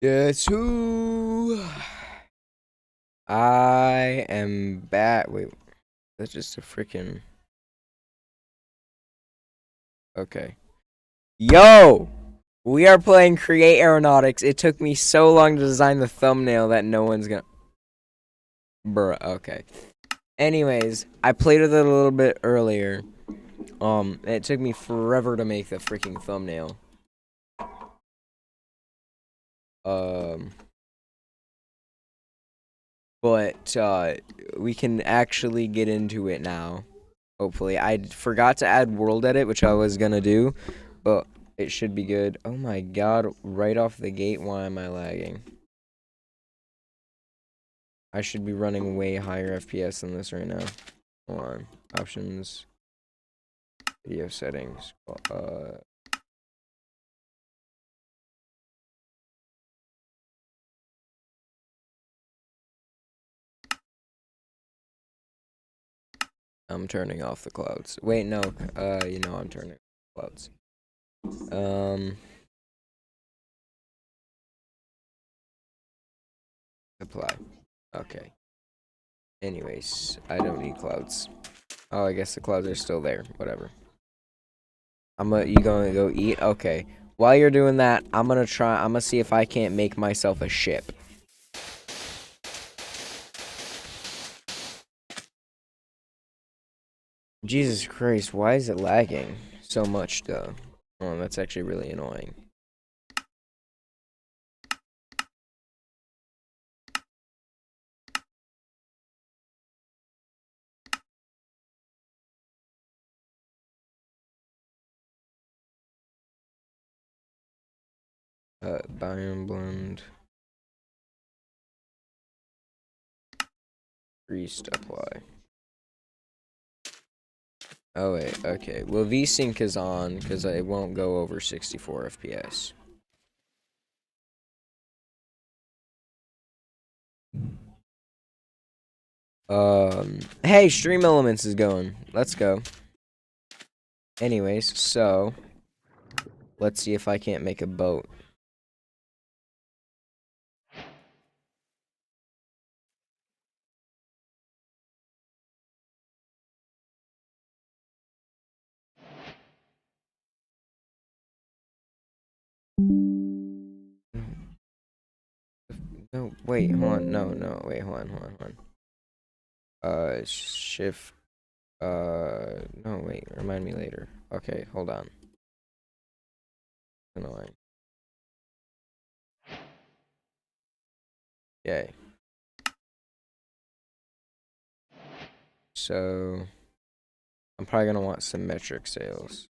Guess who? I am back. Wait, that's just a freaking. Okay. Yo! We are playing Create Aeronautics. It took me so long to design the thumbnail that no one's gonna. Bruh, okay. Anyways, I played with it a little bit earlier. It took me forever to make the freaking thumbnail. Um. But, we can actually get into it now. Hopefully. I forgot to add world edit, which I was gonna do, but it should be good. Oh my god, right off the gate, why am I lagging? I should be running way higher FPS than this right now. Hold on. Options. Video settings. I'm turning off the clouds. Wait, no. I'm turning off the clouds. Apply. Okay. Anyways, I don't need clouds. Oh, I guess the clouds are still there. Whatever. You gonna go eat? Okay. While you're doing that, I'm gonna see if I can't make myself a ship. Jesus Christ, why is it lagging so much, though? Oh, that's actually really annoying. Biome blend. Greased apply. Oh, wait, okay. Well, VSync is on, because it won't go over 64 FPS. Hey, Stream Elements is going. Let's go. Anyways, so, let's see if I can't make a boat. No, wait, hold on. No, wait, hold on. Shift. No, wait, remind me later. Okay, hold on. Annoying. Yay. So, I'm probably gonna want symmetric sails.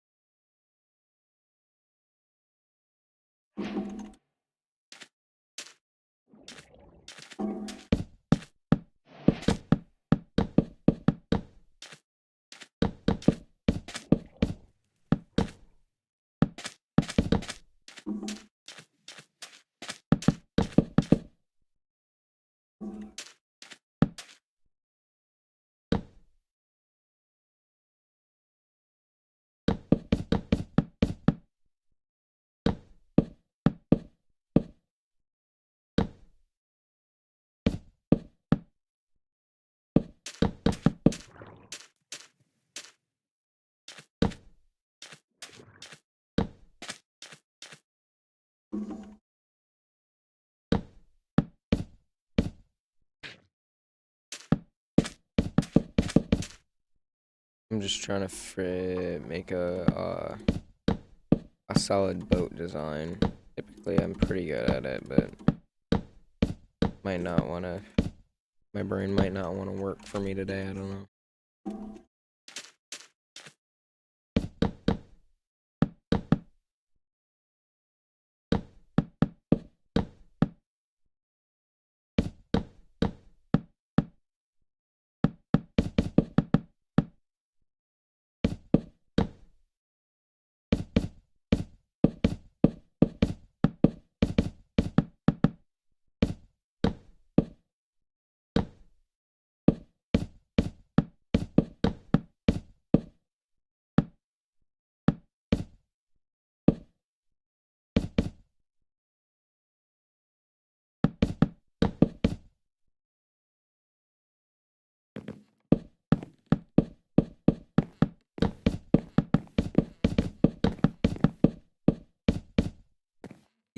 I'm just trying to make a solid boat design. Typically, I'm pretty good at it, but might not want to. My brain might not want to work for me today. I don't know.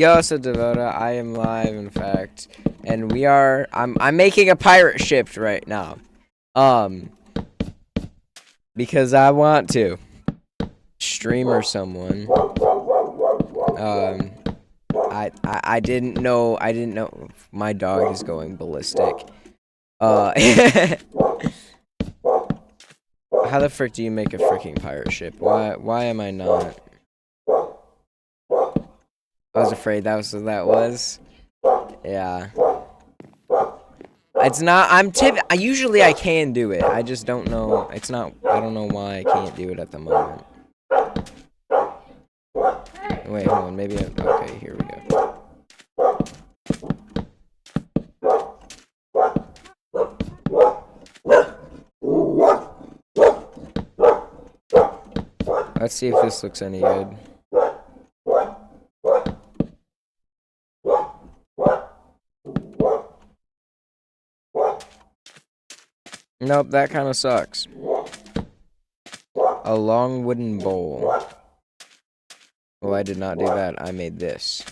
Yo, so Devota, I am live, in fact, and we are. I'm making a pirate ship right now, because I want to stream or someone. I didn't know. I didn't know my dog is going ballistic. How the frick do you make a freaking pirate ship? Why am I not? I was afraid that was what that was. Yeah. It's not. Usually I can do it. I just don't know. It's not. I don't know why I can't do it at the moment. Wait, hold on. Maybe. Okay, here we go. Let's see if this looks any good. Nope, that kind of sucks. A long wooden bowl. Oh, I did not do that. I made this.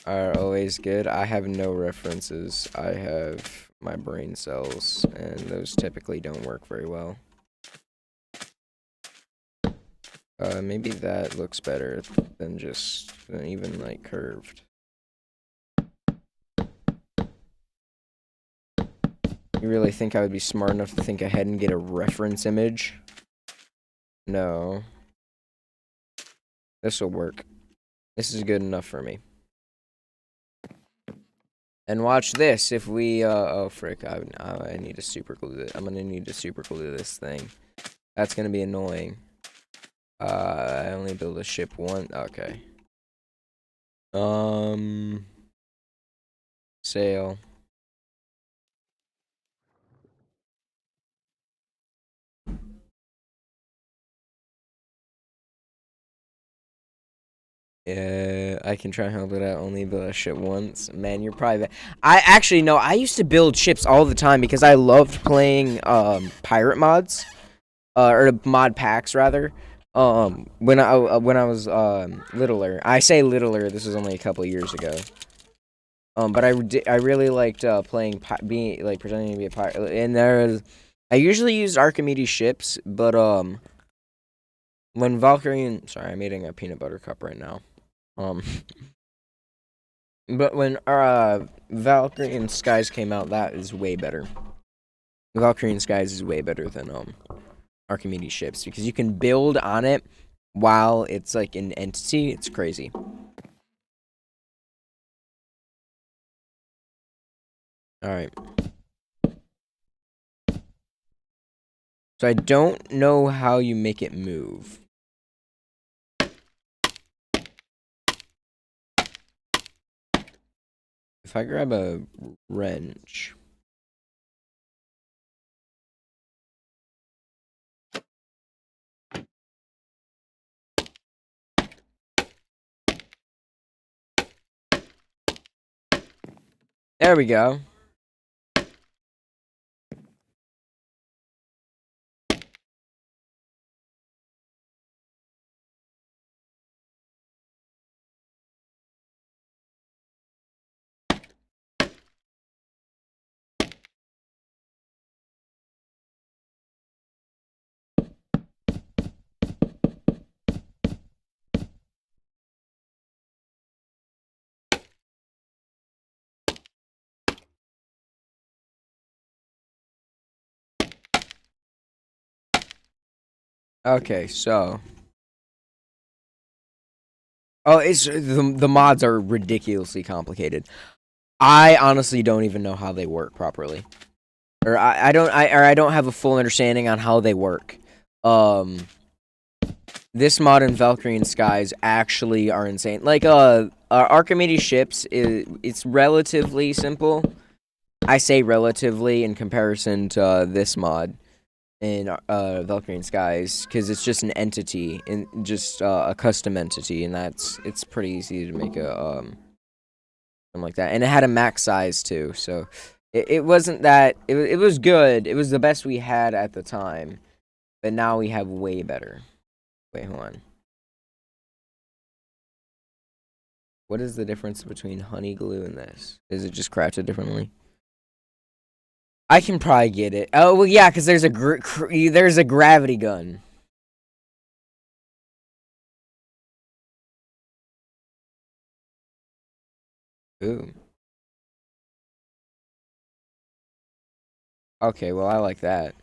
Are always good. I have no references. I have my brain cells, and those typically don't work very well. Maybe that looks better than even like curved. You really think I would be smart enough to think ahead and get a reference image? No. This will work. This is good enough for me. And watch this. If we, oh frick, I need to super glue it. I'm gonna need to super glue this thing. That's gonna be annoying. I only build a ship one. Okay. Sail. Yeah, I can try and help it out. Only build a ship once. Man, you're private. I actually no. I used to build ships all the time because I loved playing pirate mods, or mod packs rather. When I was littler. I say littler. This was only a couple years ago. But I really liked playing being like pretending to be a pirate. And I usually used Archimedes ships, but when Valkyrie, sorry, I'm eating a peanut butter cup right now. But when Valkyrie and Skies came out, that is way better. Valkyrie and Skies is way better than Archimedes ships because you can build on it while it's like an entity. It's crazy. All right. So I don't know how you make it move. If I grab a wrench. There we go. Okay, so. Oh, it's the mods are ridiculously complicated. I honestly don't even know how they work properly, or I don't have a full understanding on how they work. This mod and Valkyrie and Skies actually are insane. Like Archimedes ships it's relatively simple. I say relatively in comparison to this mod in Valkyrie and Skies because it's just an entity and just a custom entity, and it's pretty easy to make a something like that. And it had a max size too, so it wasn't that it was good. It was the best we had at the time, But now we have way better. Wait, hold on. What is the difference between honey glue and this? Is it just crafted differently? I can probably get it. Oh, well, yeah, because there's a gravity gun. Ooh. Okay, well, I like that.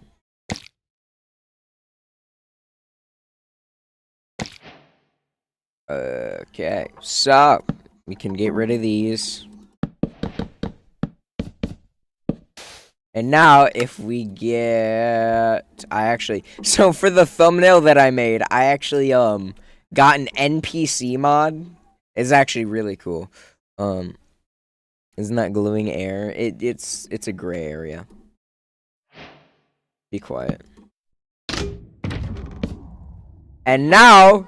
Okay, so we can get rid of these. And now, if we get... So, for the thumbnail that I made, I actually, got an NPC mod. It's actually really cool. Isn't that glowing air? It's a gray area. Be quiet. And now,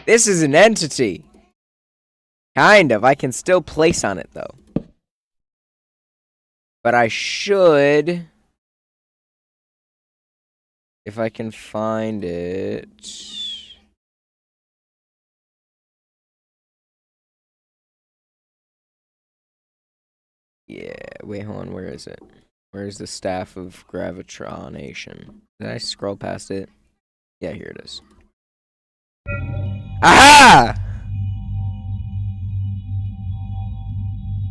this is an entity. Kind of. I can still place on it, though. But I should... If I can find it... Yeah, wait, hold on, where is it? Where's the staff of gravitronation? Did I scroll past it? Yeah, here it is. Aha!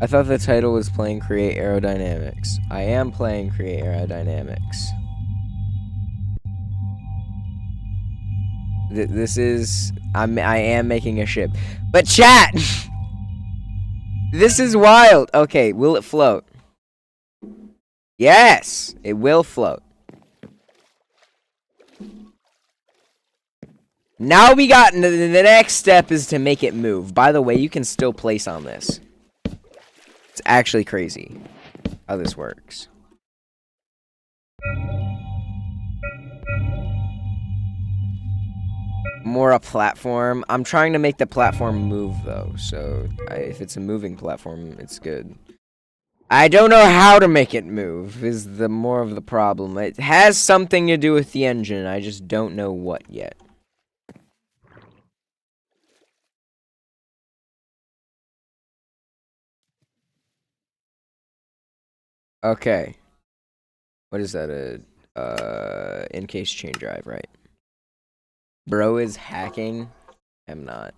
I thought the title was playing Create Aerodynamics. I am playing Create Aerodynamics. This is... I am making a ship. But chat! This is wild! Okay, will it float? Yes! It will float. Now we got... The next step is to make it move. By the way, you can still place on this. It's actually crazy how this works. More a platform. I'm trying to make the platform move, though. So, if it's a moving platform, it's good. I don't know how to make it move, is the more of the problem. It has something to do with the engine. I just don't know what yet. Okay. What is that? In-case chain drive, right? Bro is hacking. I'm not.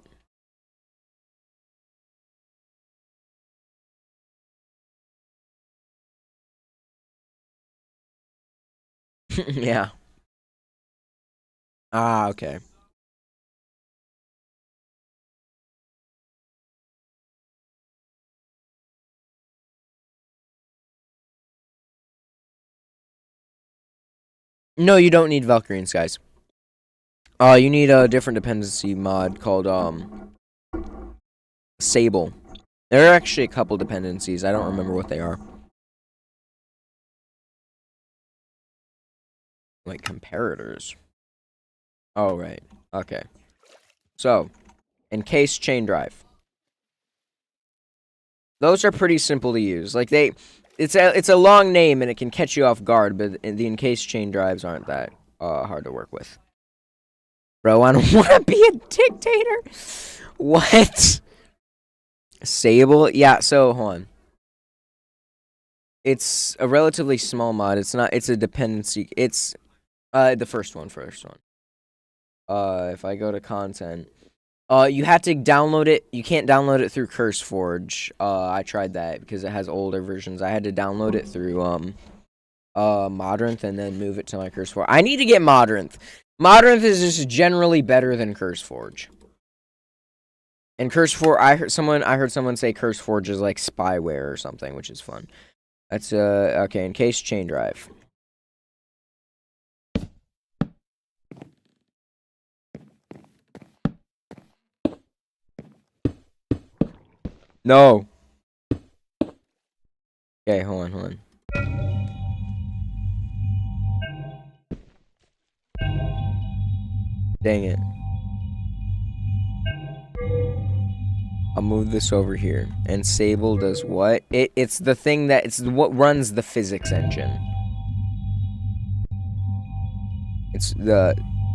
Yeah. Ah, okay. No, you don't need Valkyrians, guys. You need a different dependency mod called, Sable. There are actually a couple dependencies. I don't remember what they are. Like comparators. Oh, right. Okay. So, encased chain drive. Those are pretty simple to use. Like, it's a long name and it can catch you off guard, but the encased chain drives aren't that hard to work with. Bro, I don't want to be a dictator. What? Sable? Yeah, so, hold on. It's a relatively small mod. It's a dependency. It's, the first one. If I go to content, you have to download it. You can't download it through CurseForge. I tried that because it has older versions. I had to download it through, Modrinth and then move it to my CurseForge. I need to get Modrinth. Modrinth is just generally better than CurseForge. And CurseForge, I heard someone say CurseForge is like spyware or something, which is fun. That's okay, encased chain drive. No. Okay, hold on. Dang it. I'll move this over here. And Sable does what? It's the thing it's what runs the physics engine. It's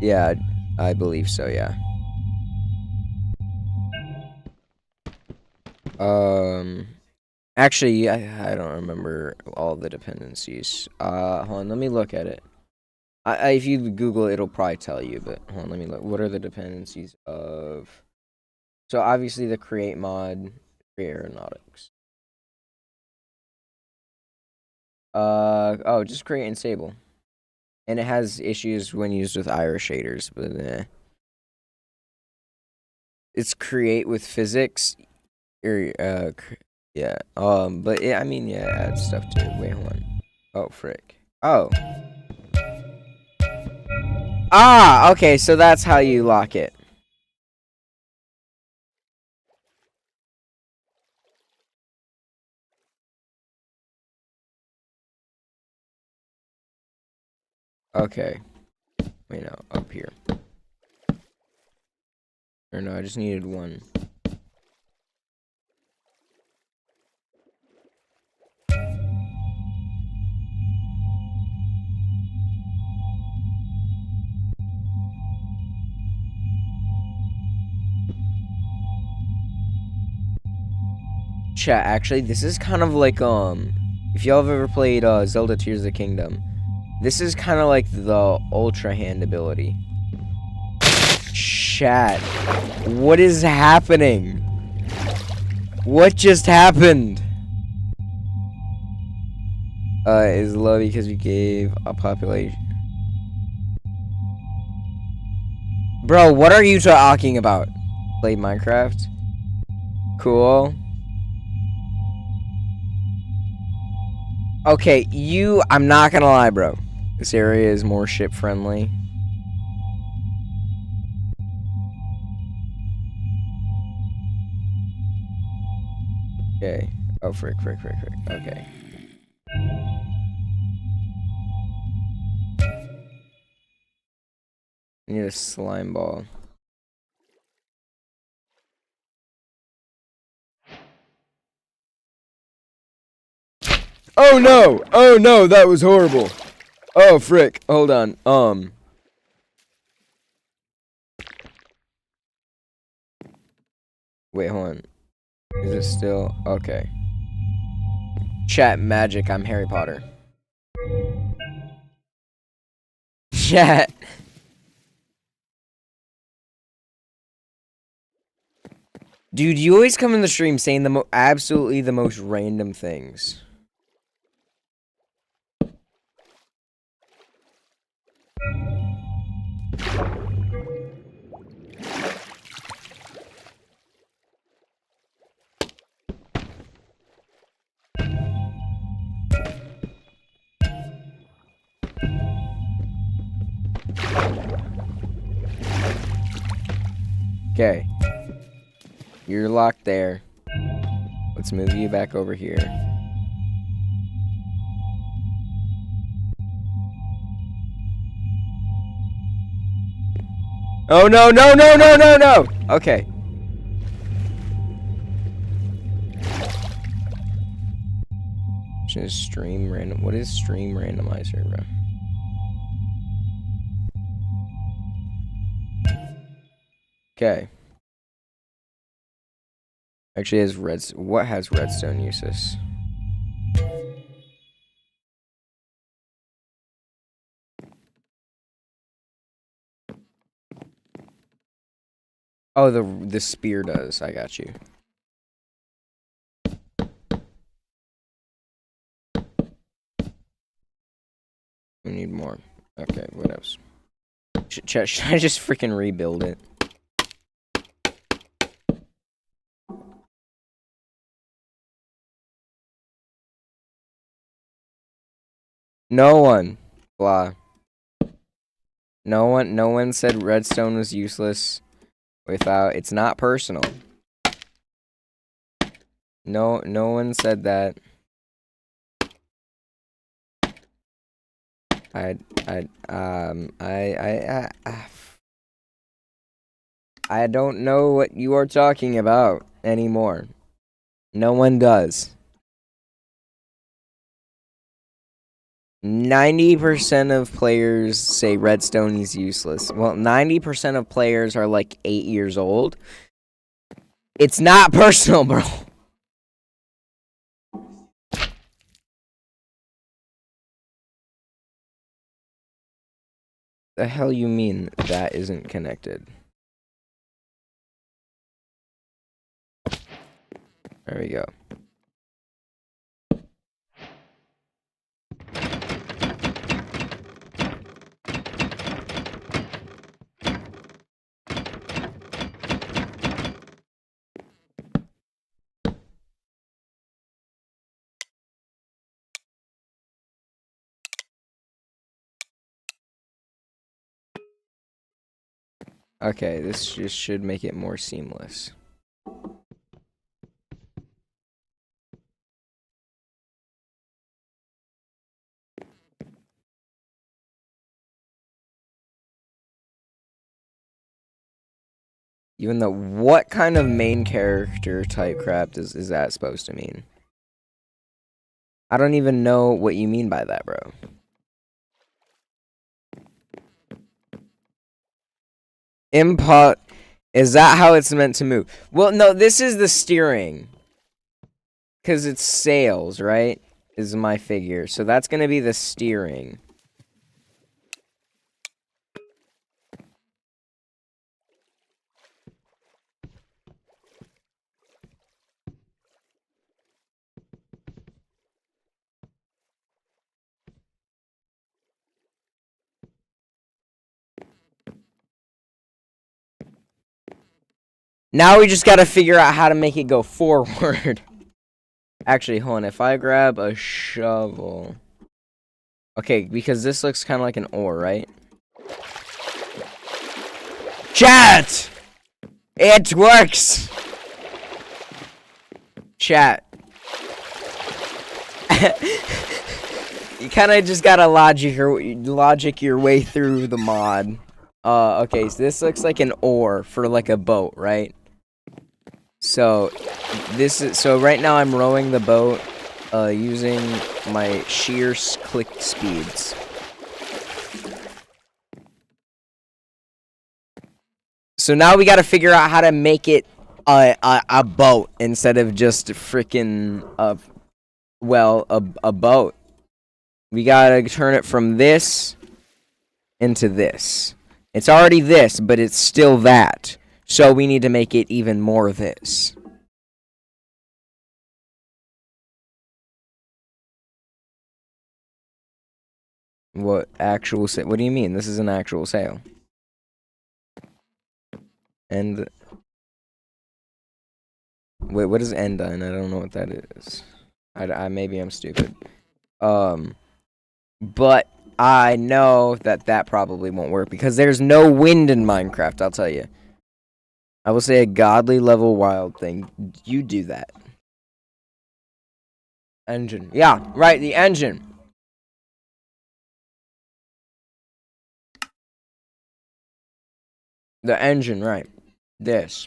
Yeah, I believe so, yeah. Actually, I don't remember all the dependencies. Hold on, let me look at it. If you Google it, it'll probably tell you, but hold on, let me look. What are the dependencies of... So obviously the create mod, create aeronautics. Oh, just create and stable. And it has issues when used with iris shaders, but it's create with physics. Or, yeah. But I mean, yeah, it adds stuff to it. Wait, hold on. Oh, frick. Oh. Ah, okay, so that's how you lock it. Okay. Wait, no, up here. Or no, I just needed one. Chat, actually, this is kind of like, if y'all have ever played, Zelda Tears of the Kingdom, this is kind of like the Ultra Hand ability. Chat, what is happening? What just happened? Is low because we gave a population. Bro, what are you talking about? Play Minecraft? Cool. Okay, I'm not gonna lie, bro. This area is more ship friendly. Okay. Oh, frick. Okay. I need a slime ball. Oh no! Oh no, that was horrible. Oh, frick. Hold on. Wait, hold on. Is it still... Okay. Chat magic, I'm Harry Potter. Chat. Dude, you always come in the stream saying absolutely the most random things. Okay. You're locked there. Let's move you back over here. Oh no, no, no, no, no, no! Okay. Just stream random. What is stream randomizer, bro? Okay. Actually, what has redstone uses? Oh, the spear does. I got you. We need more. Okay, what else? Should I just freaking rebuild it? No one. Blah. No one said redstone was useless without... It's not personal. No one said that. I don't know what you are talking about anymore. No one does. 90% of players say redstone is useless. Well, 90% of players are like 8 years old. It's not personal, bro. The hell you mean that isn't connected? There we go. Okay, this just should make it more seamless. Even though, what kind of main character type crap is that supposed to mean? I don't even know what you mean by that, bro. Input, is that how it's meant to move? Well, no, this is the steering. Because it's sails, right? Is my figure. So that's going to be the steering. Now we just got to figure out how to make it go forward. Actually, hold on. If I grab a shovel. Okay, because this looks kind of like an oar, right? Chat! It works! Chat. You kind of just gotta logic your way through the mod. Okay, so this looks like an oar for like a boat, right? So right now I'm rowing the boat using my sheer click speeds. So now we got to figure out how to make it a boat instead of just freaking a boat. We got to turn it from this into this. It's already this, but it's still that. So we need to make it even more this. What actual sail? What do you mean? This is an actual sail. And wait, what is end done? I don't know what that is. I maybe I'm stupid. But I know that probably won't work because there's no wind in Minecraft. I'll tell you. I will say a godly level wild thing. You do that. Engine. Yeah, right. The engine. The engine, right. This.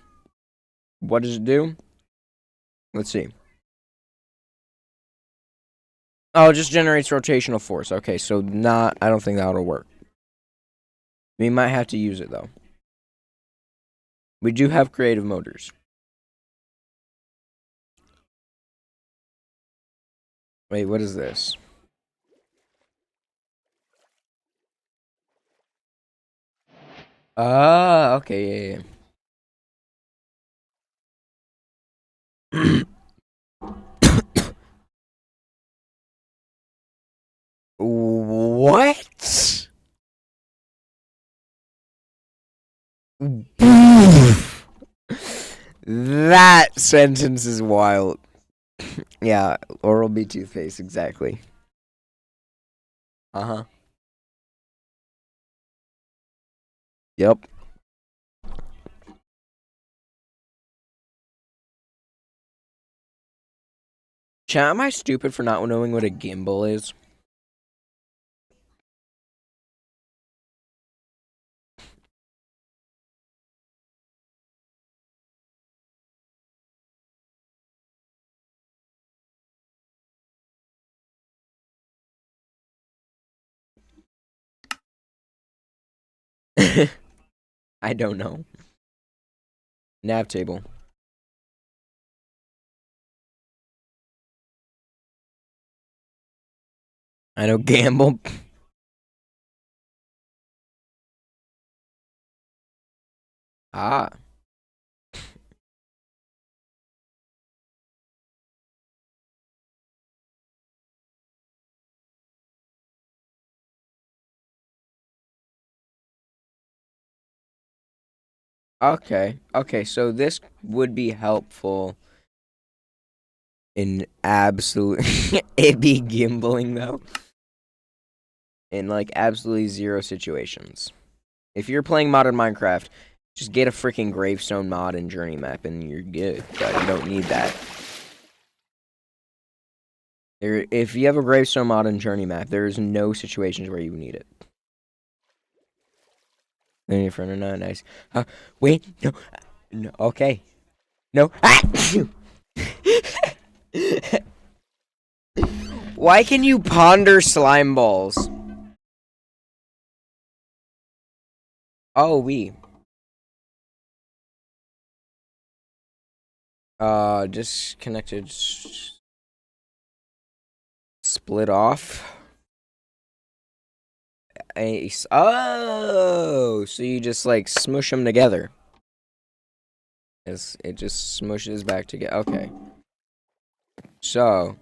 What does it do? Let's see. Oh, it just generates rotational force. Okay, so I don't think that'll work. We might have to use it, though. We do have creative motors. Wait, what is this? Ah, okay, yeah. What? That sentence is wild. Yeah, Oral-B toothpaste, exactly. Uh-huh. Yep. Chat, am I stupid for not knowing what a gimbal is? I don't know. Nav table. I know gamble. Ah. Okay. Okay, so this would be helpful in absolute it be gimbling though. In like absolutely zero situations. If you're playing modern Minecraft, just get a freaking gravestone mod and journey map and you're good. But you don't need that. If you have a gravestone mod and journey map, there's no situations where you need it. Then your friend or not nice. Wait, no, no, okay, no. Why can you ponder slime balls? Oh, we. Disconnected. Split off. Oh, so you just like smush them together. It just smushes back together. Okay. So,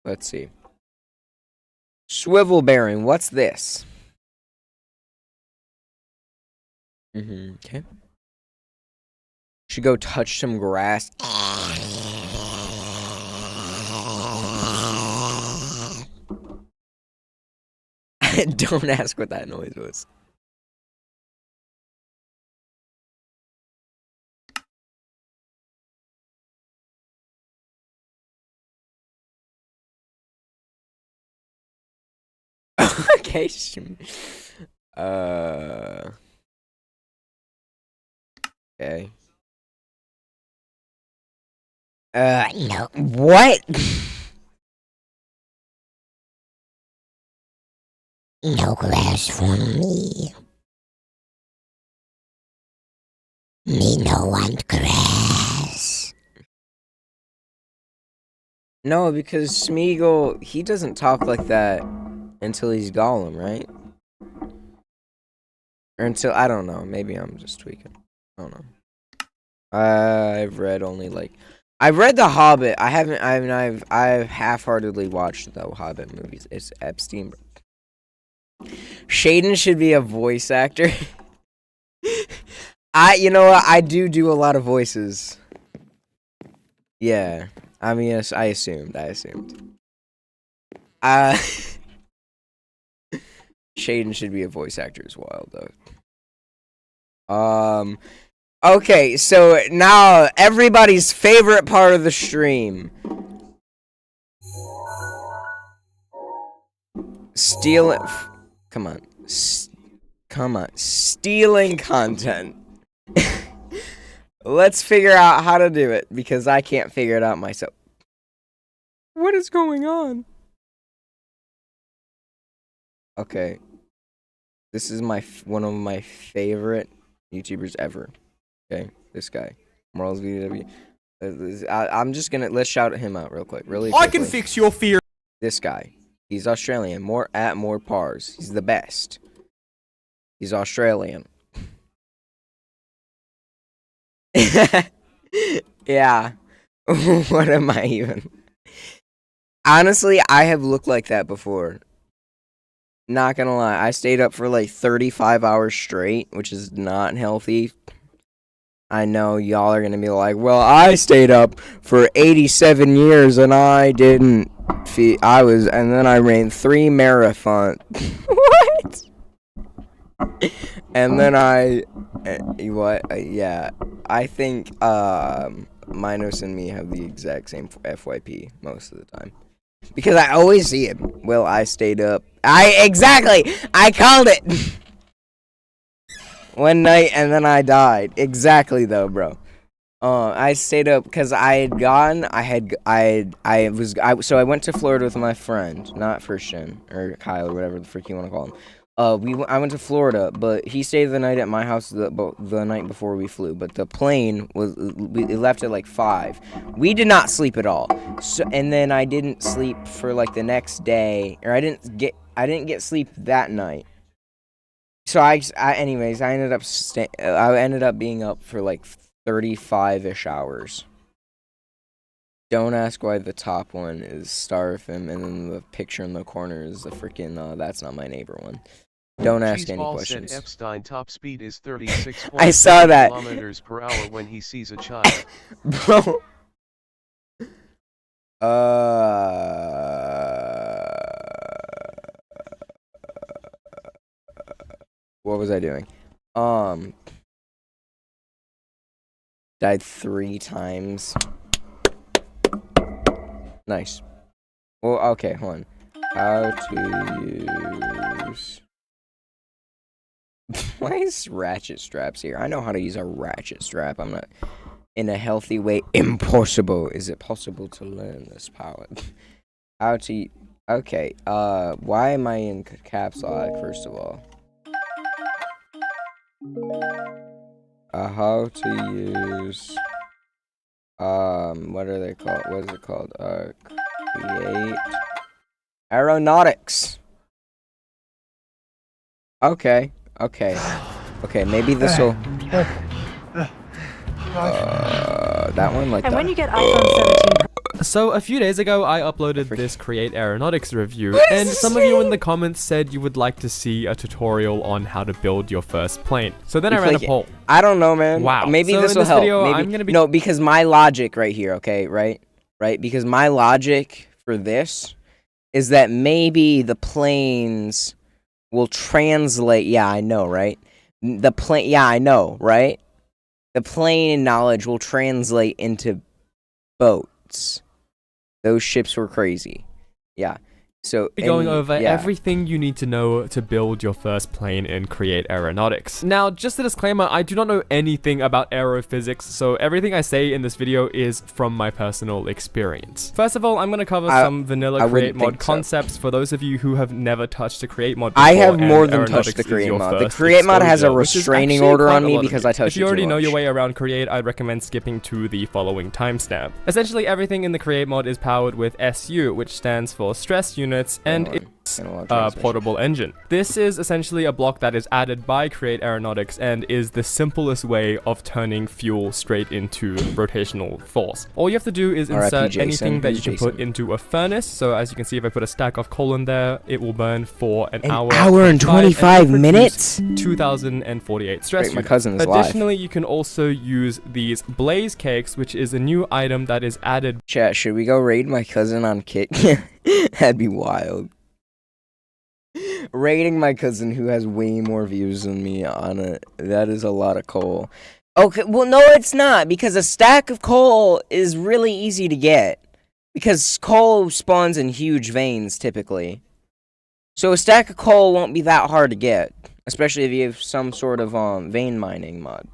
let's see. Swivel bearing. What's this? Okay. Should go touch some grass. Don't ask what that noise was. Okay. Okay. No. What? No grass for me. Me no want grass. No, because Smeagol, he doesn't talk like that until he's Gollum, right? Or until, I don't know. Maybe I'm just tweaking. I don't know. I've read only like, I've read The Hobbit. I've half-heartedly watched the Hobbit movies. It's Epstein. Shaden should be a voice actor. You know what? I do a lot of voices. Yeah. I mean, yes, I assumed. Shaden should be a voice actor as well, though. Okay, so now everybody's favorite part of the stream. Stealing. Come on. Come on. Stealing content. Let's figure out how to do it, because I can't figure it out myself. What is going on? Okay. This is one of my favorite YouTubers ever. Okay, this guy. Morals VW. I'm just gonna, let's shout him out real quick. Really quickly. I can fix your fear. This guy. He's Australian. More pars. He's the best. He's Australian. Yeah. What am I even? Honestly, I have looked like that before. Not gonna lie. I stayed up for like 35 hours straight, which is not healthy. I know y'all are gonna be like, well, I stayed up for 87 years and I didn't and then I ran 3 marathons. What? And then yeah, I think Minos and me have the exact same FYP most of the time. Because I always see it. Well, I stayed up. I called it. One night and then I died. Exactly though, bro. I stayed up because I had gone. So I went to Florida with my friend, not Christian or Kyle or whatever the frick you want to call him. I went to Florida, but he stayed the night at my house the night before we flew. But the plane it left at like 5. We did not sleep at all. So and then I didn't sleep for like the next day, or I didn't get sleep that night. So anyways, I ended up being up for like 35-ish hours. Don't ask why the top one is Starfim and then the picture in the corner is the freaking that's not my neighbor one. Don't ask any questions. Said Epstein top speed is 36 I saw that. kilometers per hour when he sees a child. Bro. What was I doing? Died 3 times. Nice. Well, okay, hold on. How to use... Why is ratchet straps here? I know how to use a ratchet strap. I'm not... In a healthy way. Impossible. Is it possible to learn this power? How to... Okay, why am I in caps lock, first of all? How to use... what are they called? What is it called? Create... Aeronautics! Okay, maybe this'll... that one like and that. when you get iPhone 17 So a few days ago, I uploaded this Create Aeronautics review, and some of you in the comments said you would like to see a tutorial on how to build your first plane. So then I ran a poll. I don't know, man. Wow. Maybe So this in will this help. video, Maybe... I'm gonna be... No, because my logic right here, okay, right? Because my logic for this is that maybe the planes will translate. Yeah, I know, right? Yeah, I know, right? The plane knowledge will translate into boats. Those ships were crazy. Yeah. So going over everything you need to know to build your first plane in Create Aeronautics. Now, just a disclaimer, I do not know anything about aerophysics, so everything I say in this video is from my personal experience. First of all, I'm going to cover some vanilla Create mod concepts for those of you who have never touched a Create mod before. I have more than touched the Create mod. The Create mod has a restraining order on me because I touched it too much. If you already know your way around Create, I'd recommend skipping to the following timestamp. Essentially, everything in the Create mod is powered with SU, which stands for Stress Unit, and it's a portable engine. This is essentially a block that is added by Create Aeronautics and is the simplest way of turning fuel straight into rotational force. All you have to do is insert anything that you can put into a furnace. So as you can see, if I put a stack of coal in there, it will burn for an hour and 25 minutes? 2048 stress units. My cousin is live. Additionally, you can also use these blaze cakes, which is a new item that is added. Chat, should we go raid my cousin on Kick? That'd be wild. Raiding my cousin who has way more views than me on it. That is a lot of coal. Okay, well, no, it's not. Because a stack of coal is really easy to get. Because coal spawns in huge veins, typically. So a stack of coal won't be that hard to get. Especially if you have some sort of vein mining mod.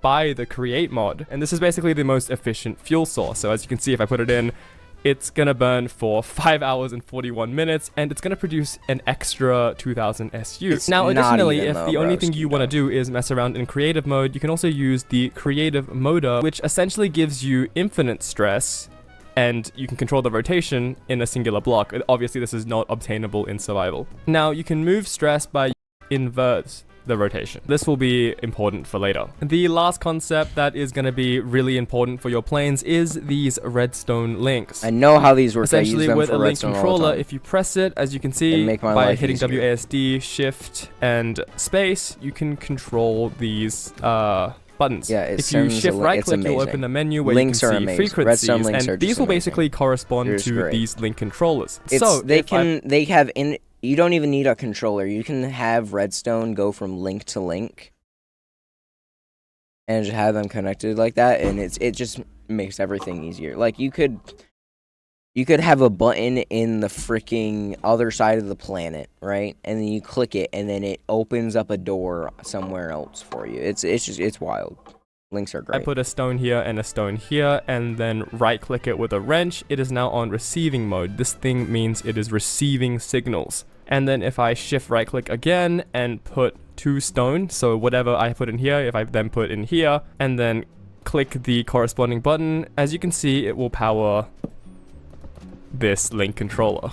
By the Create mod. And this is basically the most efficient fuel source. So as you can see, if I put it in, it's gonna burn for 5 hours and 41 minutes, and it's gonna produce an extra 2000 SU. Now, additionally, if the only thing you want to do is mess around in creative mode, you can also use the creative motor, which essentially gives you infinite stress, and you can control the rotation in a singular block. Obviously, this is not obtainable in survival. Now, you can move stress by invert the rotation. This will be important for later. The last concept that is going to be really important for your planes is these redstone links. I know how these work. Essentially, with a link controller, if you press it, as you can see, by hitting WASD, Shift, and Space, you can control these buttons. Yeah, if you shift right click, you'll open a menu where links you can see frequencies, and these will basically correspond to these link controllers. So they have you don't even need a controller. You can have redstone go from link to link and just have them connected like that, and it just makes everything easier. Like you could have a button in the freaking other side of the planet, right? And then you click it, and then it opens up a door somewhere else for you. It's wild. Links are I great. put a stone here and a stone here, and then right click it with a wrench. It is now on receiving mode. This thing means it is receiving signals. And then if I shift right click again and put 2 stone, so whatever I put in here, if I then put in here, and then click the corresponding button, as you can see, it will power this link controller.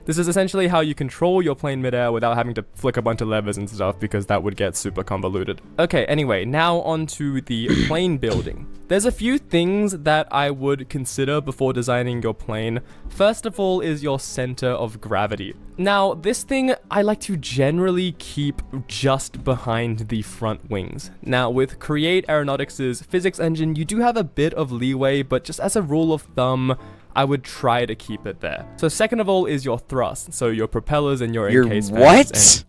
This is essentially how you control your plane midair without having to flick a bunch of levers and stuff, because that would get super convoluted. Okay, anyway, now on to the plane building. There's a few things that I would consider before designing your plane. First of all is your center of gravity. Now, this thing I like to generally keep just behind the front wings. Now, with Create Aeronautics' physics engine, you do have a bit of leeway, but just as a rule of thumb, I would try to keep it there. So second of all is your thrust, so your propellers and your encased fans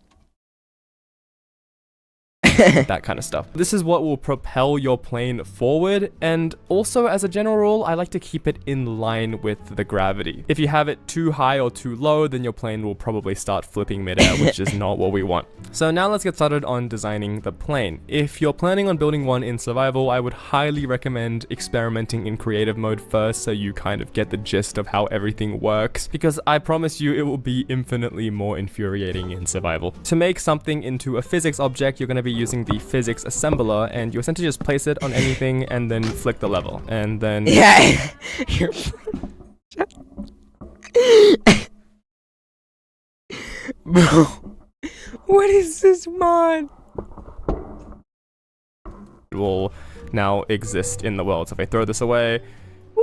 and that kind of stuff. This is what will propel your plane forward, and also as a general rule, I like to keep it in line with the gravity. If you have it too high or too low, then your plane will probably start flipping midair, which is not what we want. So now let's get started on designing the plane. If you're planning on building one in survival, I would highly recommend experimenting in creative mode first, so you kind of get the gist of how everything works, because I promise you it will be infinitely more infuriating in survival. To make something into a physics object, you're going to be using the physics assembler, and you essentially just place it on anything and then flick the lever, and then Yeah. Bro, what is this mod? it will now exist in the world. So if I throw this away,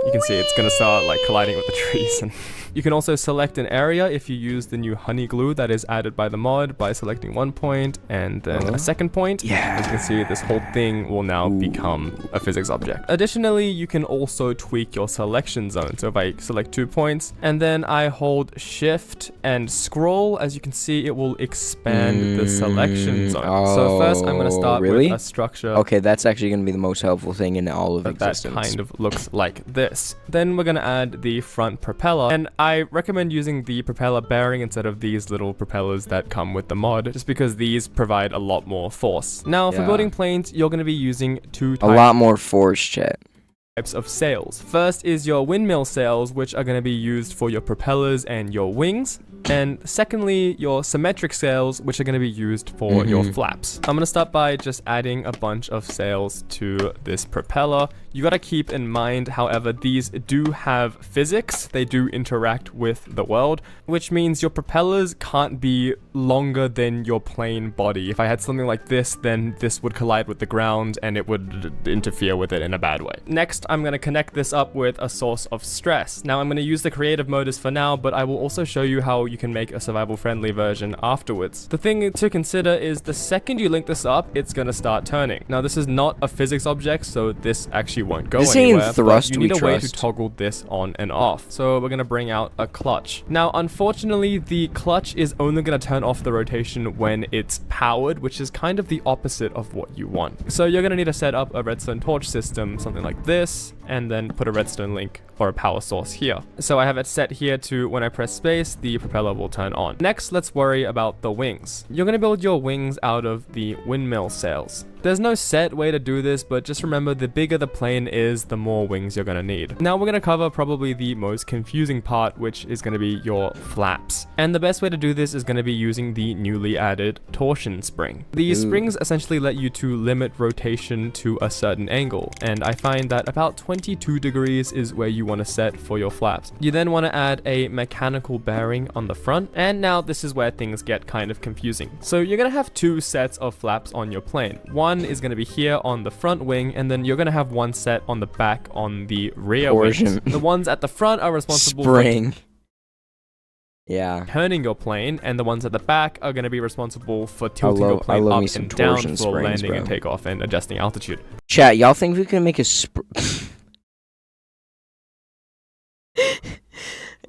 you can see it's gonna start like colliding with the trees. And you can also select an area if you use the new honey glue that is added by the mod by selecting one point and then a second point. Yeah. As you can see, this whole thing will now become a physics object. Additionally, you can also tweak your selection zone. So if I select 2 points and then I hold shift and scroll, as you can see, it will expand the selection zone. So first I'm gonna start with a structure. Okay, that's actually gonna be the most helpful thing in all of That existence. kind of looks like this. Then we're gonna add the front propeller, and I recommend using the propeller bearing instead of these little propellers that come with the mod, just because these provide a lot more force. Now, for building planes, you're gonna be using a lot more force, chat. types of sails. First is your windmill sails, which are going to be used for your propellers and your wings. And secondly, your symmetric sails, which are going to be used for your flaps. I'm going to start by just adding a bunch of sails to this propeller. You got to keep in mind, however, these do have physics. They do interact with the world, which means your propellers can't be longer than your plane body. If I had something like this, then this would collide with the ground and it would interfere with it in a bad way. Next, I'm going to connect this up with a source of stress. Now, I'm going to use the creative modus for now, but I will also show you how you can make a survival-friendly version afterwards. The thing to consider is the second you link this up, it's going to start turning. Now, this is not a physics object, so this actually won't go anywhere. But you need a way to toggle this on and off. So we're going to bring out a clutch. Now, unfortunately, the clutch is only going to turn off the rotation when it's powered, which is kind of the opposite of what you want. So you're going to need to set up a redstone torch system, something like this, and then put a redstone link or a power source here. So I have it set here to when I press space, the propeller will turn on. Next, let's worry about the wings. You're going to build your wings out of the windmill sails. There's no set way to do this, but just remember the bigger the plane is, the more wings you're going to need. Now we're going to cover probably the most confusing part, which is going to be your flaps. And the best way to do this is going to be using the newly added torsion spring. These springs essentially let you to limit rotation to a certain angle, and I find that about 22 degrees is where you want to set for your flaps. You then want to add a mechanical bearing on the front, and now this is where things get kind of confusing. So you're going to have 2 sets of flaps on your plane. One is going to be here on the front wing, and then you're going to have one set on the back on the rear wings. The ones at the front are responsible for turning your plane, and the ones at the back are going to be responsible for tilting your plane up and down for landing and takeoff and adjusting altitude. Chat, y'all think we can make a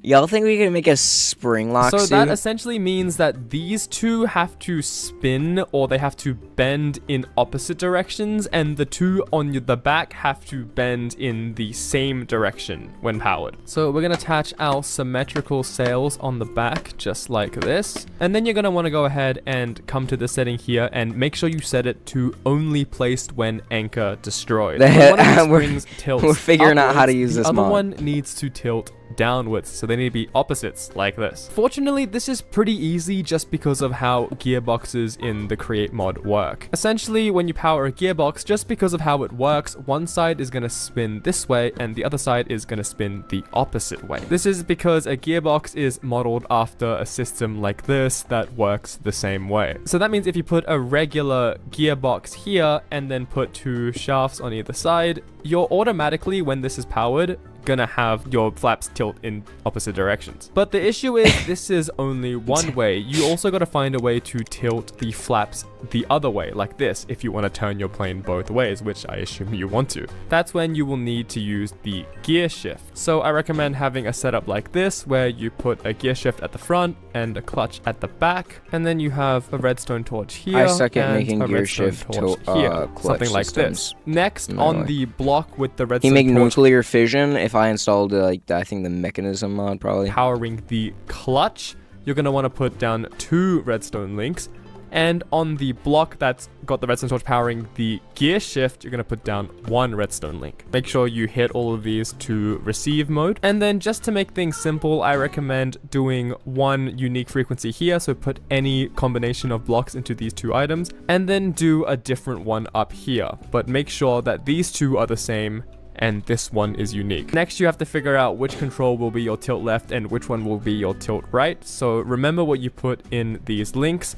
Y'all think we can make a spring lock So suit? that essentially means that these two have to spin or they have to bend in opposite directions, and the two on the back have to bend in the same direction when powered. So we're going to attach our symmetrical sails on the back just like this. And then you're going to want to go ahead and come to the setting here and make sure you set it to only placed when anchor destroyed. When one of these springs tilts we're figuring out how to upwards, use this the other mod. one needs to tilt downwards, so they need to be opposites like this. Fortunately, this is pretty easy just because of how gearboxes in the create mod work. Essentially, when you power a gearbox, just because of how it works, one side is going to spin this way and the other side is going to spin the opposite way. This is because a gearbox is modeled after a system like this that works the same way. So that means if you put a regular gearbox here and then put two shafts on either side, you're automatically, when this is powered, gonna have your flaps tilt in opposite directions. But the issue is this is only one way. You also gotta find a way to tilt the flaps the other way, like this, if you want to turn your plane both ways, which I assume you want to. That's when you will need to use the gear shift. So I recommend having a setup like this, where you put a gear shift at the front and a clutch at the back, and then you have a redstone torch here. I suck at and making a gear redstone shift torch to here, clutch something like systems. this. Next, No on way. the block with the Can redstone you make torch nuclear fission if I installed I think the mechanism mod probably? powering the clutch, you're going to want to put down 2 redstone links. And on the block that's got the redstone torch powering the gear shift, you're going to put down 1 redstone link. Make sure you hit all of these to receive mode. And then just to make things simple, I recommend doing 1 unique frequency here. So put any combination of blocks into these 2 items and then do a different one up here. But make sure that these 2 are the same and this one is unique. Next, you have to figure out which control will be your tilt left and which one will be your tilt right. So remember what you put in these links,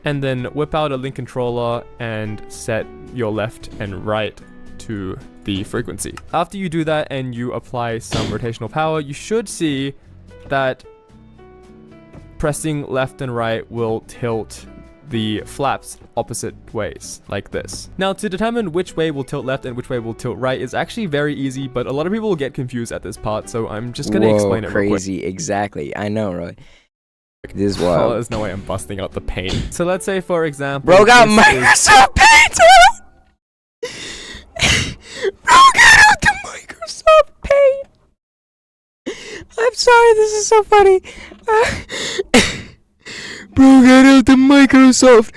and then whip out a link controller and set your left and right to the frequency. After you do that and you apply some rotational power, you should see that pressing left and right will tilt the flaps opposite ways, like this. Now, to determine which way will tilt left and which way will tilt right is actually very easy, but a lot of people will get confused at this part, so I'm just gonna explain it real quick. Crazy, exactly. I know, right? This is Oh, wild. there's no way I'm busting out the paint. So let's say, for example, Bro got this is- Microsoft Paint! Bro got out the Microsoft Paint! I'm sorry, this is so funny. Bro got out the Microsoft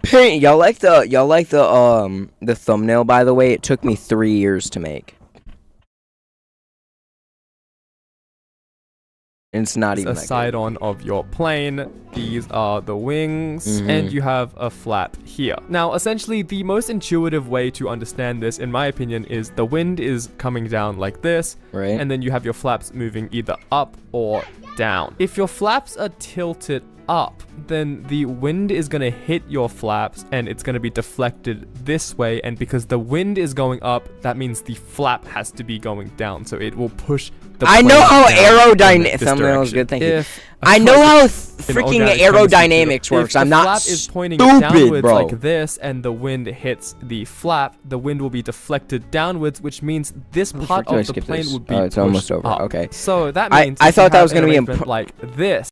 Paint. Y'all like the thumbnail, by the way? It took me 3 years to make. And it's not even a that side good. on of your plane. These are the wings, and you have a flap here. Now, essentially, the most intuitive way to understand this, in my opinion, is the wind is coming down like this, Right? and then you have your flaps moving either up or down. If your flaps are tilted up, then the wind is going to hit your flaps and it's going to be deflected this way, and because the wind is going up, that means the flap has to be going down, so it will push the I know plane how down in this thumbnail is direction. good, thank you. If I know how in freaking organic aerodynamics chemistry, works. if I'm the not flap is pointing stupid, downwards bro. like this, and the wind hits the flap, the wind will be deflected downwards, which means this part frick did I of the skip plane this? would be Oh, it's pushed almost over. up. Okay. So that I means thought that was going gonna to be like this.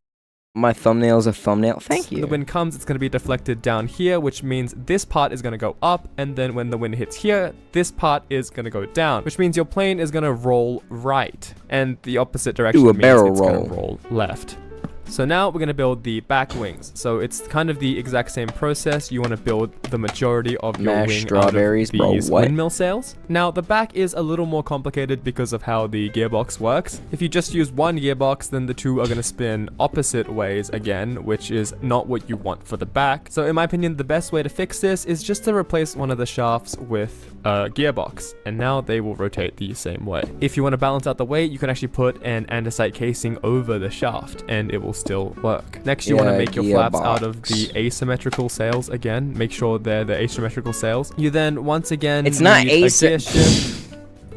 My thumbnail's a thumbnail. Thank you. The wind comes, it's going to be deflected down here, which means this part is going to go up, and then when the wind hits here, this part is going to go down, which means your plane is going to roll right, and the opposite direction Do a means barrel it's going roll. to roll left. So now we're going to build the back wings. So it's kind of the exact same process. You want to build the majority of your Mashed wing strawberries, out of bro, these what? windmill sails. Now the back is a little more complicated because of how the gearbox works. If you just use one gearbox, then the two are going to spin opposite ways again, which is not what you want for the back. So in my opinion, the best way to fix this is just to replace one of the shafts with a gearbox, and now they will rotate the same way. If you want to balance out the weight, you can actually put an andesite casing over the shaft and it will still work. Next, you want to Yeah, make your flaps out of gearbox. the asymmetrical sails again. Make sure they're the asymmetrical sails. You then once again It's not need a gear shift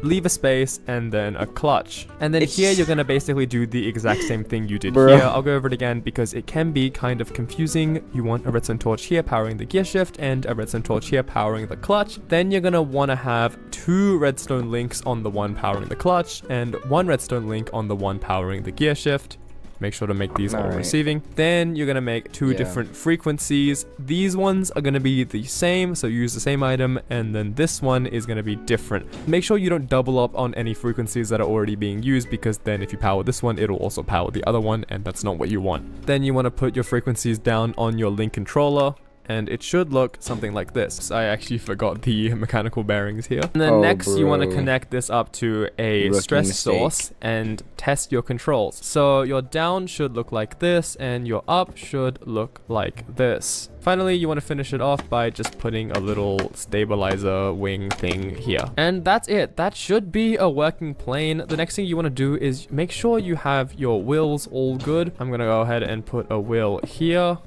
leave a space, and then a clutch. And then here you're gonna basically do the exact same thing you did Bruh. here. I'll go over it again because it can be kind of confusing. You want a redstone torch here powering the gear shift and a redstone torch here powering the clutch. Then you're gonna wanna have 2 redstone links on the one powering the clutch and 1 redstone link on the one powering the gear shift. Make sure to make these all Alright. receiving. Then you're gonna make 2 different frequencies. These ones are gonna be the same, so use the same item, and then this one is gonna be different. Make sure you don't double up on any frequencies that are already being used, because then if you power this one, it'll also power the other one, and that's not what you want. Then you want to put your frequencies down on your link controller, and it should look something like this. I actually forgot the mechanical bearings here. And then next you want to bro. connect this up to a Rookie stress mistake. source and test your controls. So your down should look like this and your up should look like this. Finally, you want to finish it off by just putting a little stabilizer wing thing here. And that's it. That should be a working plane. The next thing you want to do is make sure you have your wheels all good. I'm going to go ahead and put a wheel here.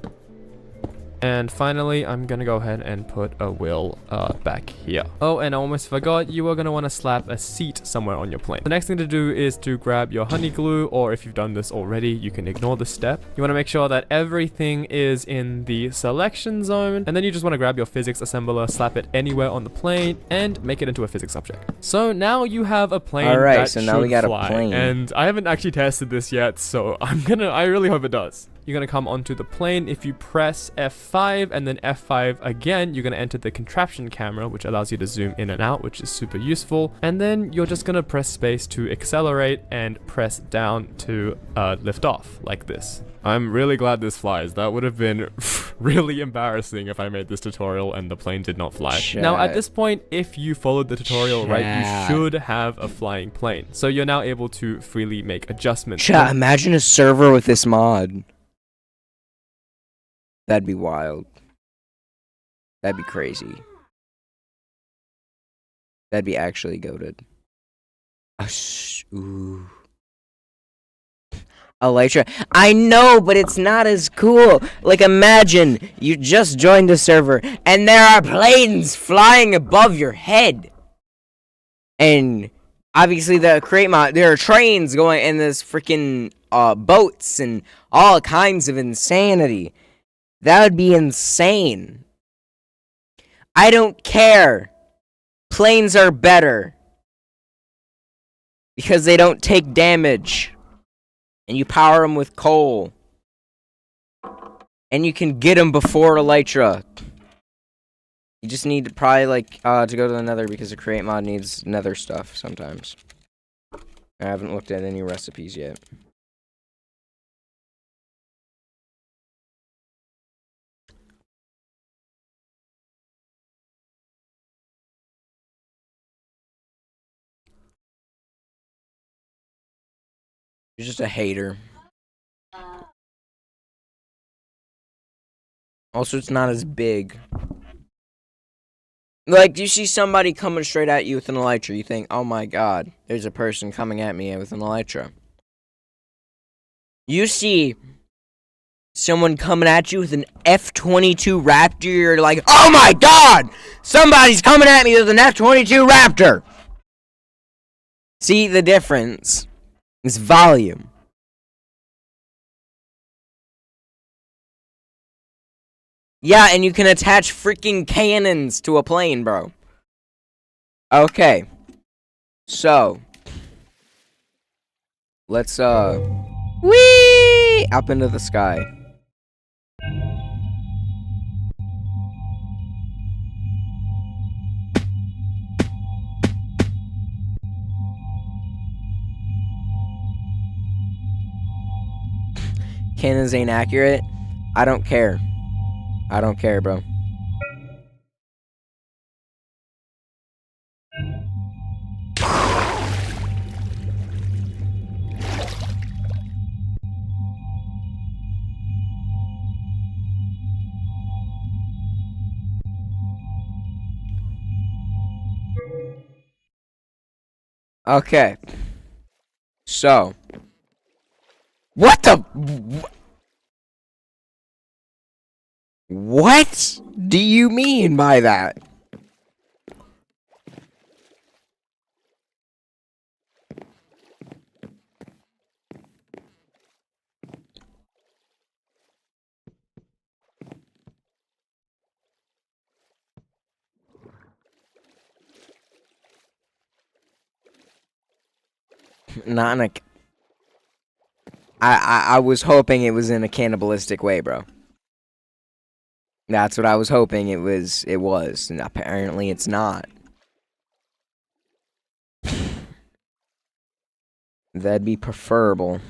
And finally, I'm gonna go ahead and put a wheel back here. Oh, and I almost forgot, you are gonna wanna slap a seat somewhere on your plane. The next thing to do is to grab your honey glue, or if you've done this already, you can ignore this step. You wanna make sure that everything is in the selection zone, and then you just wanna grab your physics assembler, slap it anywhere on the plane, and make it into a physics object. So now you have a plane Alright, that so now we should got a fly, plane. and I haven't actually tested this yet, so I really hope it does. You're going to come onto the plane. If you press F5 and then F5 again, you're going to enter the contraption camera, which allows you to zoom in and out, which is super useful. And then you're just going to press space to accelerate and press down to lift off like this. I'm really glad this flies. That would have been really embarrassing if I made this tutorial and the plane did not fly. Now at this point, if you followed the tutorial right, you should have a flying plane. So you're now able to freely make adjustments. Chat, imagine a server with this mod. That'd be wild. That'd be crazy. That'd be actually goated. Ooh. Elytra. I know, but it's not as cool. Like, imagine you just joined a server and there are planes flying above your head. And obviously the create mod, there are trains going in this freaking boats and all kinds of insanity. That would be insane. I don't care. Planes are better. Because they don't take damage. And you power them with coal. And you can get them before Elytra. You just need to probably, like, to go to the nether because the create mod needs nether stuff sometimes. I haven't looked at any recipes yet. You're just a hater. Also, it's not as big. Like, you see somebody coming straight at you with an elytra, you think, oh my god, there's a person coming at me with an elytra. You see someone coming at you with an F-22 Raptor, you're like, oh my god, somebody's coming at me with an F-22 Raptor. See the difference? It's volume. Yeah, and you can attach freaking cannons to a plane, bro. Okay. So. Let's, whee! Up into the sky. Cannons ain't accurate. I don't care. I don't care, bro. Okay. So. What the? What do you mean by that? not in a. I was hoping it was in a cannibalistic way, bro. That's what I was hoping it was. It was, and apparently it's not. That'd be preferable.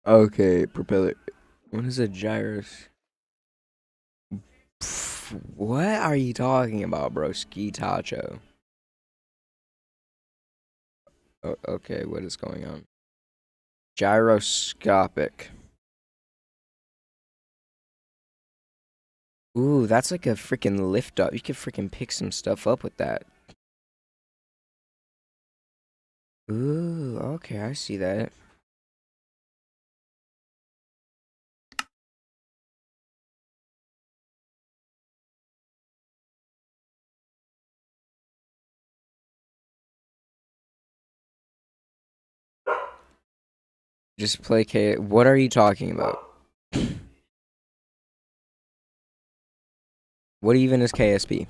Okay, propeller. What is a gyros? What are you talking about, bro? Ski tacho. Okay, what is going on? Gyroscopic. Ooh, that's like a freaking lift up. You could freaking pick some stuff up with that. Ooh, okay, I see that. Just play K. What are you talking about? What even is KSP?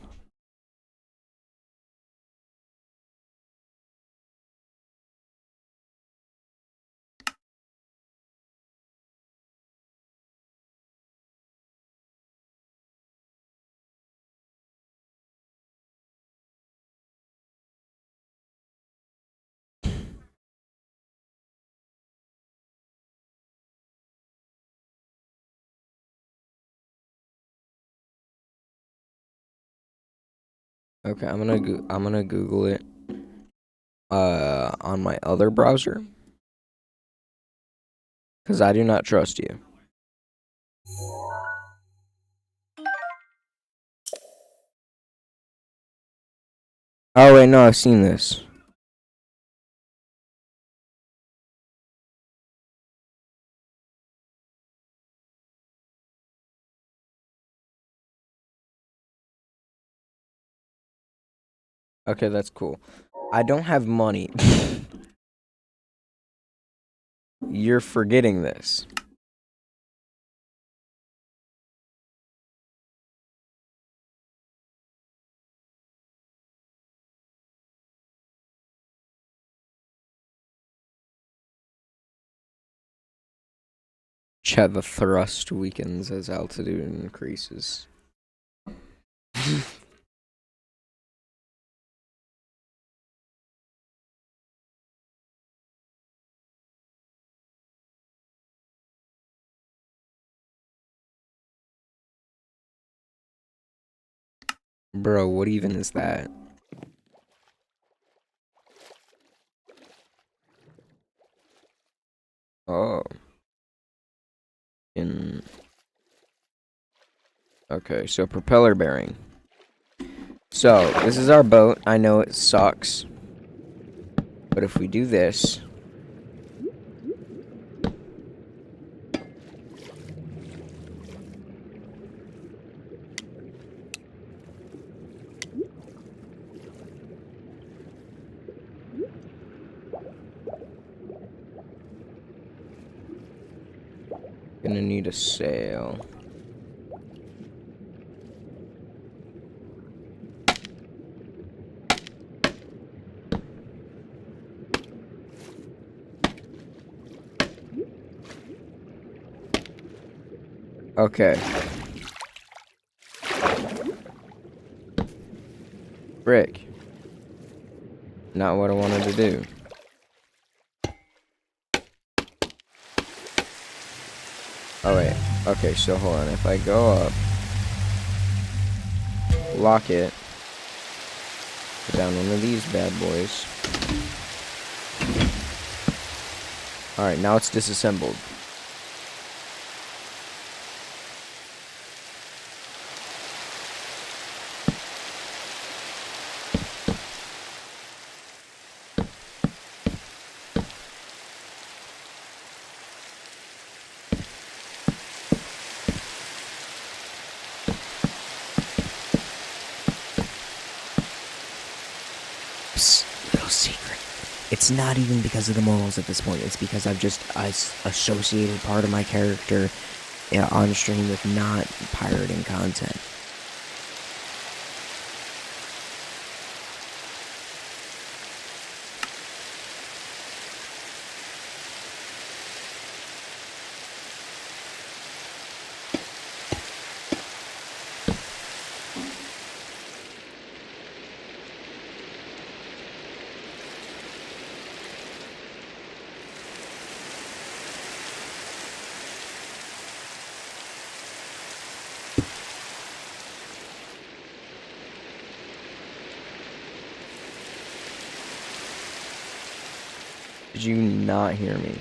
Okay, I'm gonna Google it. On my other browser, because I do not trust you. Oh wait, no, I've seen this. Okay, that's cool. I don't have money. You're forgetting this. Chat, the thrust weakens as altitude increases. Bro, what even is that? Oh. Okay, so propeller bearing. So, this is our boat. I know it sucks. But if we do this... Gonna need a sail. Okay. Frick. Not what I wanted to do. Oh wait. Okay, so hold on. If I go up, lock it, put down one of these bad boys. Alright, now it's disassembled. Psst, little secret. It's not even because of the morals at this point. It's because I've just associated part of my character on stream with not pirating content. Did you not hear me?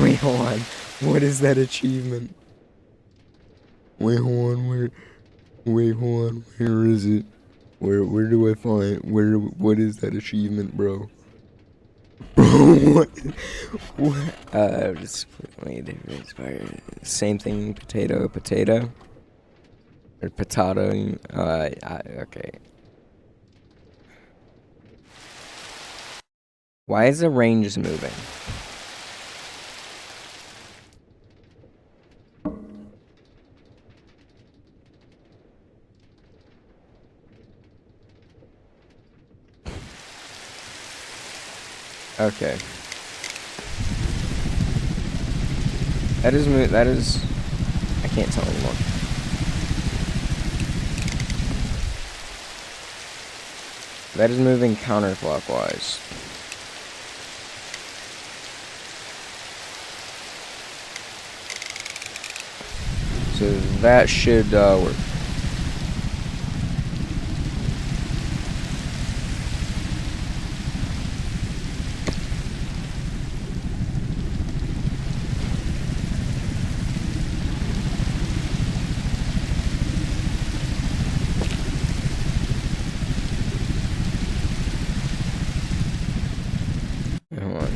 Wait, hold on. What is that achievement? Wait, hold on. Wait, hold on. Where is it? Where do I find? What is that achievement, bro? Bro, what? Just wait. Same thing. Potato. Or potato. Okay. Why is the rain just moving? Okay. That is, I can't tell anymore. That is moving counterclockwise. So that should work. Hold on.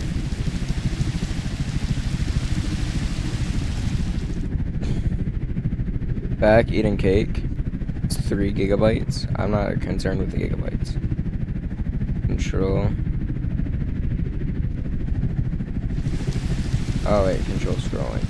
Back eating cake. It's 3 gigabytes. I'm not concerned with the gigabytes. Control. Oh wait, control scrolling.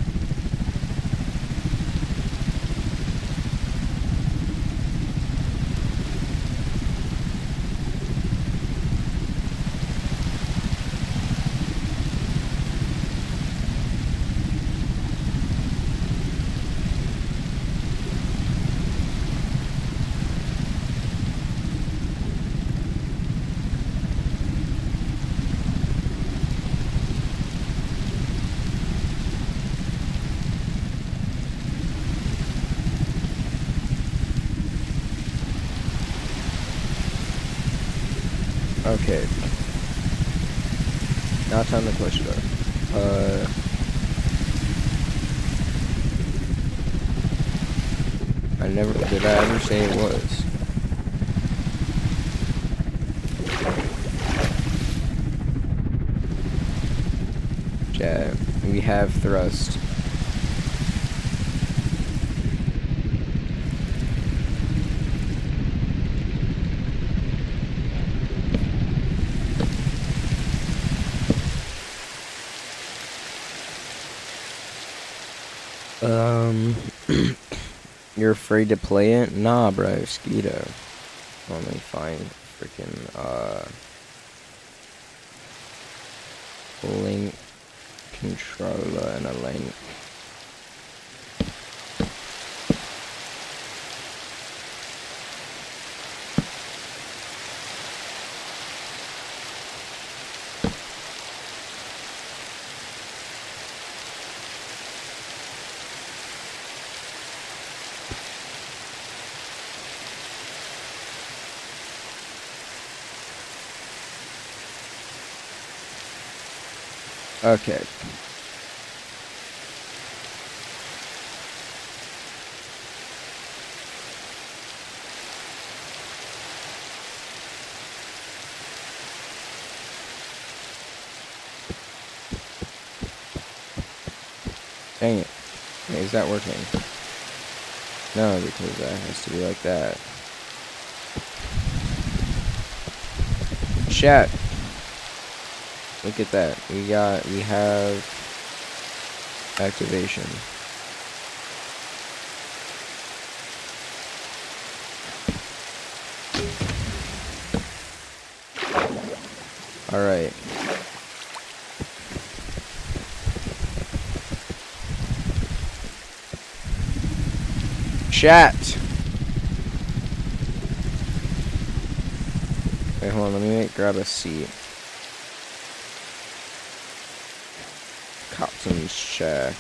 Okay. Now time to push it up. Did I ever say it was? Chat, we have thrust. You're afraid to play it? Nah, bro, Skeeto. Let me find freaking, link controller and a link. Okay. Dang it. Wait, is that working? No, because that has to be like that. Chat. Look at that. We have activation. Alright. Chat. Wait, hold on. Let me grab a seat. Captain's chair.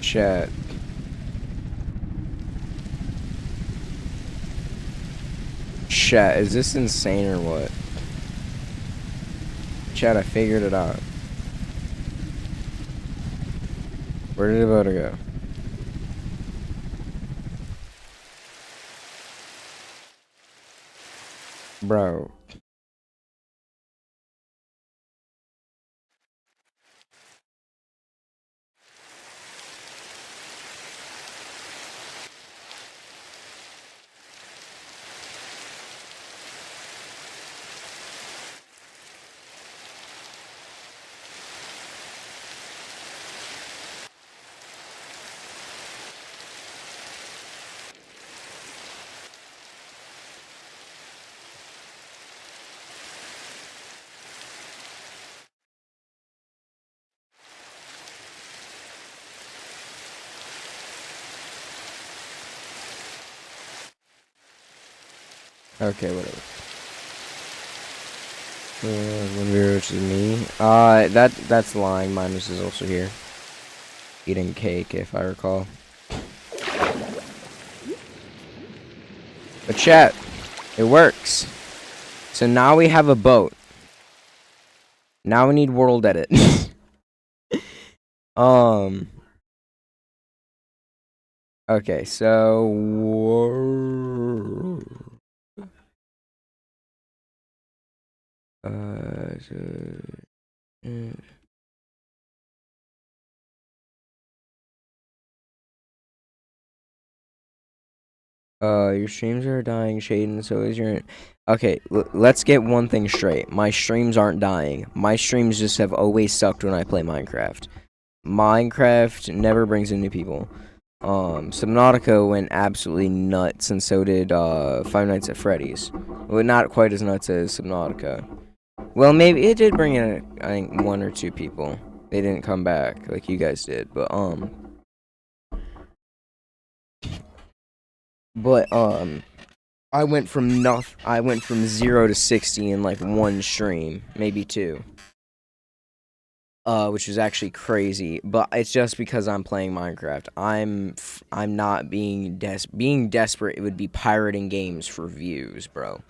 Chat. Chat, is this insane or what? Chat, I figured it out. Where did the voter go? Bro. Okay, whatever. One viewer, which is me. That's lying. Minus is also here. Eating cake, if I recall. But chat, it works. So now we have a boat. Now we need world edit. Okay, so your streams are dying, Shaden, so is your... Okay, let's get one thing straight. My streams aren't dying. My streams just have always sucked when I play Minecraft. Minecraft never brings in new people. Subnautica went absolutely nuts, and so did, Five Nights at Freddy's. Well, not quite as nuts as Subnautica. Well, maybe it did bring in, I think, 1 or 2 people. They didn't come back like you guys did, but, I went from 0 to 60 in like 1 stream, maybe 2. Which is actually crazy, but it's just because I'm playing Minecraft. I'm not being desperate. It would be pirating games for views, bro.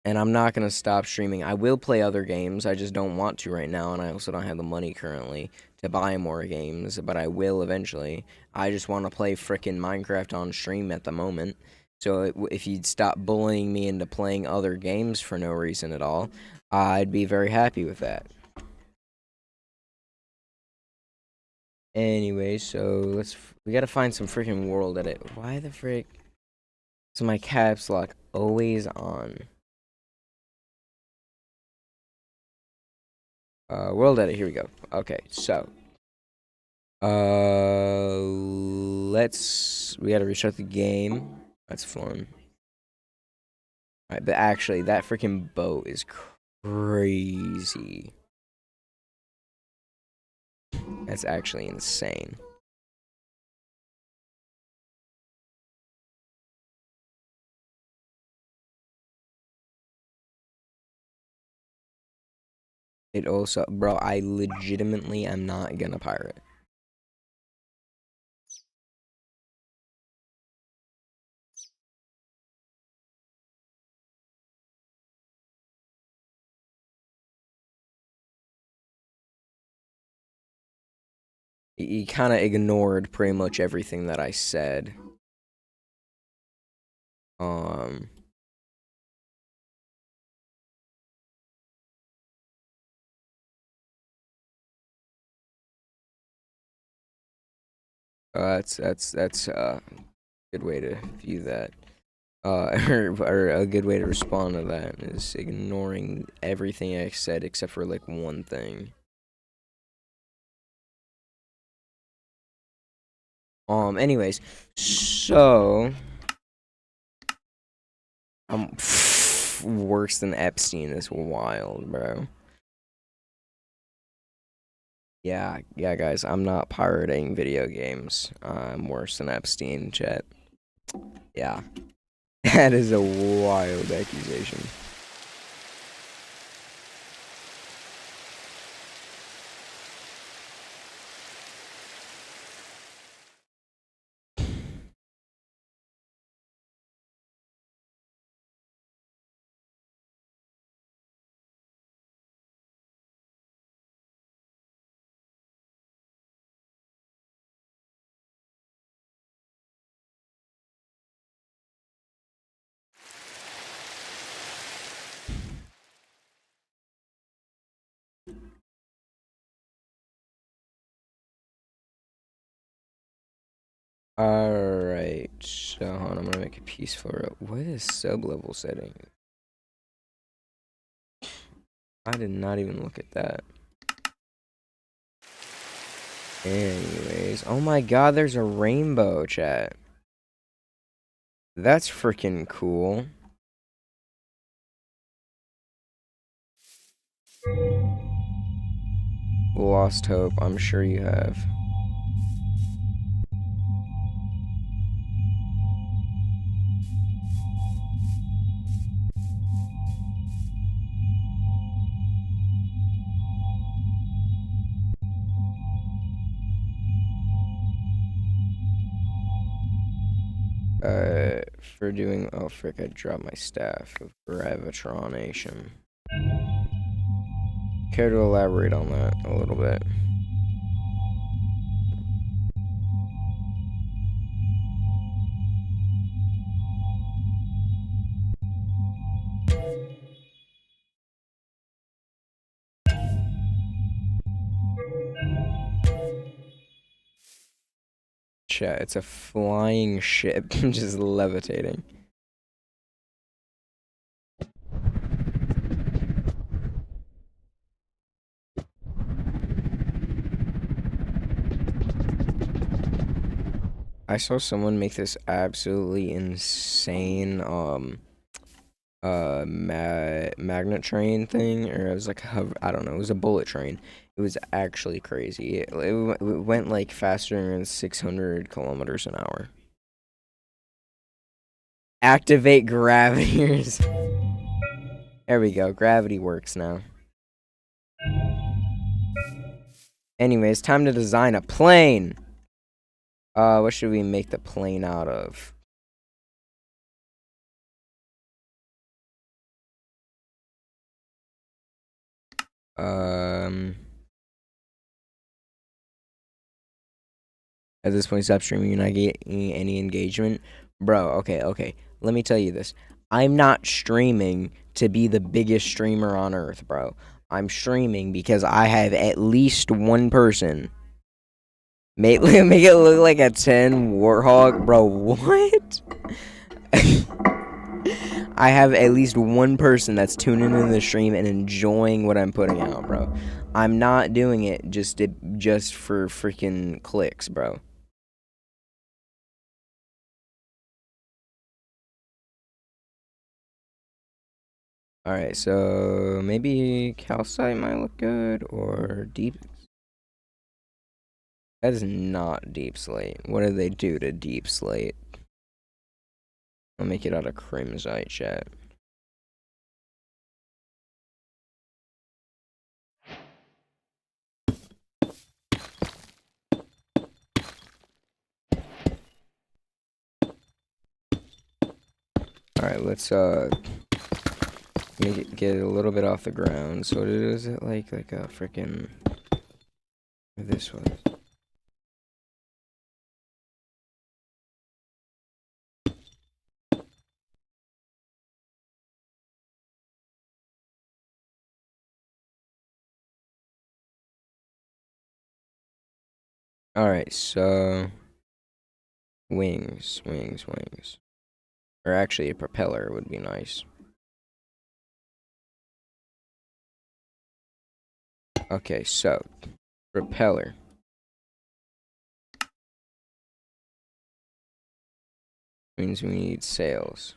And I'm not gonna stop streaming. I will play other games. I just don't want to right now, and I also don't have the money currently to buy more games, but I will eventually. I just want to play frickin' Minecraft on stream at the moment. So if you'd stop bullying me into playing other games for no reason at all, I'd be very happy with that. Anyway, so we gotta find some freaking world edit. Why the frick is my caps lock always on? World edit, here we go. Okay, so we gotta restart the game. That's fun. Alright, but actually that freaking boat is crazy. That's actually insane. It also, bro, I legitimately am not gonna pirate. He kind of ignored pretty much everything that I said. Um, that's a good way to view that. Or a good way to respond to that is ignoring everything I said except for like one thing. Anyways, so I'm worse than Epstein is wild, bro. Yeah, guys, I'm not pirating video games. I'm worse than Epstein, chat. Yeah, that is a wild accusation. Alright, so hold on, I'm gonna make a peaceful road. What is sub-level setting? I did not even look at that. Anyways, oh my god, there's a rainbow, chat. That's freaking cool. Lost hope, I'm sure you have. For doing, oh frick, I dropped my staff of gravitronation. Care to elaborate on that a little bit? Chat, it's a flying ship just levitating. I saw someone make this absolutely insane magnet train thing, or it was like I don't know, it was a bullet train. It was actually crazy. It went like faster than 600 kilometers an hour. Activate gravityers. There we go. Gravity works now. Anyways, time to design a plane. What should we make the plane out of? At this point, stop streaming. You're not getting any engagement. Bro, okay. Let me tell you this. I'm not streaming to be the biggest streamer on earth, bro. I'm streaming because I have at least one person. Make it look like a 10 warthog. Bro, what? I have at least one person that's tuning into the stream and enjoying what I'm putting out, bro. I'm not doing it just for freaking clicks, bro. Alright, so maybe calcite might look good, or deep. That is not deep slate. What do they do to deep slate? I'll make it out of crimsite, chat. Alright, let's make it get a little bit off the ground. So what is it like a freaking this one? Alright, so wings. Or actually a propeller would be nice. Okay, so propeller. Means we need sails.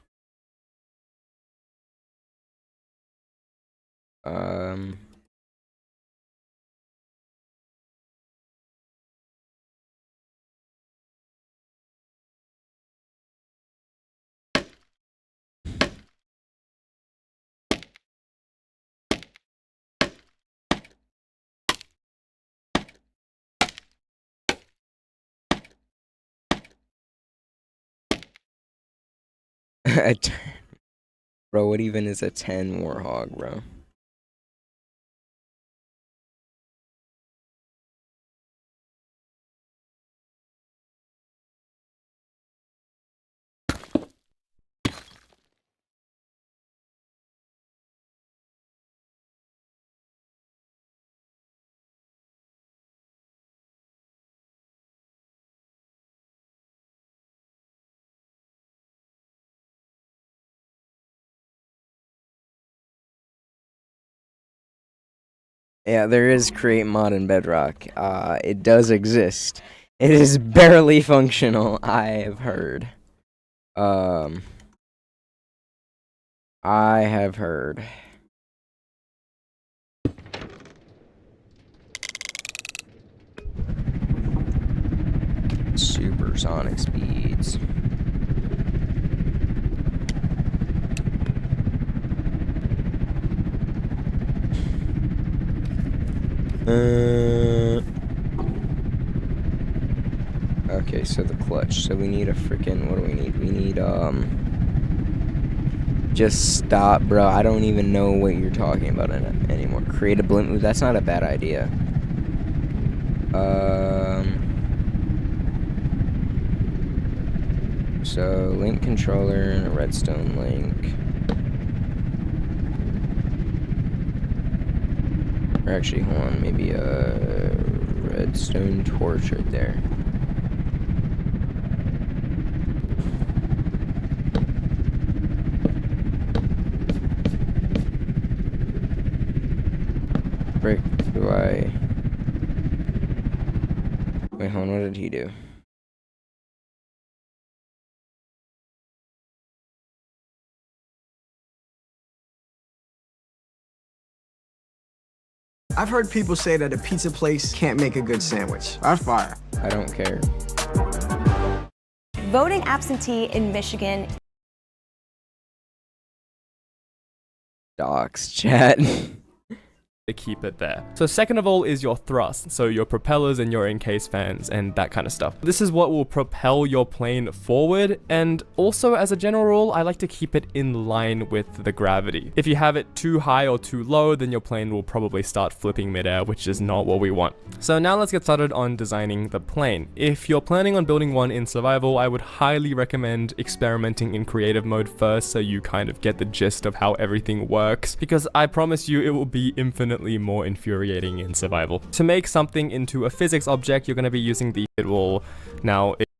Bro, what even is a 10 warthog, bro? Yeah, there is create mod in Bedrock. It does exist. It is barely functional, I have heard. I have heard. Supersonic speeds. Okay, so the clutch. So we need a freaking, what do we need? We need, just stop, bro. I don't even know what you're talking about anymore. Create a blimp move. That's not a bad idea. So link controller and a redstone link. Or actually, hold on, maybe a redstone torch right there. Frick, do I... Wait, hold on, what did he do? I've heard people say that a pizza place can't make a good sandwich. That's fire. I don't care. Voting absentee in Michigan. Docs, chat. to keep it there. So second of all is your thrust, so your propellers and your in-case fans and that kind of stuff. This is what will propel your plane forward, and also as a general rule, I like to keep it in line with the gravity. If you have it too high or too low, then your plane will probably start flipping midair, which is not what we want. So now let's get started on designing the plane. If you're planning on building one in survival, I would highly recommend experimenting in creative mode first so you kind of get the gist of how everything works, because I promise you it will be infinitely more infuriating in survival. To make something into a physics object, you're going to be using the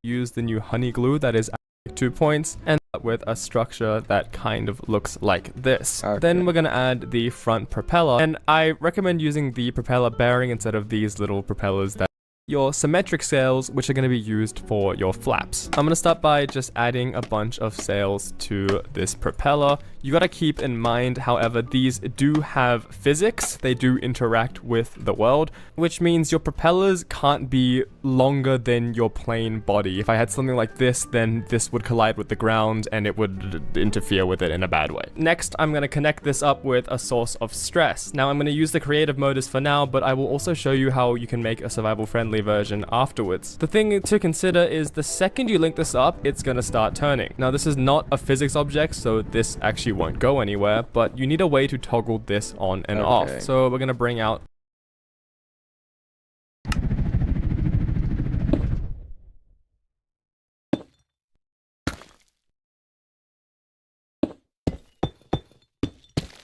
use the new honey glue that is 2 points, and with a structure that kind of looks like this. Okay. Then we're going to add the front propeller, and I recommend using the propeller bearing instead of these little propellers that your symmetric sails, which are going to be used for your flaps. I'm going to start by just adding a bunch of sails to this propeller. You got to keep in mind, however, these do have physics. They do interact with the world, which means your propellers can't be longer than your plane body. If I had something like this, then this would collide with the ground and it would interfere with it in a bad way. Next, I'm going to connect this up with a source of stress. Now, I'm going to use the creative modus for now, but I will also show you how you can make a survival-friendly version afterwards. The thing to consider is the second you link this up, it's going to start turning. Now, this is not a physics object, so this actually won't go anywhere, but you need a way to toggle this on and off. So we're going to bring out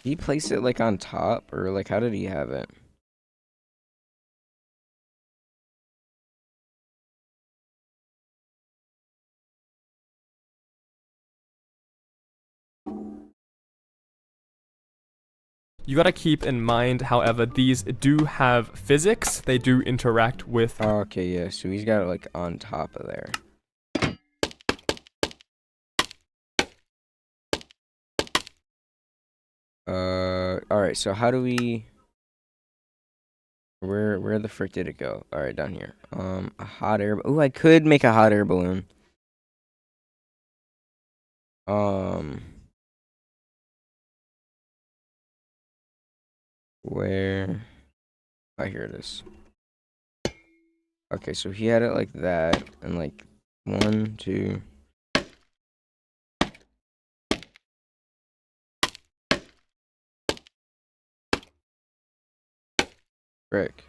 Did he place it like on top, or like how did he have it? You gotta keep in mind, however, these do have physics. They do interact with... Okay, yeah, so he's got it like on top of there. Alright, so how do we... Where the frick did it go? Alright, down here. A hot air... Oh, I could make a hot air balloon. Where... Oh, here it is. Okay, so he had it like that, and like 1, 2... Frick.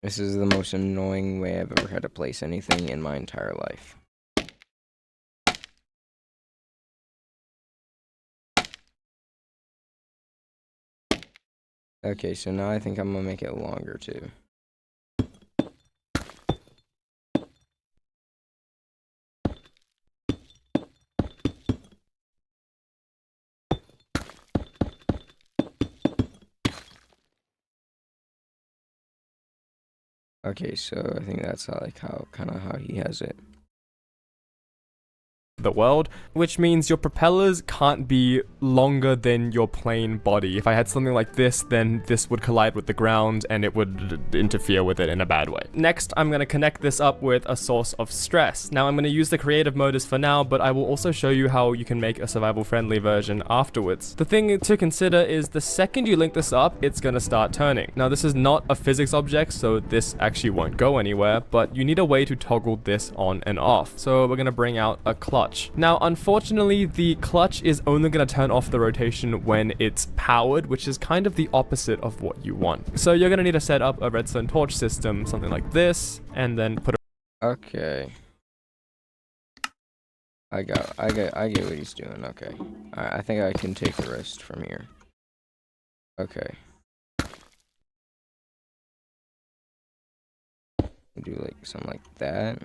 This is the most annoying way I've ever had to place anything in my entire life. Okay, so now I think I'm gonna make it longer too. Okay, so I think that's how he has it. the world, which means your propellers can't be longer than your plane body. If I had something like this, then this would collide with the ground and it would interfere with it in a bad way. Next, I'm going to connect this up with a source of stress. Now, I'm going to use the creative modus for now, but I will also show you how you can make a survival-friendly version afterwards. The thing to consider is the second you link this up, it's going to start turning. Now, this is not a physics object, so this actually won't go anywhere, but you need a way to toggle this on and off. So we're going to bring out a clutch. Now, unfortunately, the clutch is only going to turn off the rotation when it's powered, which is kind of the opposite of what you want. So you're going to need to set up a redstone torch system, something like this, and then put a... Okay. I get what he's doing. Okay. Alright, I think I can take the rest from here. Okay. Do like something like that.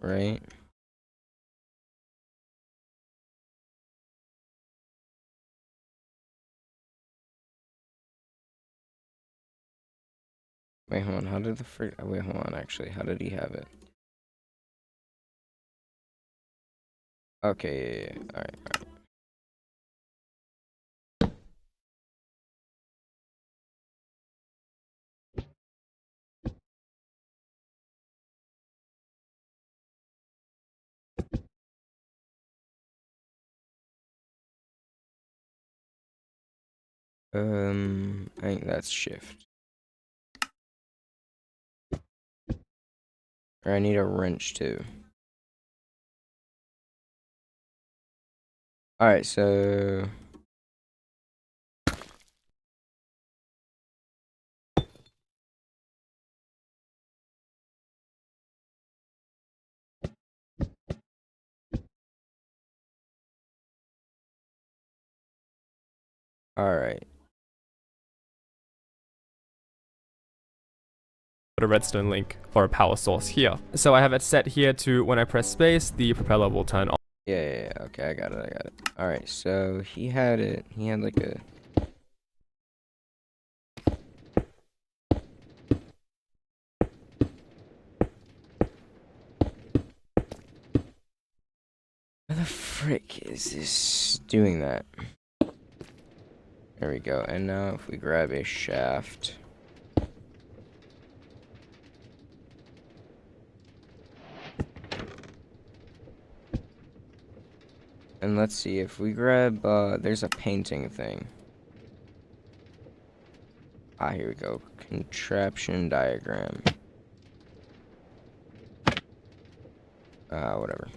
Right? Wait, hold on. How did the frick... Wait, hold on, actually. How did he have it? Okay, yeah. Alright. I think that's shift. Or I need a wrench too. Alright, so... Alright. Put a redstone link or a power source here. So I have it set here to when I press space, the propeller will turn on. Yeah. Okay, I got it. Alright, so he had like a... How the frick is this doing that? There we go. And now if we grab a shaft... And let's see, if we grab, there's a painting thing. Ah, here we go. Contraption diagram. Whatever.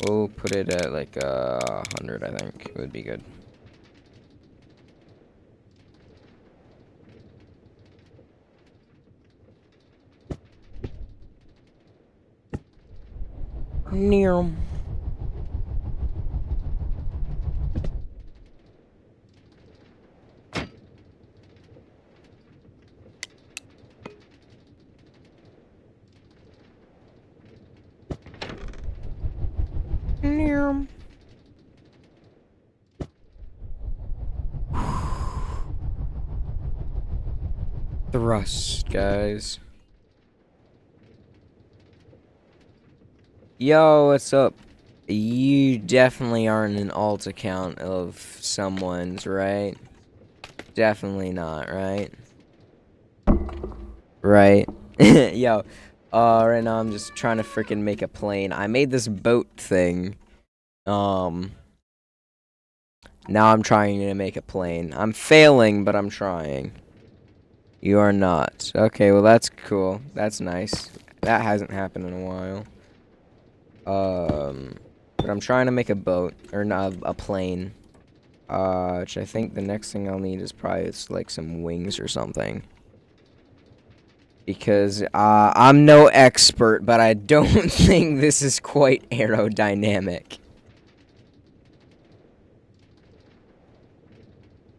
We'll put it at like 100, I think. It would be good. Near. Near. Thrust, guys. Yo, what's up? You definitely aren't an alt account of someone's, right? Definitely not, right? Right. Yo, right now I'm just trying to freaking make a plane. I made this boat thing. Now I'm trying to make a plane. I'm failing, but I'm trying. You are not. Okay, well that's cool. That's nice. That hasn't happened in a while. But I'm trying to make a boat, or not a plane. Which I think the next thing I'll need is probably like some wings or something. Because I'm no expert, but I don't think this is quite aerodynamic.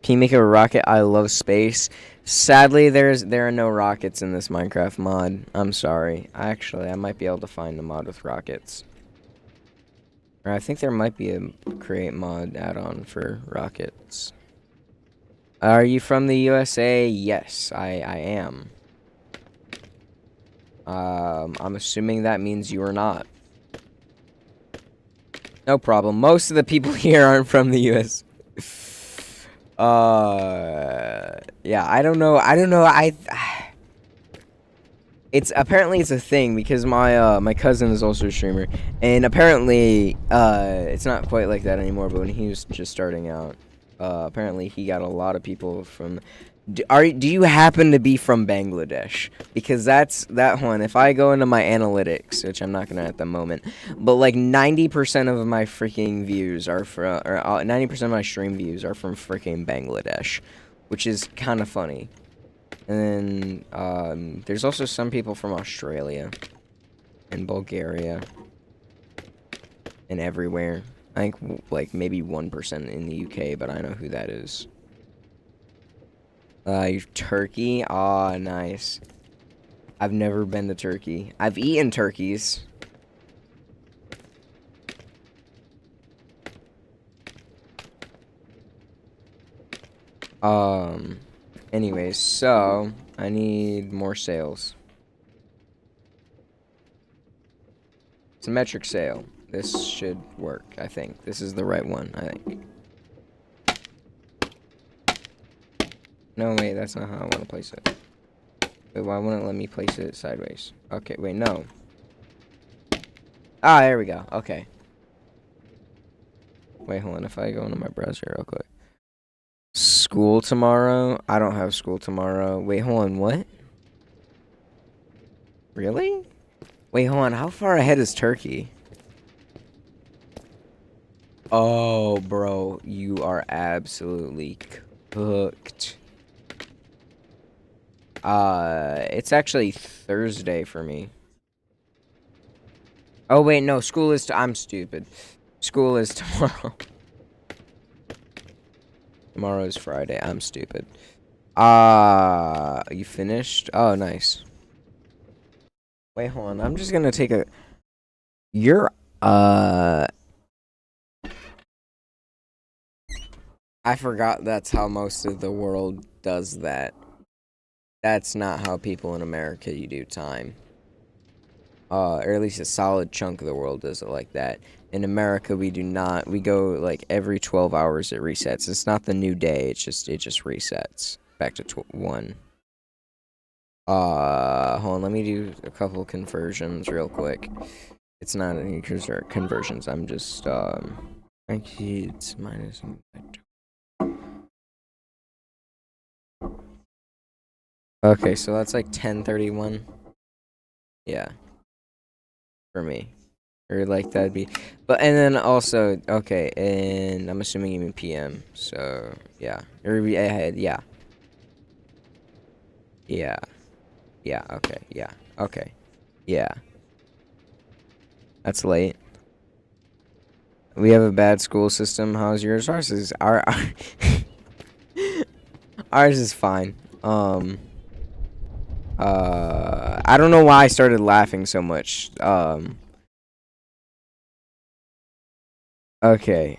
Can you make a rocket? I love space. Sadly, there are no rockets in this Minecraft mod. I'm sorry. Actually, I might be able to find a mod with rockets. Or I think there might be a create mod add-on for rockets. Are you from the USA? Yes, I am. I'm assuming that means you are not. No problem. Most of the people here aren't from the US. Yeah, I don't know. It's apparently it's a thing because my cousin is also a streamer, and apparently it's not quite like that anymore. But when he was just starting out, apparently he got a lot of people from. Do you happen to be from Bangladesh? Because that one. If I go into my analytics, which I'm not gonna at the moment, but like 90% of my freaking views are from, or 90% of my stream views are from freaking Bangladesh, which is kind of funny. And then there's also some people from Australia and Bulgaria and everywhere. I think like maybe 1% in the UK, but I know who that is. Turkey? Aw, nice. I've never been to Turkey. I've eaten turkeys. Anyways, so I need more sails. Symmetric sail. This should work, I think. This is the right one, I think. No, wait, that's not how I want to place it. Wait, why wouldn't it let me place it sideways? Okay, wait, no. Ah, there we go. Okay. Wait, hold on. If I go into my browser real quick. School tomorrow? I don't have school tomorrow. Wait, hold on. What? Really? Wait, hold on. How far ahead is Turkey? Oh, bro. You are absolutely cooked. It's actually Thursday for me. Oh, wait. No, school is... I'm stupid. School is tomorrow. Tomorrow is Friday. I'm stupid. You finished? Oh, nice. Wait, hold on. I'm just gonna take a... You're, I forgot that's how most of the world does that. That's not how people in America you do time. Or at least a solid chunk of the world does it like that. In America, we do not. We go, like, every 12 hours it resets. It's not the new day. It just resets back to 1. Hold on. Let me do a couple conversions real quick. It's not any conversions. I'm just, actually, it's minus... Okay, so that's like 10:31. Yeah. For me. Or like that'd be... But, and then also, okay, and I'm assuming you mean PM. So, yeah. Or, yeah. Yeah. Yeah, okay, yeah. Okay. Yeah. That's late. We have a bad school system. How's yours? Ours is... Ours is fine. I don't know why I started laughing so much. Okay.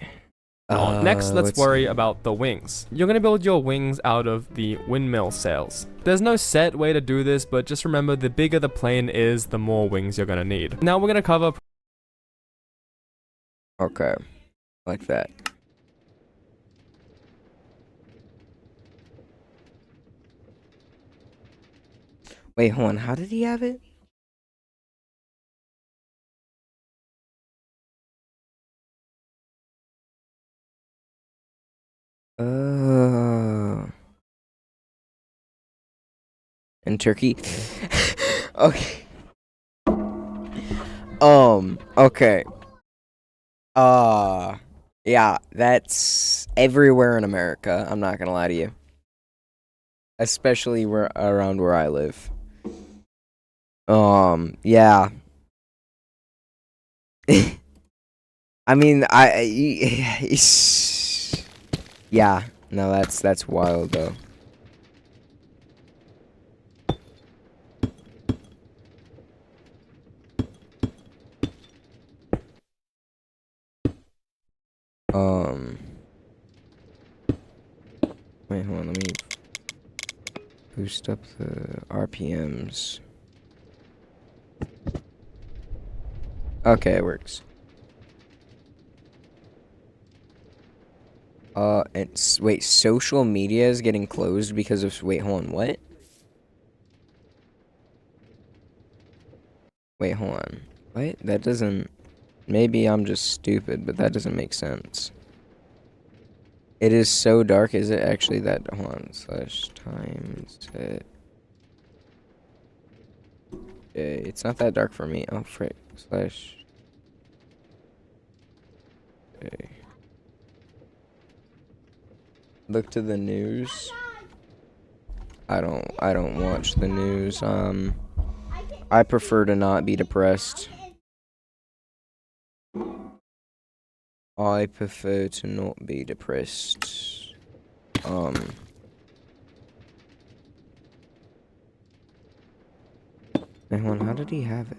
Next, let's worry about the wings. You're going to build your wings out of the windmill sails. There's no set way to do this, but just remember the bigger the plane is, the more wings you're going to need. Now we're going to cover... Okay. Like that. Wait, hold on. How did he have it? In Turkey? Okay. Okay. Yeah, that's everywhere in America. I'm not gonna lie to you. Especially around where I live. Yeah. I mean, yeah. No, that's wild though. Wait, hold on, let me boost up the RPMs. Okay, it works. Wait, social media is getting closed because of... Wait, hold on, what? Wait, hold on. What? That doesn't... Maybe I'm just stupid, but that doesn't make sense. It is so dark, is it actually that... Hold on, /time set... Okay, it's not that dark for me. Oh, frick. Okay. Look to the news. I don't watch the news. I prefer to not be depressed. I prefer to not be depressed. Hang on, how did he have it?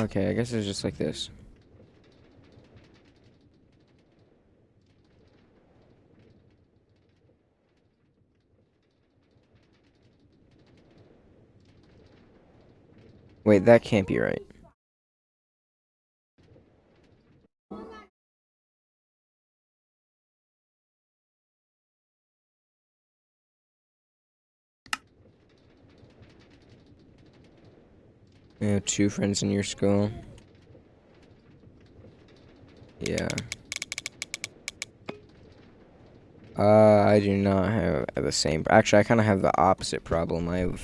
Okay, I guess it's just like this. Wait, that can't be right. You have 2 friends in your school? Yeah. I do not have the same. Actually, I kind of have the opposite problem. And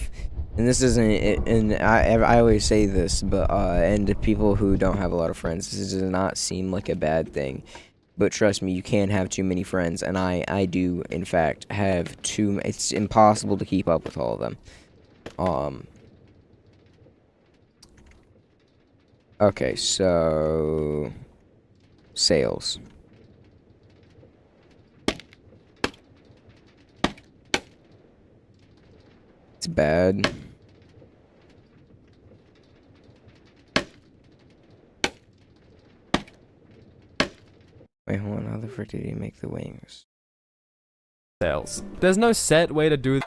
this isn't. And I always say this, but and to people who don't have a lot of friends, this does not seem like a bad thing. But trust me, you can't have too many friends, and I do in fact have too. It's impossible to keep up with all of them. Okay, so sales. It's bad. Wait, hold on. How the frick did he make the wings? Sales. There's no set way to do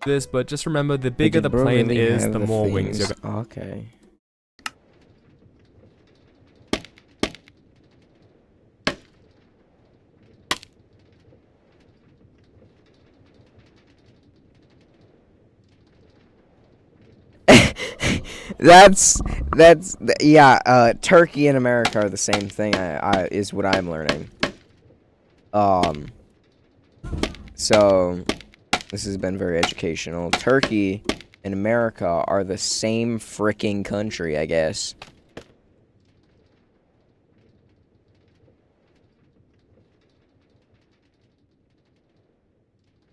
this, but just remember, the Wait, bigger did the bro plane really is, have the the more wings you're things? Okay. Yeah, Turkey and America are the same thing. Is what I'm learning. So this has been very educational. Turkey and America are the same freaking country, I guess.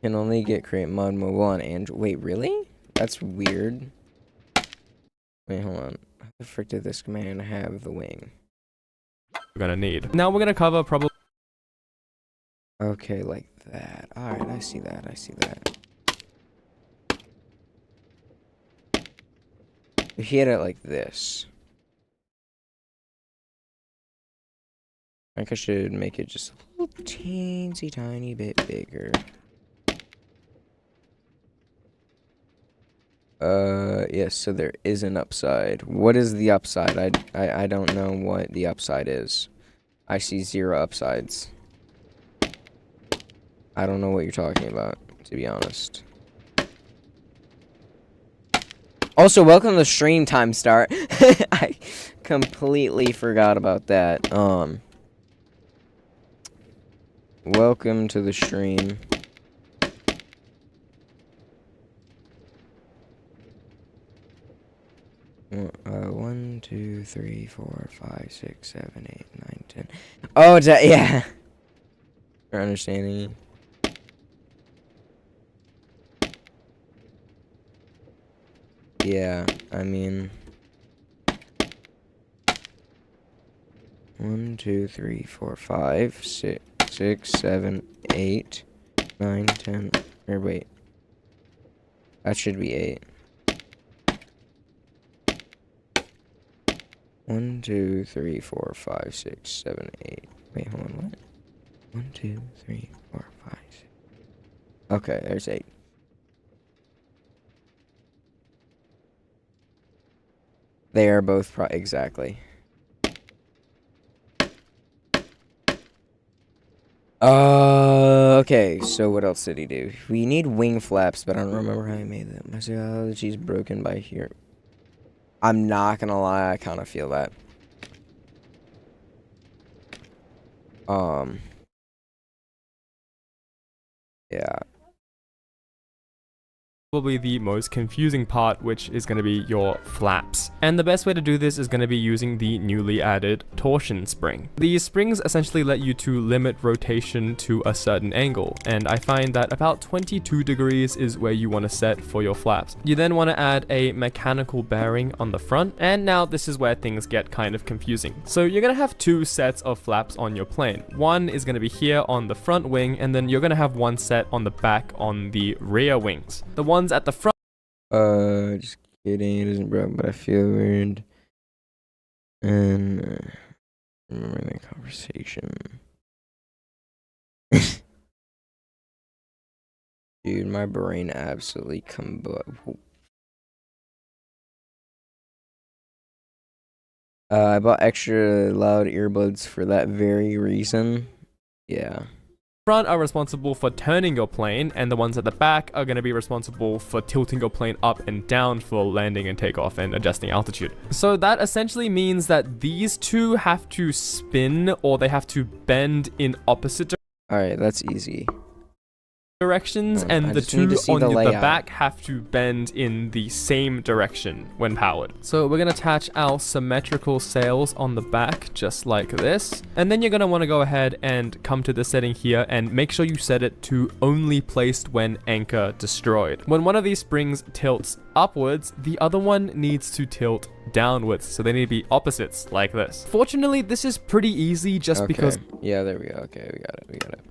Can only get create mod mobile on Android. Wait, really? That's weird. Wait, hold on. How the frick did this command have the wing? gonna need. Now we're gonna cover probably. Okay, like that. Alright, I see that. I see that. If you hit it like this. I think I should make it just a little teensy tiny bit bigger. Yes, so there is an upside. What is the upside? I don't know what the upside is. I see 0 upsides. I don't know what you're talking about, to be honest. Also, welcome to stream time start. I completely forgot about that. Welcome to the stream. One, 2, 3, 4, 5, 6, 7, 8, 9, 10. Oh, it's yeah. For understanding. Yeah, I mean. 1, 2, 3, 4, 5, 6, 7, 8, 9, 10. Or wait. That should be 8. 1, 2, 3, 4, 5, 6, 7, 8. Wait, hold on, what? 1, 2, 3, 4, 5, 6. Okay, there's 8. They are both exactly. Okay, so what else did he do? We need wing flaps, but I don't remember how he made them. My psychology's broken by here. I'm not gonna lie, I kind of feel that. Yeah. Probably the most confusing part, which is going to be your flaps. And the best way to do this is going to be using the newly added torsion spring. These springs essentially let you to limit rotation to a certain angle, and I find that about 22 degrees is where you want to set for your flaps. You then want to add a mechanical bearing on the front, and now this is where things get kind of confusing. So you're going to have 2 sets of flaps on your plane. One is going to be here on the front wing, and then you're going to have 1 set on the back on the rear wings. The ones at the front. Just kidding. It isn't broken, but I feel weird. And remember that conversation. Dude, my brain absolutely I bought extra loud earbuds for that very reason. Yeah. front are responsible for turning your plane, and the ones at the back are going to be responsible for tilting your plane up and down for landing and takeoff and adjusting altitude. So that essentially means that these two have to spin, or they have to bend in opposite Alright, that's easy. directions, I and the just need two to see on the the layout. back have to bend in the same direction when powered. So we're going to attach our symmetrical sails on the back just like this, and then you're going to want to go ahead and come to the setting here and make sure you set it to only placed when anchor destroyed. When one of these springs tilts upwards, the other one needs to tilt downwards, so they need to be opposites like this. Fortunately, this is pretty easy just because Yeah, there we go. Okay, we got it.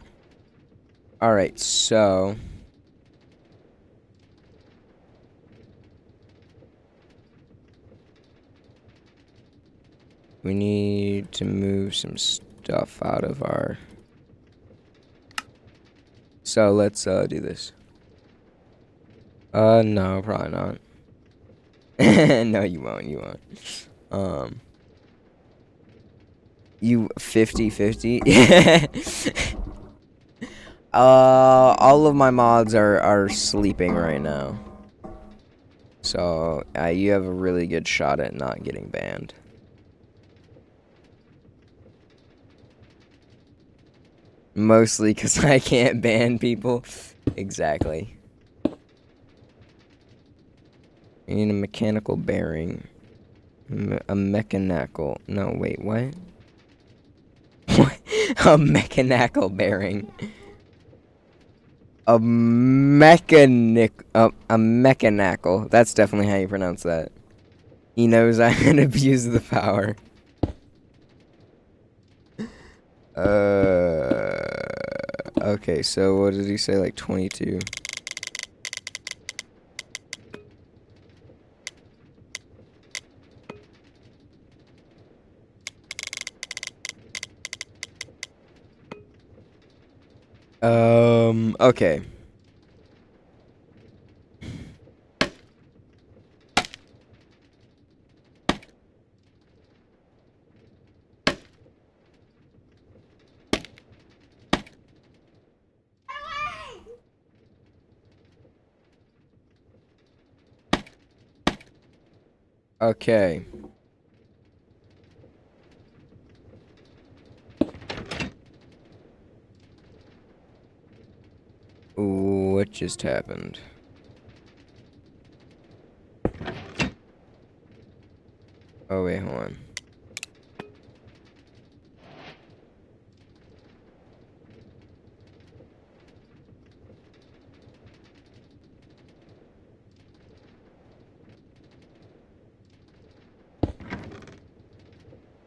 Alright, so we need to move some stuff out of our... So let's do this. No, probably not. No, you won't. You 50-50? All of my mods are sleeping right now. So, you have a really good shot at not getting banned. Mostly because I can't ban people. Exactly. You need a mechanical bearing. A mechanical... No, wait, what? A mechanical bearing. A mechanical. That's definitely how you pronounce that. He knows I can abuse the power. Okay, so what did he say? Like 22. Okay. Okay. What just happened? Oh, wait, hold on.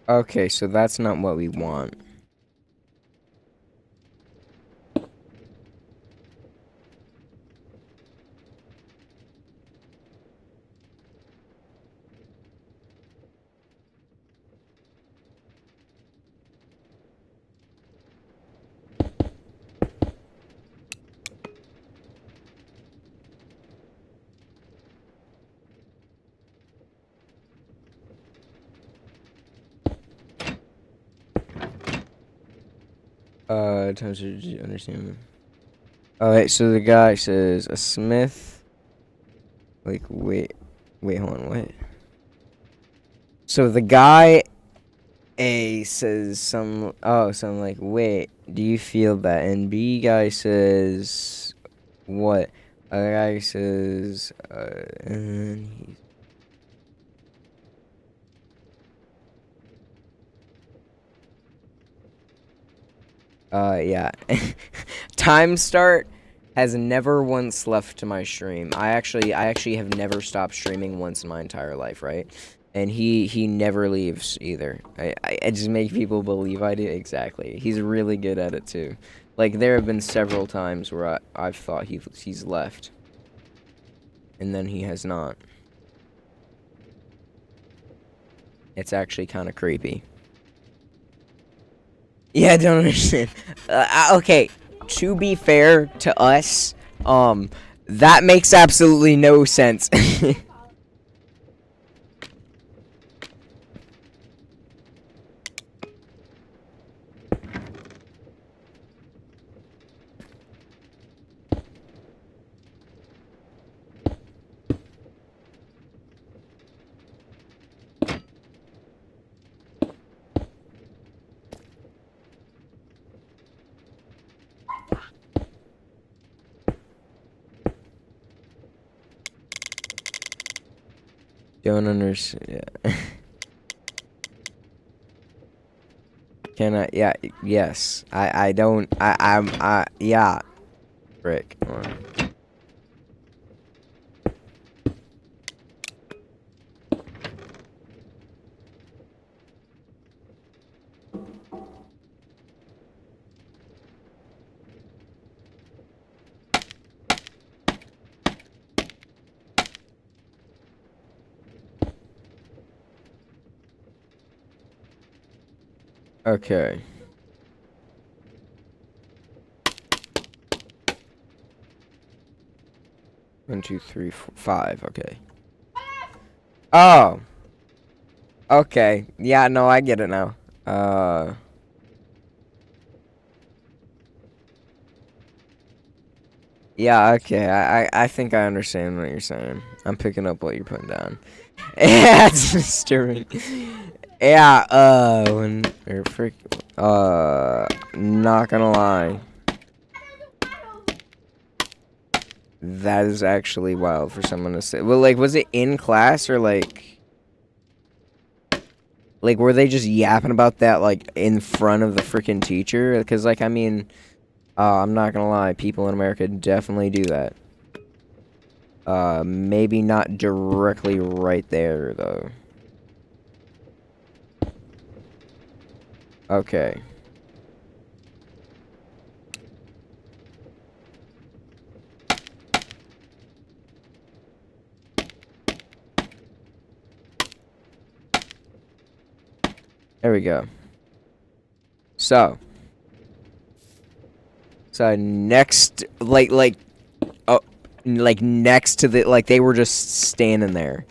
Okay, so that's not what we want. Did you understand? Alright, so the guy says a smith. Like, wait, hold on, what? So the guy A says something like, wait, do you feel that? And B guy says, what? Other guy says, and he's... Yeah. Time start has never once left to my stream. I actually have never stopped streaming once in my entire life, right? And he never leaves either. I just make people believe I do. Exactly. He's really good at it too. Like there have been several times where I've thought he's left, and then he has not. It's actually kind of creepy. Yeah, I don't understand. Okay, to be fair to us, that makes absolutely no sense. Don't understand. Yeah. Can I? Yeah. Yes. I don't. Yeah. Frick. Hold on. Okay. One, two, three, four, five. Okay. Oh. Okay. Yeah. No, I get it now. Yeah. Okay. I think I understand what you're saying. I'm picking up what you're putting down. Yeah, it's disturbing. Yeah. When or frick. Not gonna lie. That is actually wild for someone to say. Well, like, was it in class or like were they just yapping about that like in front of the freaking teacher? Because like, I mean, I'm not gonna lie, people in America definitely do that. Maybe not directly right there though. Okay. There we go. So next, like next to the, like they were just standing there,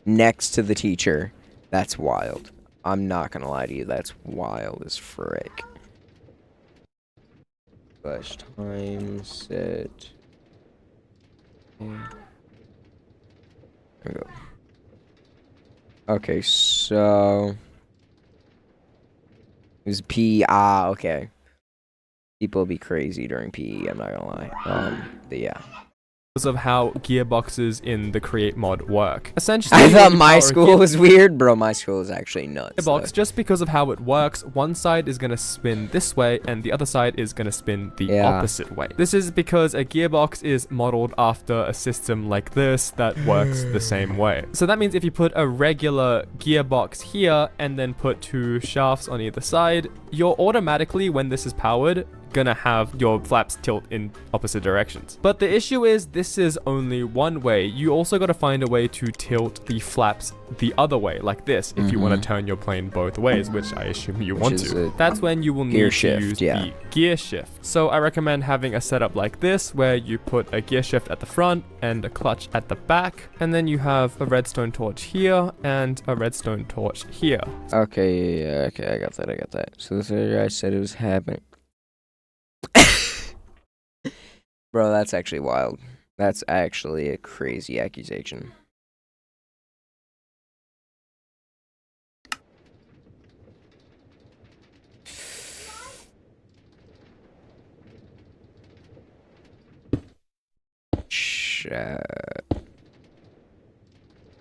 next to the teacher. That's wild. I'm not gonna lie to you. That's wild as frick. Flash time set. Yeah. There we go. Okay, so it was PE. Ah, okay. People be crazy during PE, I'm not gonna lie. But yeah. Because of how gearboxes in the create mod work. Essentially, I thought when you my power a school was weird, bro. My school is actually nuts. gearbox, just because of how it works, one side is going to spin this way and the other side is going to spin the opposite way. This is because a gearbox is modeled after a system like this that works the same way. So that means if you put a regular gearbox here and then put two shafts on either side, you're automatically, when this is powered, gonna have your flaps tilt in opposite directions. But the issue is this is only one way. You also got to find a way to tilt the flaps the other way, like this, if you want to turn your plane both ways, which I assume you want to. That's when you will need to use the gear shift. So I recommend having a setup like this, where you put a gear shift at the front and a clutch at the back, and then you have a redstone torch here and a redstone torch here. Okay, yeah, okay, I got that. So this is where I said it was happening. Bro, that's actually wild. That's actually a crazy accusation.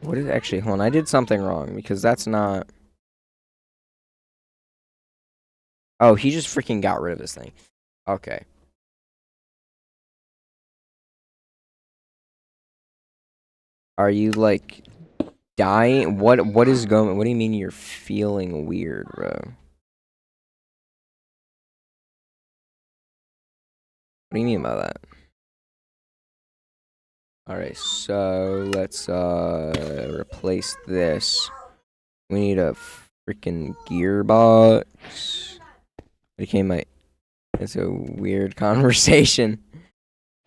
What is actually, hold on, I did something wrong because that's not. Oh, he just freaking got rid of this thing. Okay. Are you like dying? What is going? What do you mean you're feeling weird, bro? What do you mean by that? Alright, so let's replace this. We need a freaking gearbox. It's a weird conversation.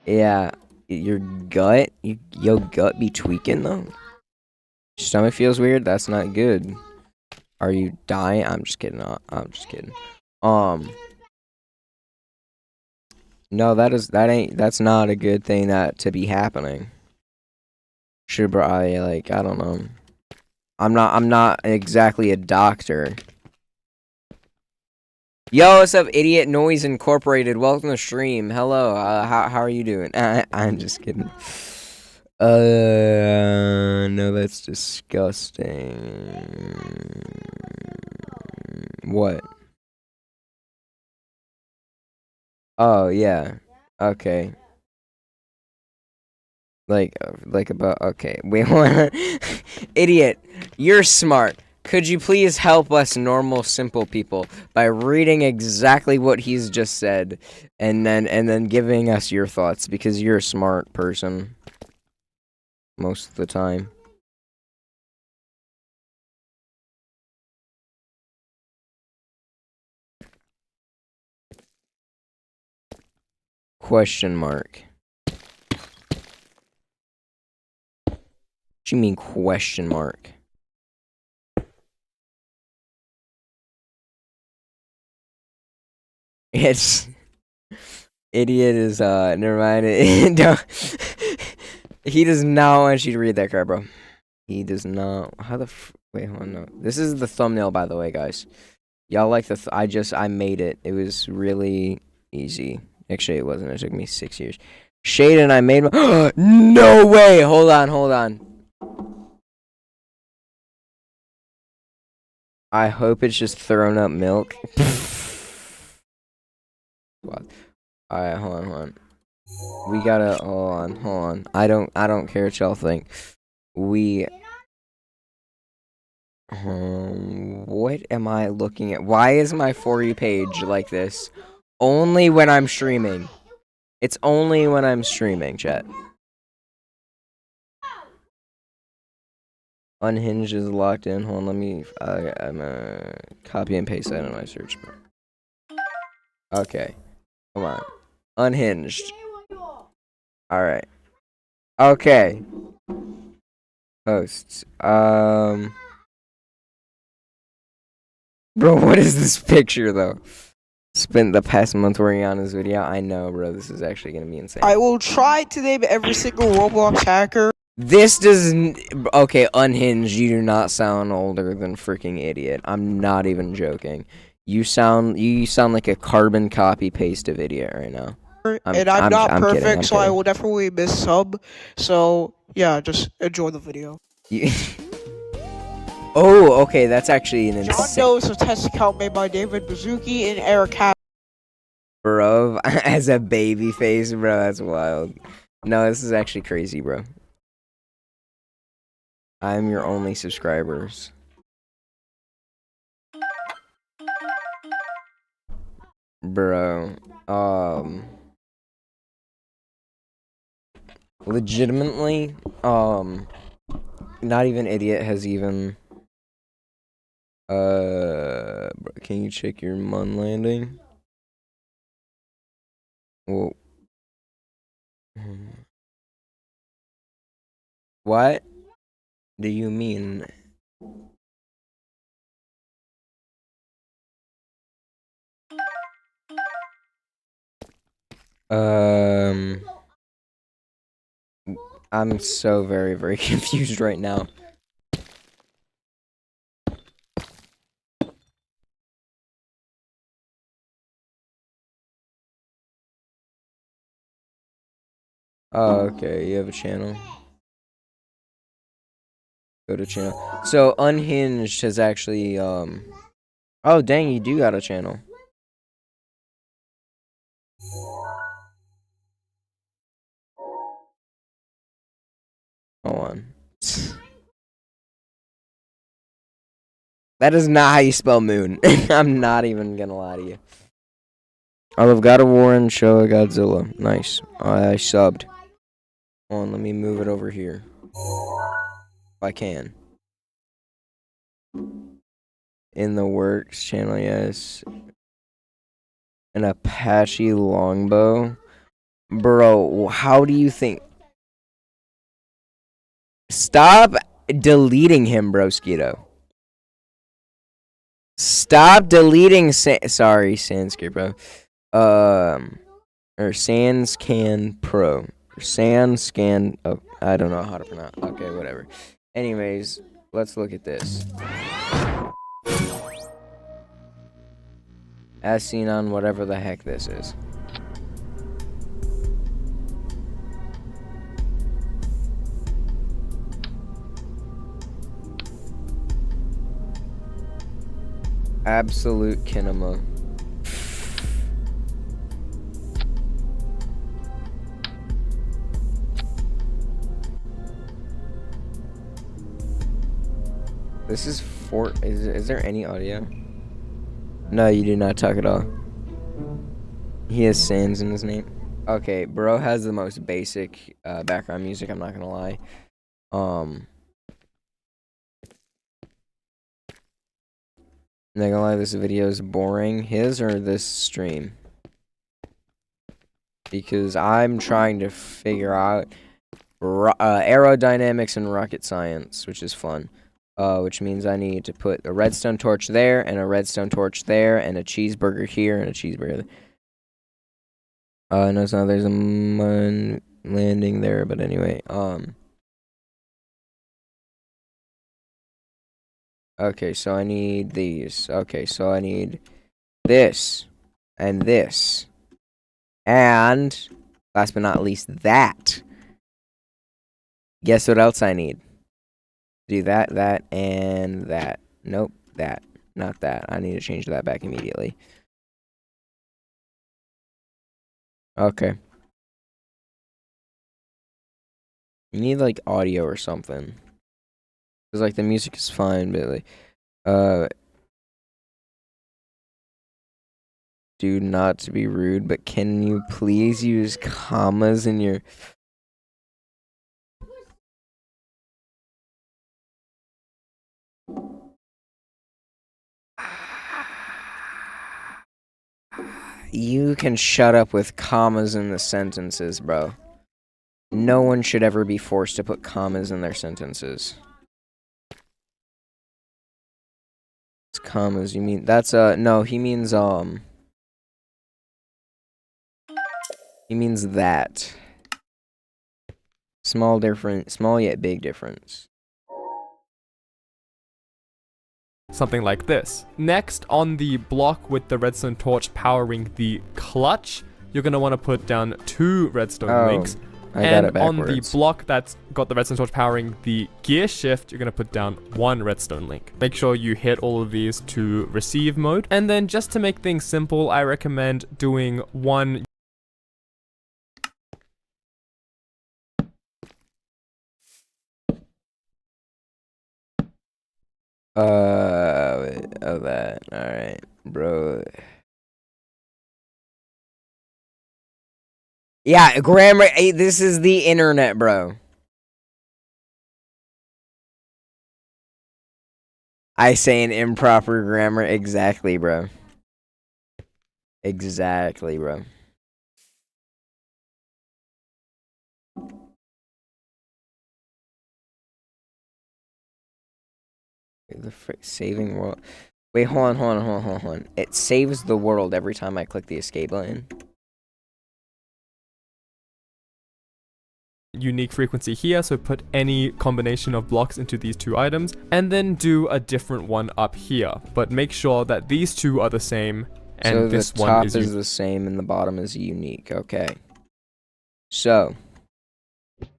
Yeah, your gut be tweaking though. Your stomach feels weird. That's not good. Are you dying? I'm just kidding. I'm just kidding. No, that's not a good thing to be happening. Sure, bro. I don't know. I'm not exactly a doctor. Yo, what's up, Idiot Noise Incorporated? Welcome to the stream. Hello. How are you doing? I'm just kidding. No, that's disgusting. What? Oh, yeah. Okay. Like about, okay. Wait, what? Idiot. You're smart. Could you please help us normal, simple people by reading exactly what he's just said and then giving us your thoughts because you're a smart person most of the time. Question mark. What do you mean question mark? It's idiot is never mind. Don't- he does not want you to read that crap, bro. He does not. How the wait, hold on, no. This is the thumbnail, by the way, guys. Y'all like the I made it. It was really easy. Actually, it wasn't. It took me 6 years. Shade and I made my no way. Hold on. I hope it's just throwing up milk. What? Alright, hold on. We gotta hold on. I don't care what y'all think. What am I looking at? Why is my For You page like this? Only when I'm streaming. It's only when I'm streaming, chat. Unhinged is locked in. Hold on, let me. I'm gonna copy and paste that in my search bar. Okay, come on. Unhinged. All right. Okay. Posts. Bro, what is this picture though? Spent the past month working on this video. I know, bro. This is actually gonna be insane. I will try to name every single Roblox hacker. This doesn't. Okay, Unhinged. You do not sound older than freaking idiot. I'm not even joking. You sound like a carbon copy paste of idiot right now. And I'm not perfect, kidding, so I will definitely miss sub. So yeah, just enjoy the video. Oh, okay. That's actually an John insane. knows a test account made by David Bazuki and Eric Happ. Bro, as a baby face, bro. That's wild. No, this is actually crazy, bro. I'm your only subscribers. Bro, legitimately, not even idiot has even, bro, can you check your Mun landing? Well, what do you mean? I'm so very, very confused right now. Oh, okay, you have a channel. Go to channel. So Unhinged has actually oh dang, you do got a channel. Hold on. That is not how you spell moon. I'm not even gonna lie to you. I love God of War and Show of Godzilla. Nice. I subbed. Hold on, let me move it over here. If I can. In the Works channel, yes. An Apache longbow. Bro, how do you think? Stop deleting him, broskito. Stop deleting sorry, Sanskrit, bro. Or Sanscan Pro. Or Sanscan. Oh, I don't know how to pronounce. Okay, whatever. Anyways, let's look at this. As seen on whatever the heck this is. Absolute kinema. This is is there any audio? No, you do not talk at all. He has Sans in his name. Okay, bro has the most basic background music, I'm not gonna lie. I'm not gonna lie, this video is boring. His or this stream? Because I'm trying to figure out aerodynamics and rocket science, which is fun. Which means I need to put a redstone torch there, and a redstone torch there, and a cheeseburger here, and a cheeseburger there. No, it's not. There's a moon landing there, but anyway, okay, so I need these. Okay, so I need this, and this, and last but not least, that. Guess what else I need? Do that, and that. Nope, that. Not that. I need to change that back immediately. Okay. You need, like, audio or something. Because, like, the music is fine, but, like, do not to be rude, but can you please use commas in your... You can shut up with commas in the sentences, bro. No one should ever be forced to put commas in their sentences. It's commas, you mean... That's, no, he means that. Small yet big difference. Something like this. Next, on the block with the redstone torch powering the clutch, you're going to want to put down 2 redstone links. I got it on backwards. the block that's got the redstone torch powering the gear shift, you're going to put down 1 redstone link. Make sure you hit all of these to receive mode. And then just to make things simple, I recommend doing 1 that. Alright, bro. Yeah, grammar. This is the internet, bro. I say an improper grammar. Exactly, bro. Exactly, bro. The saving world. Wait, hold on. It saves the world every time I click the escape button. unique frequency here, so put any combination of blocks into these 2 items, and then do a different one up here, but make sure that these 2 are the same, and so this the one top is the same and the bottom is unique. Okay. So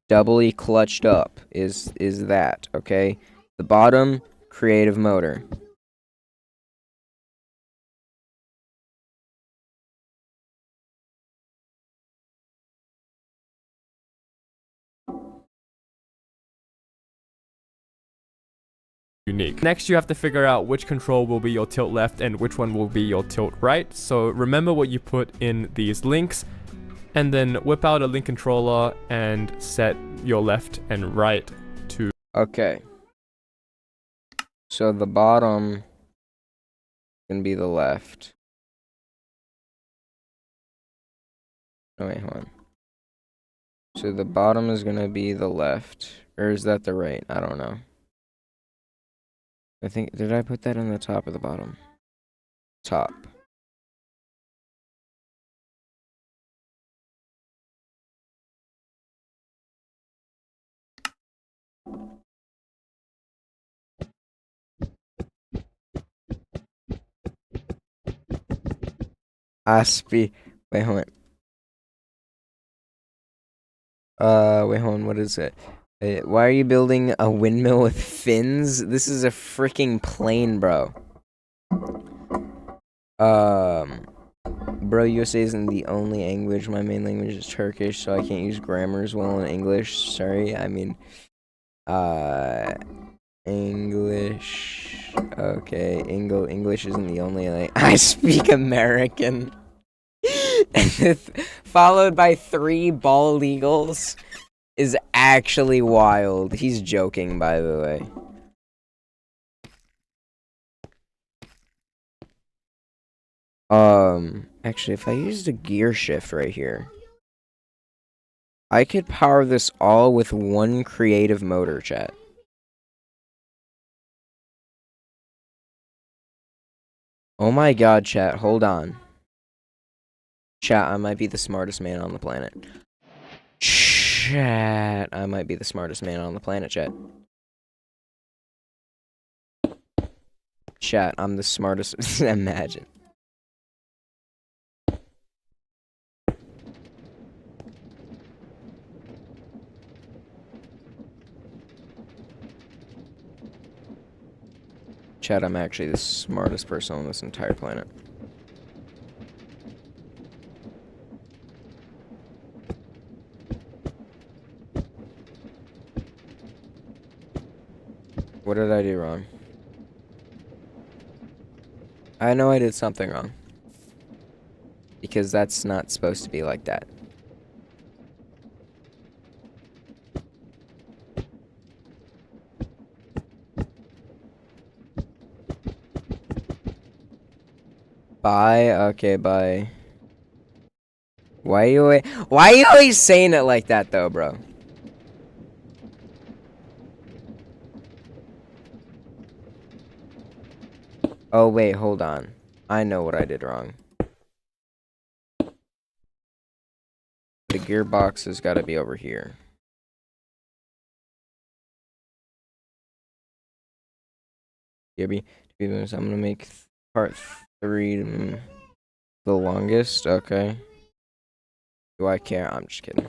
doubly clutched up is that, okay? The bottom, creative motor. unique. Next, you have to figure out which control will be your tilt left and which one will be your tilt right. So remember what you put in these links, and then whip out a link controller and set your left and right to... Okay. So the bottom can be the left. Oh, wait, hold on. So the bottom is gonna be the left. Or is that the right? I don't know. I think, did I put that on the top or the bottom? Top. Wait, hold on. Wait, hold on, what is it? Why are you building a windmill with fins? This is a freaking plane, bro. Bro, USA isn't the only language. My main language is Turkish, so I can't use grammar as well in English. Sorry, I mean, English. Okay, English isn't the only language. I speak American. Followed by 3 bald eagles is actually wild. He's joking, by the way. Actually, if I used a gear shift right here, I could power this all with 1 creative motor, chat. Oh my god, chat, hold on. Chat, I might be the smartest man on the planet. Chat, I might be the smartest man on the planet, chat. Chat, I'm the smartest. Imagine. Chat, I'm actually the smartest person on this entire planet. What did I do wrong? I know I did something wrong. Because that's not supposed to be like that. Bye. Okay, bye. Why are you always saying it like that though, bro? Oh wait, hold on. I know what I did wrong. The gearbox has got to be over here. I'm gonna make part 3 the longest. Okay. Do I care? I'm just kidding.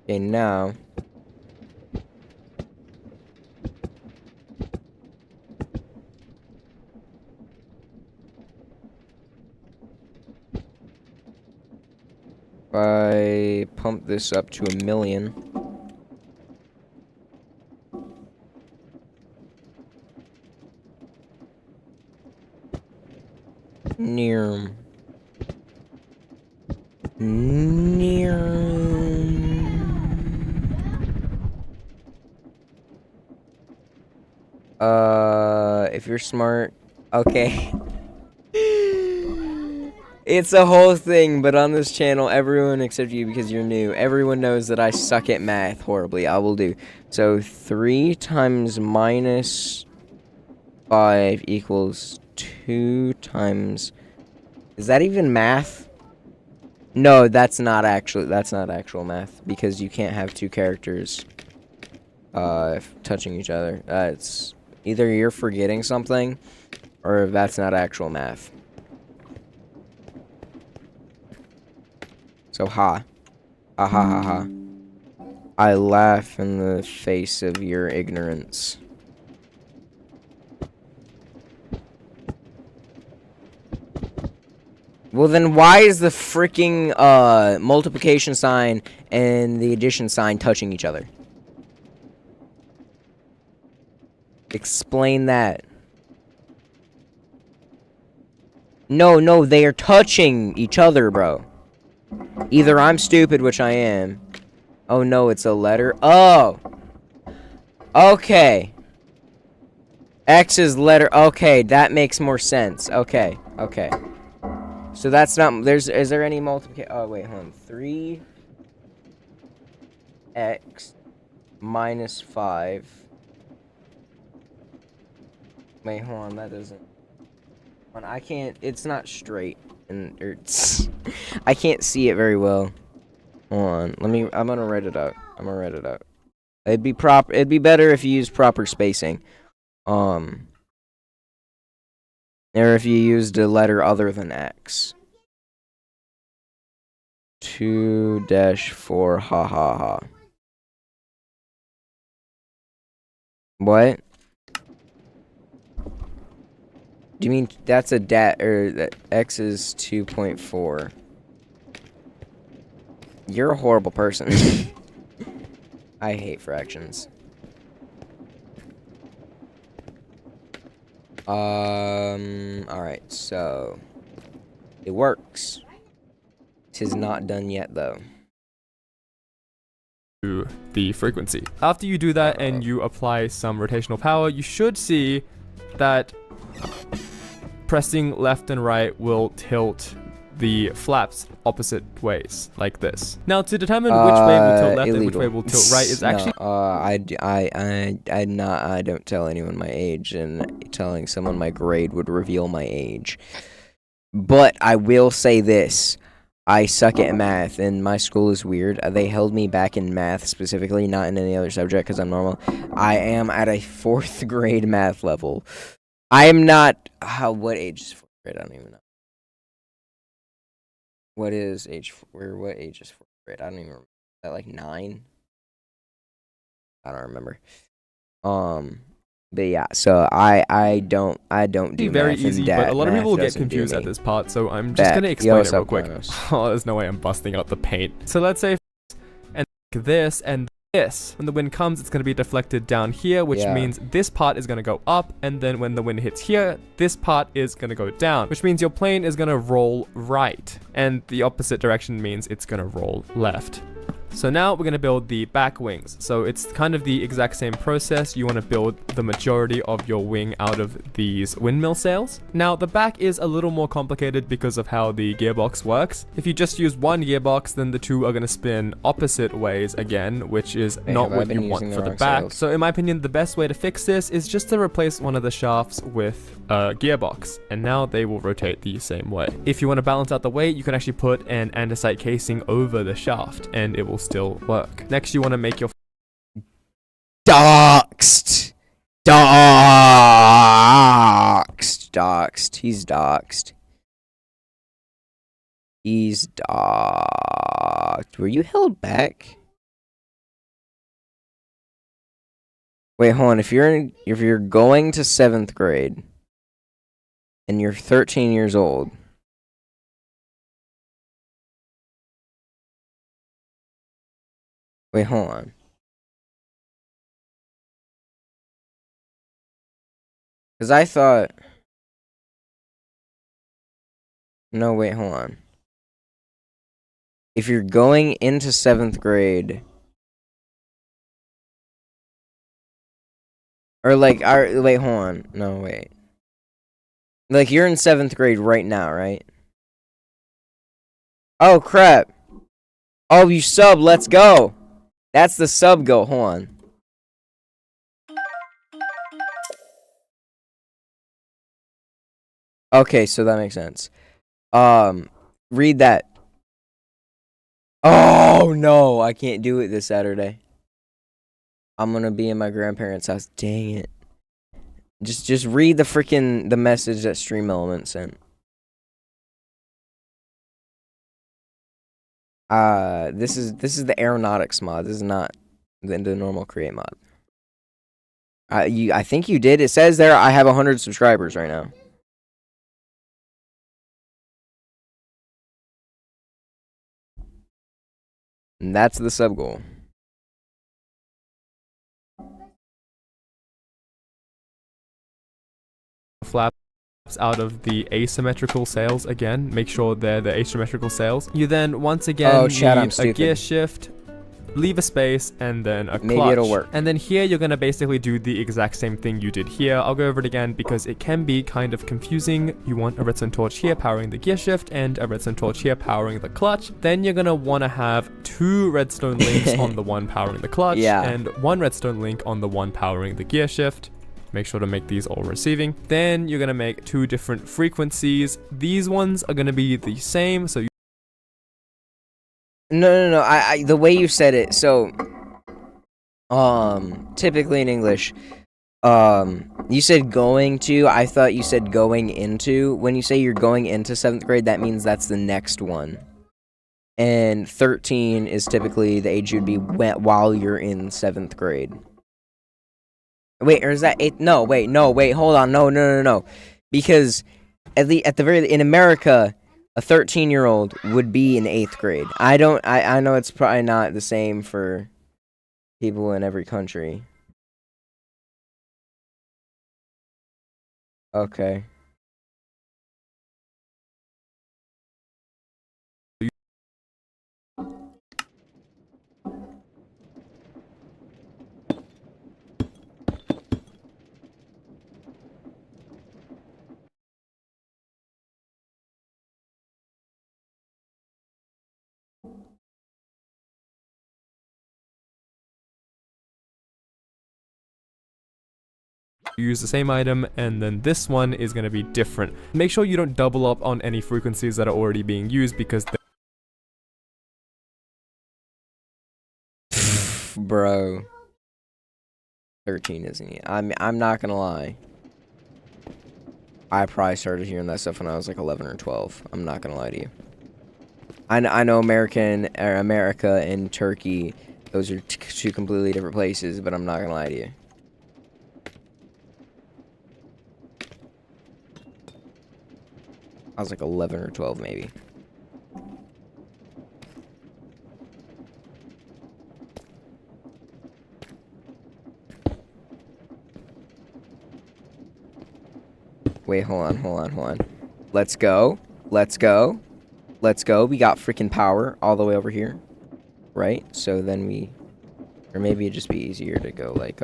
Okay, now. If I pump this up to 1,000,000. Near. If you're smart, okay. It's a whole thing, but on this channel, everyone except you because you're new, everyone knows that I suck at math horribly. I will do. So 3 times minus 5 equals 2 times. Is that even math? No, that's not actual math because you can't have 2 characters touching each other. It's either you're forgetting something or that's not actual math. So ha ha ha ha. I laugh in the face of your ignorance. Well, then why is the freaking multiplication sign and the addition sign touching each other? Explain that. No, they are touching each other, bro. Either I'm stupid, which I am. Oh, no, it's a letter. Oh! Okay. X is letter. Okay, that makes more sense. Okay. So that's not. Is there any multiplication? Oh, wait, hold on. 3x minus 5. Wait, hold on. That doesn't. I can't. It's not straight. And it's. I can't see it very well. Hold on. I'm gonna write it out. It'd be better if you used proper spacing. Or if you used a letter other than X. 2-4 ha ha ha. What? Do you mean that's a that X is 2.4? You're a horrible person. I hate fractions. Alright, so it works. Tis not done yet though. To the frequency. After you do that and you apply some rotational power, you should see that pressing left and right will tilt the flaps opposite ways, like this. Now, to determine which way will tilt left and which way will tilt right is actually... I don't tell anyone my age, and telling someone my grade would reveal my age. But I will say this. I suck at math, and my school is weird. They held me back in math specifically, not in any other subject, because I'm normal. I am at a 4th grade math level. I am not... what age is 4th grade? I don't even know. What is age? What age is 4th grade? I don't even remember. Is that like 9? I don't remember. But yeah, so I don't do very math easy, but a lot of people will get confused at this part, so I'm just gonna explain it real quick. Oh, there's no way I'm busting out the paint. So let's say and this and this. When the wind comes, it's going to be deflected down here, which means this part is going to go up, and then when the wind hits here, this part is going to go down, which means your plane is going to roll right, and the opposite direction means it's going to roll left. So now we're going to build the back wings. So it's kind of the exact same process. You want to build the majority of your wing out of these windmill sails. Now the back is a little more complicated because of how the gearbox works. If you just use one gearbox, then the two are going to spin opposite ways again, which is not what you want for the back. So in my opinion, the best way to fix this is just to replace one of the shafts with a gearbox, and now they will rotate the same way. If you want to balance out the weight, you can actually put an andesite casing over the shaft, and it will still work. Next, you want to make your doxed. He's doxed. He's doxed. Were you held back? Wait, hold on. If you're going to 7th grade and you're 13 years old, wait, hold on. Because I thought... No, wait, hold on. If you're going into 7th grade... Or like, wait, hold on. No, wait. Like, you're in 7th grade right now, right? Oh, crap. Oh, you sub, let's go. That's the sub go, hold on. Okay, so that makes sense. Read that. Oh, no, I can't do it this Saturday. I'm gonna be in my grandparents' house. Dang it. Just read the message that Stream Element sent. This is the Aeronautics mod. This is not the normal create mod. I think you did. It says there I have 100 subscribers right now. And that's the sub goal. Flaps out of the asymmetrical sails again. Make sure they're the asymmetrical sails. You then once again need a gear shift, leave a space, and then a clutch. Maybe it'll work. And then here you're gonna basically do the exact same thing you did here. I'll go over it again because it can be kind of confusing. You want a redstone torch here powering the gear shift and a redstone torch here powering the clutch. Then you're gonna want to have 2 redstone links on the one powering the clutch and 1 redstone link on the one powering the gear shift. Make sure to make these all receiving. Then you're gonna make 2 different frequencies. These ones are gonna be the same, so No. I the way you said it. So, typically in English, you said going to. I thought you said going into. When you say you're going into 7th grade, that means that's the next one. And 13 is typically the age you'd be while you're in 7th grade. Wait, or is that 8th? No, wait, hold on. No. Because at the very in America, a 13-year-old would be in 8th grade. I know it's probably not the same for people in every country. Okay. Use the same item, and then this one is going to be different. Make sure you don't double up on any frequencies that are already being used, because Bro. 13 isn't it? I'm not gonna lie. I probably started hearing that stuff when I was like 11 or 12. I'm not gonna lie to you. I know America and Turkey, those are two completely different places, but I'm not gonna lie to you. I was like 11 or 12 maybe. Wait, hold on. Let's go. We got freaking power all the way over here. Right? So then or maybe it'd just be easier to go like,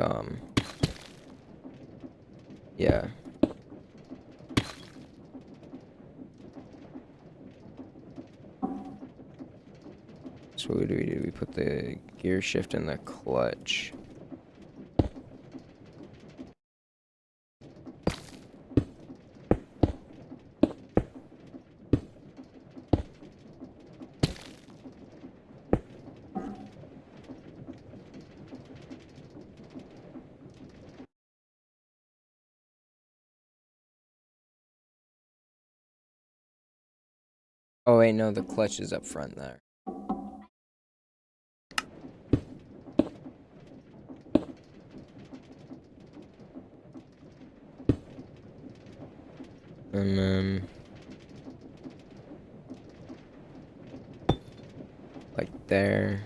yeah. So what do? We put the gear shift in the clutch. Oh wait, no, the clutch is up front there. And then like there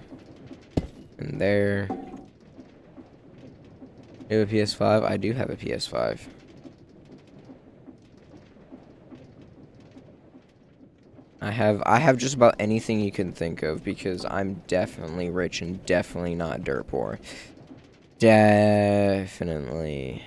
and there. You have a PS5? I do have a PS5. I have just about anything you can think of because I'm definitely rich and definitely not dirt poor. Definitely.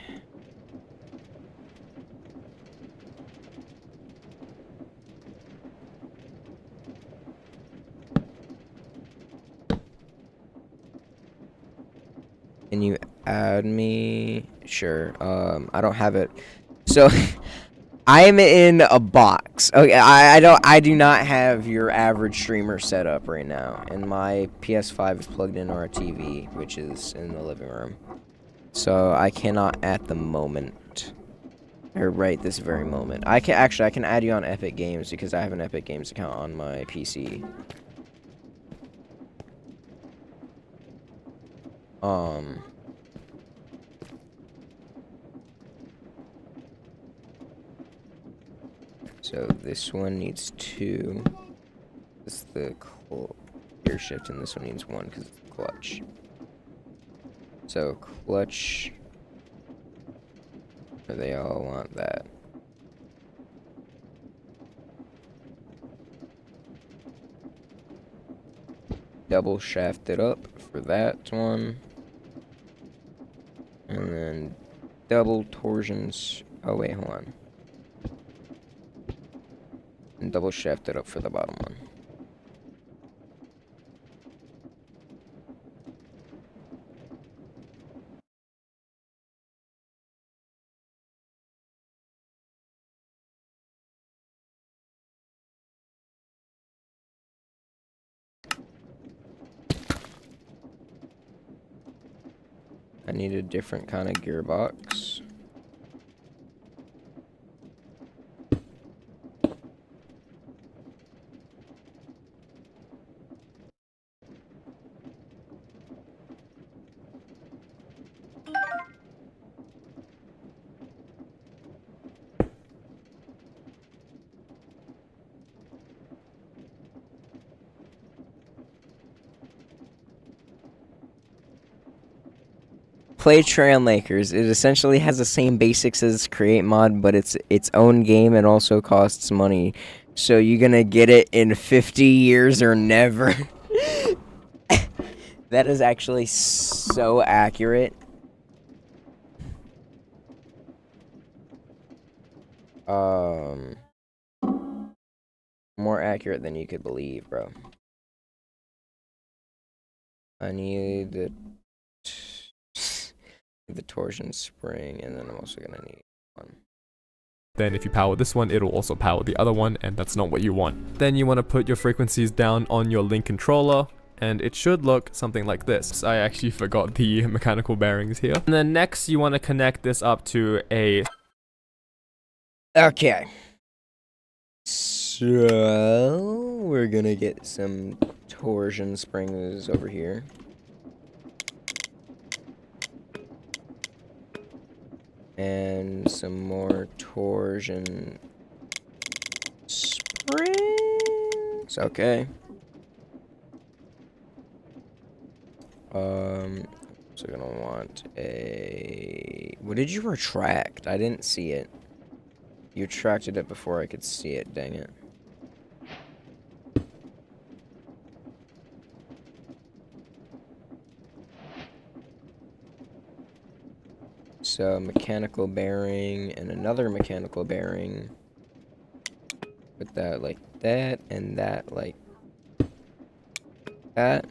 Can you add me? Sure. I don't have it. So I'm in a box. Okay, I do not have your average streamer set up right now, and my PS5 is plugged into our TV, which is in the living room. So I cannot at the moment, or right this very moment. I can add you on Epic Games because I have an Epic Games account on my PC. So this one needs 2. This is the gear shift, and this one needs 1 because it's the clutch. So clutch, they all want that. Double shafted up for that one. And then double torsions. Oh wait, hold on. And double shafted up for the bottom one. I need a different kind of gearbox. play Trailmakers. It essentially has the same basics as Create Mod, but it's its own game and also costs money. So you're gonna get it in 50 years or never. That is actually so accurate. More accurate than you could believe, bro. I need the torsion spring, and then I'm also gonna need one. Then if you power this one, it'll also power the other one, and that's not what you want. Then you want to put your frequencies down on your link controller, and it should look something like this. I actually forgot the mechanical bearings here. And then next you want to connect this up to a... Okay. So we're gonna get some torsion springs over here. And some more torsion springs. Okay. So gonna want a... What did you retract? I didn't see it. You retracted it before I could see it, dang it. So, mechanical bearing and another mechanical bearing. Put that like that, and that like that.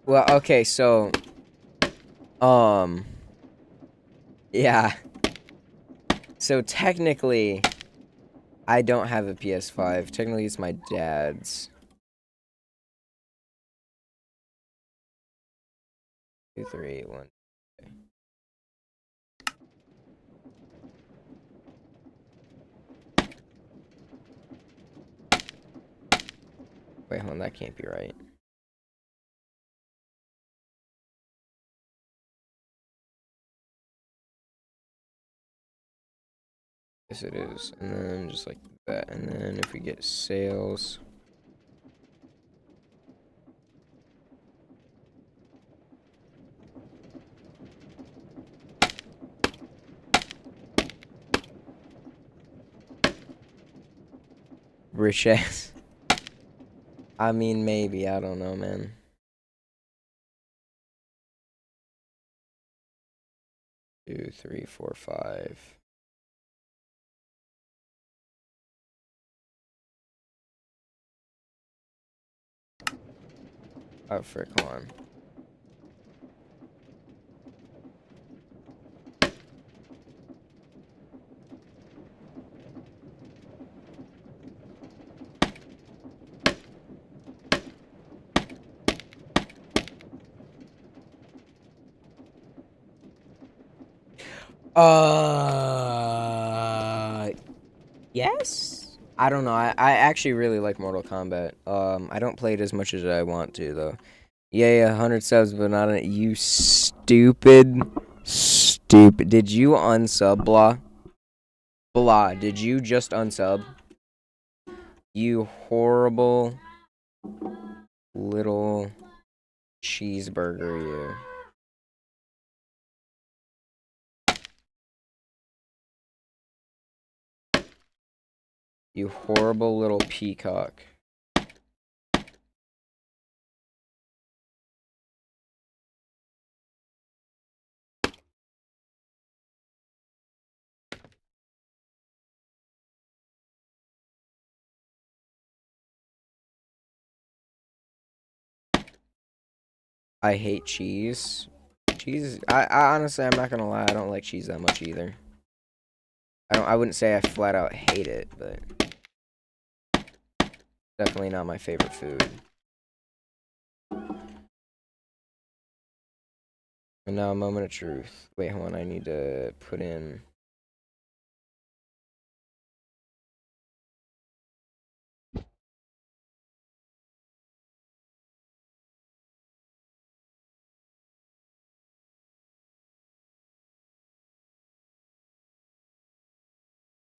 Well, okay, so... Yeah. So technically, I don't have a PS5. Technically, it's my dad's. 2, 3, 1. Okay. Wait, hold on, that can't be right. Yes, it is. And then just like that. And then if we get sales. Rich ass. I mean, maybe. I don't know, man. Two, 3, 4, 5. Oh, frick, hold on. Yes? I don't know. I actually really like Mortal Kombat. I don't play it as much as I want to, though. Yeah, 100 subs, but not a... You stupid. Stupid. Did you unsub, Blah? Blah, did you just unsub? You horrible little cheeseburger, you. You horrible little peacock. I hate cheese. Cheese, I honestly, I'm not gonna lie, I don't like cheese that much either. I wouldn't say I flat out hate it, but definitely not my favorite food. And now a moment of truth. Wait, hold on, I need to put in...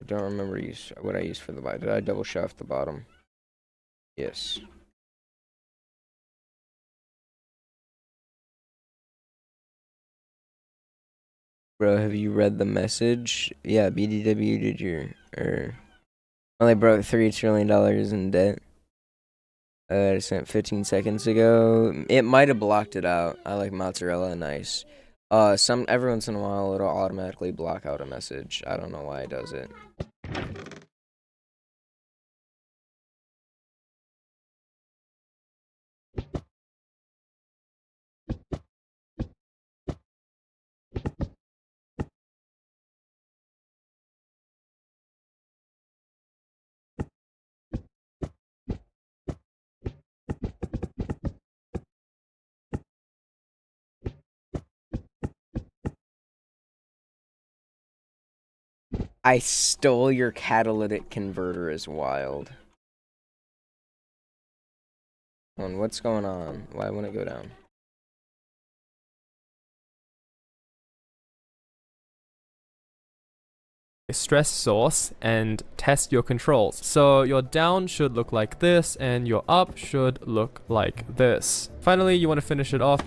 Don't remember what I used for the bottom. Did I double shaft the bottom? Yes. Bro, have you read the message? Yeah, BDW did your only broke $3 trillion in debt. I sent 15 seconds ago. It might have blocked it out. I like mozzarella nice. Every once in a while it'll automatically block out a message. I don't know why it does it. I stole your catalytic converter is wild. What's going on? Why won't it go down? Stress source and test your controls. So your down should look like this and your up should look like this. Finally, you want to finish it off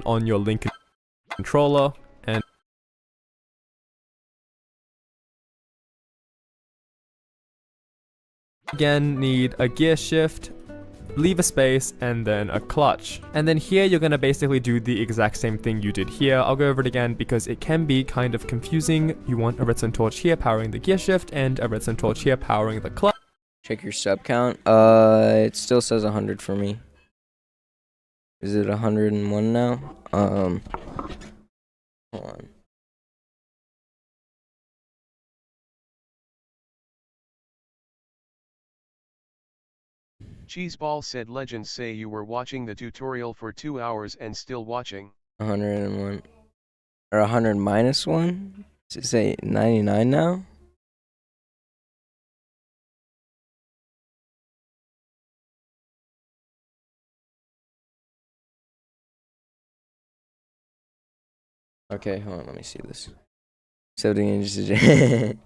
on your link controller and again need a gear shift, leave a space, and then a clutch. And then here you're gonna basically do the exact same thing you did here. I'll go over it again because it can be kind of confusing. You want a redstone torch here powering the gear shift and a redstone torch here powering the clutch. Check your sub count. It still says 100 for me. Is it 101 now? Hold on. Cheeseball said legends say you were watching the tutorial for 2 hours and still watching. 101. Or 100 minus 1? Does it say 99 now? Okay, hold on, let me see this. 70 inches. Okay.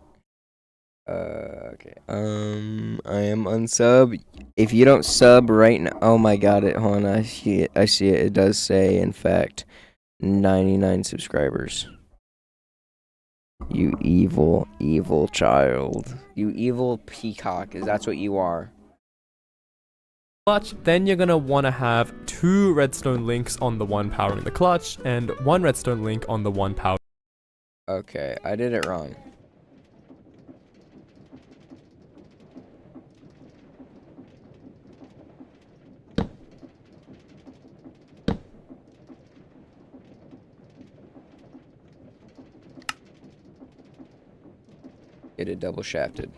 I am unsub. If you don't sub right now, oh my god, hold on, I see it. It does say, in fact, 99 subscribers. You evil, evil child. You evil peacock, that's what you are. Clutch, then you're gonna want to have 2 redstone links on the one powering the clutch and 1 redstone link on the one powering. Okay, I did it wrong. Get it double shafted.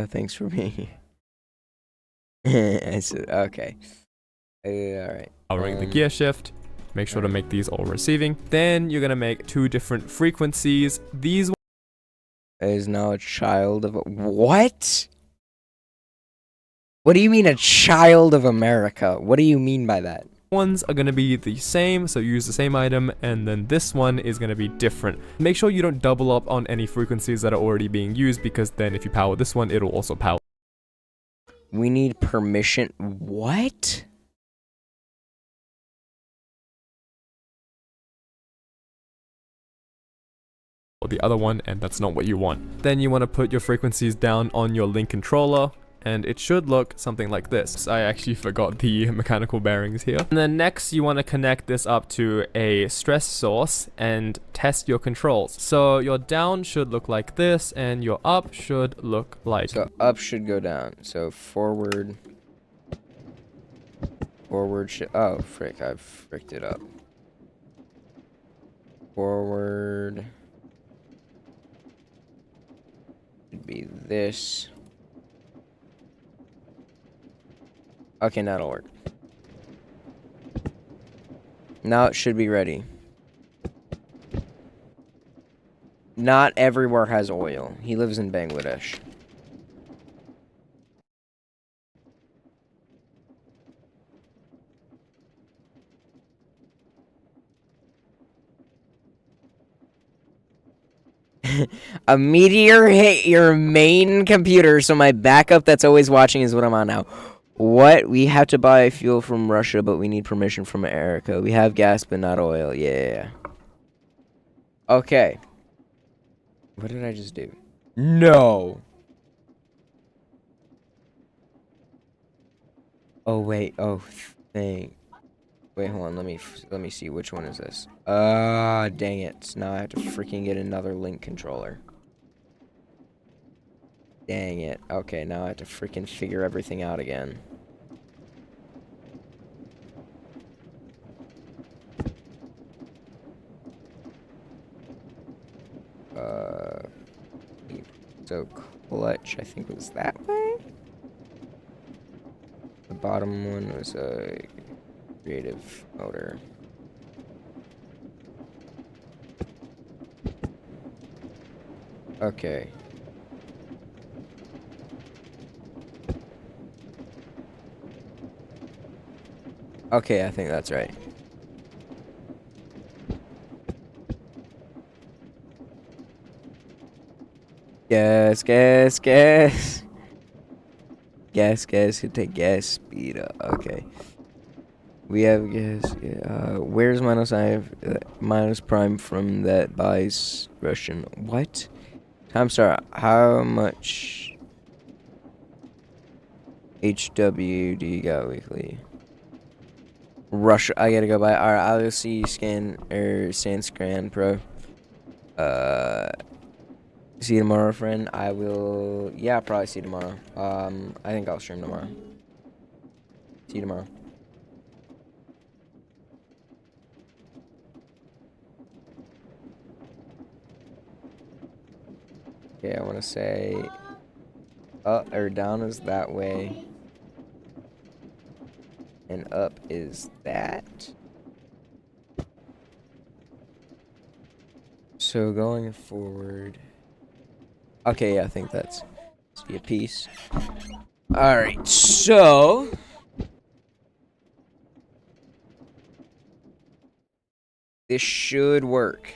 Thanks for being here. I said, okay. Alright. Powering the gear shift. Make sure to make these all receiving. Then you're gonna make 2 different frequencies. These is now a child of what? What do you mean a child of America? What do you mean by that? ones are gonna be the same, so use the same item, and then this one is gonna be different. Make sure you don't double up on any frequencies that are already being used, because then if you power this one, it'll also power. We need permission. What? Or the other one, and that's not what you want. Then you want to put your frequencies down on your link controller, and it should look something like this. I actually forgot the mechanical bearings here. And then next you want to connect this up to a stress source and test your controls. So your down should look like this, and your up should look like... So up should go down. So forward. Forward oh, frick, I've fricked it up. Forward. Should be this. Okay, now it'll work. Now it should be ready. Not everywhere has oil. He lives in Bangladesh. A meteor hit your main computer, so my backup that's always watching is what I'm on now. What? We have to buy fuel from Russia, but we need permission from America. We have gas, but not oil. Yeah. Okay. What did I just do? No. Oh, wait. Oh, thank. Wait, hold on. Let me see. Which one is this? Dang it. Now I have to freaking get another link controller. Dang it. Okay, now I have to freaking figure everything out again. So clutch, I think, was that way? The bottom one was a creative motor. Okay. Okay, I think that's right. Gas, gas, gas. Gas, gas, hit take gas, speed up. Okay. We have gas. Where's minus prime from that buys Russian? What? Time star, how much HW do you got weekly? Russia, I gotta go by. Alright, I'll see scan or Sanscran Pro. See you tomorrow, friend. I will. Yeah, I'll probably see you tomorrow. I think I'll stream tomorrow. See you tomorrow. Okay, I want to say up or down is that way, and up is that. So going forward. Okay, yeah, I think that's be a piece. All right, so this should work.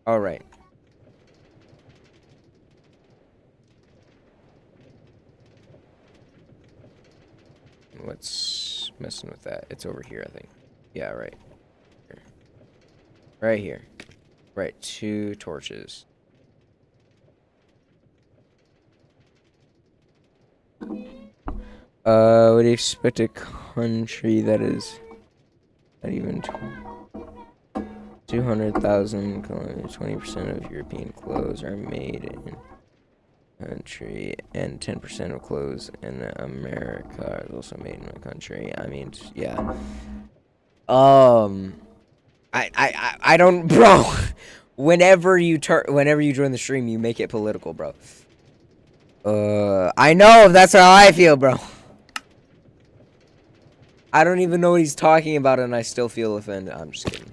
All right. What's messing with that? It's over here, I think. Yeah, right. Here. Right here. Right, 2 torches. What do you expect a country that is not even 200,000 kilometers, 20% of European clothes are made in country, and 10% of clothes in America are also made in a country. I mean, yeah. I don't, bro. Whenever you join the stream, you make it political, bro. I know, that's how I feel, bro. I don't even know what he's talking about, and I still feel offended. I'm just kidding.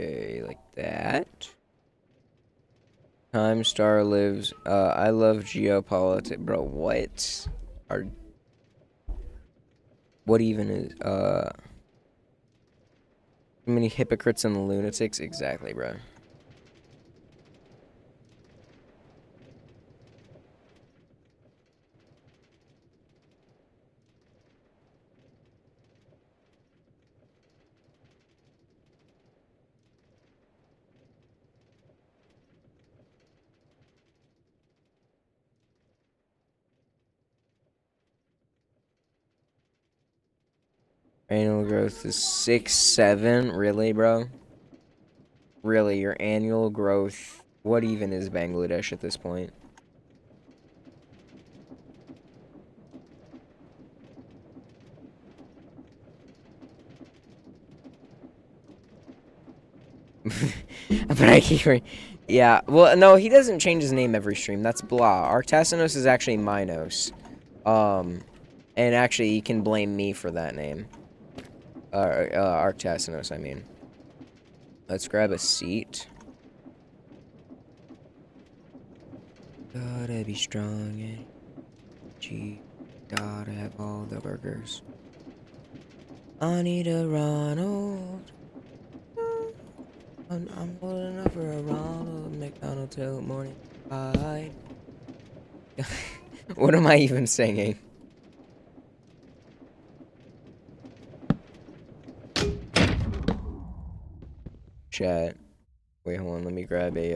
Okay, like that. Time Star lives. I love geopolitics, bro. What even is too many hypocrites and lunatics? Exactly, bro. Annual growth is 6-7. Really, bro? Really, your annual growth. What even is Bangladesh at this point? But I keep yeah, well, no, he doesn't change his name every stream. That's blah. Artesinos is actually Minos. And actually, you can blame me for that name. Artesinos, I mean. Let's grab a seat. Gotta be strong and cheap. Gotta have all the burgers. I need a Ronald. I'm old enough for a Ronald McDonald till morning tide. What am I even singing? Chat. Wait, hold on. Let me grab a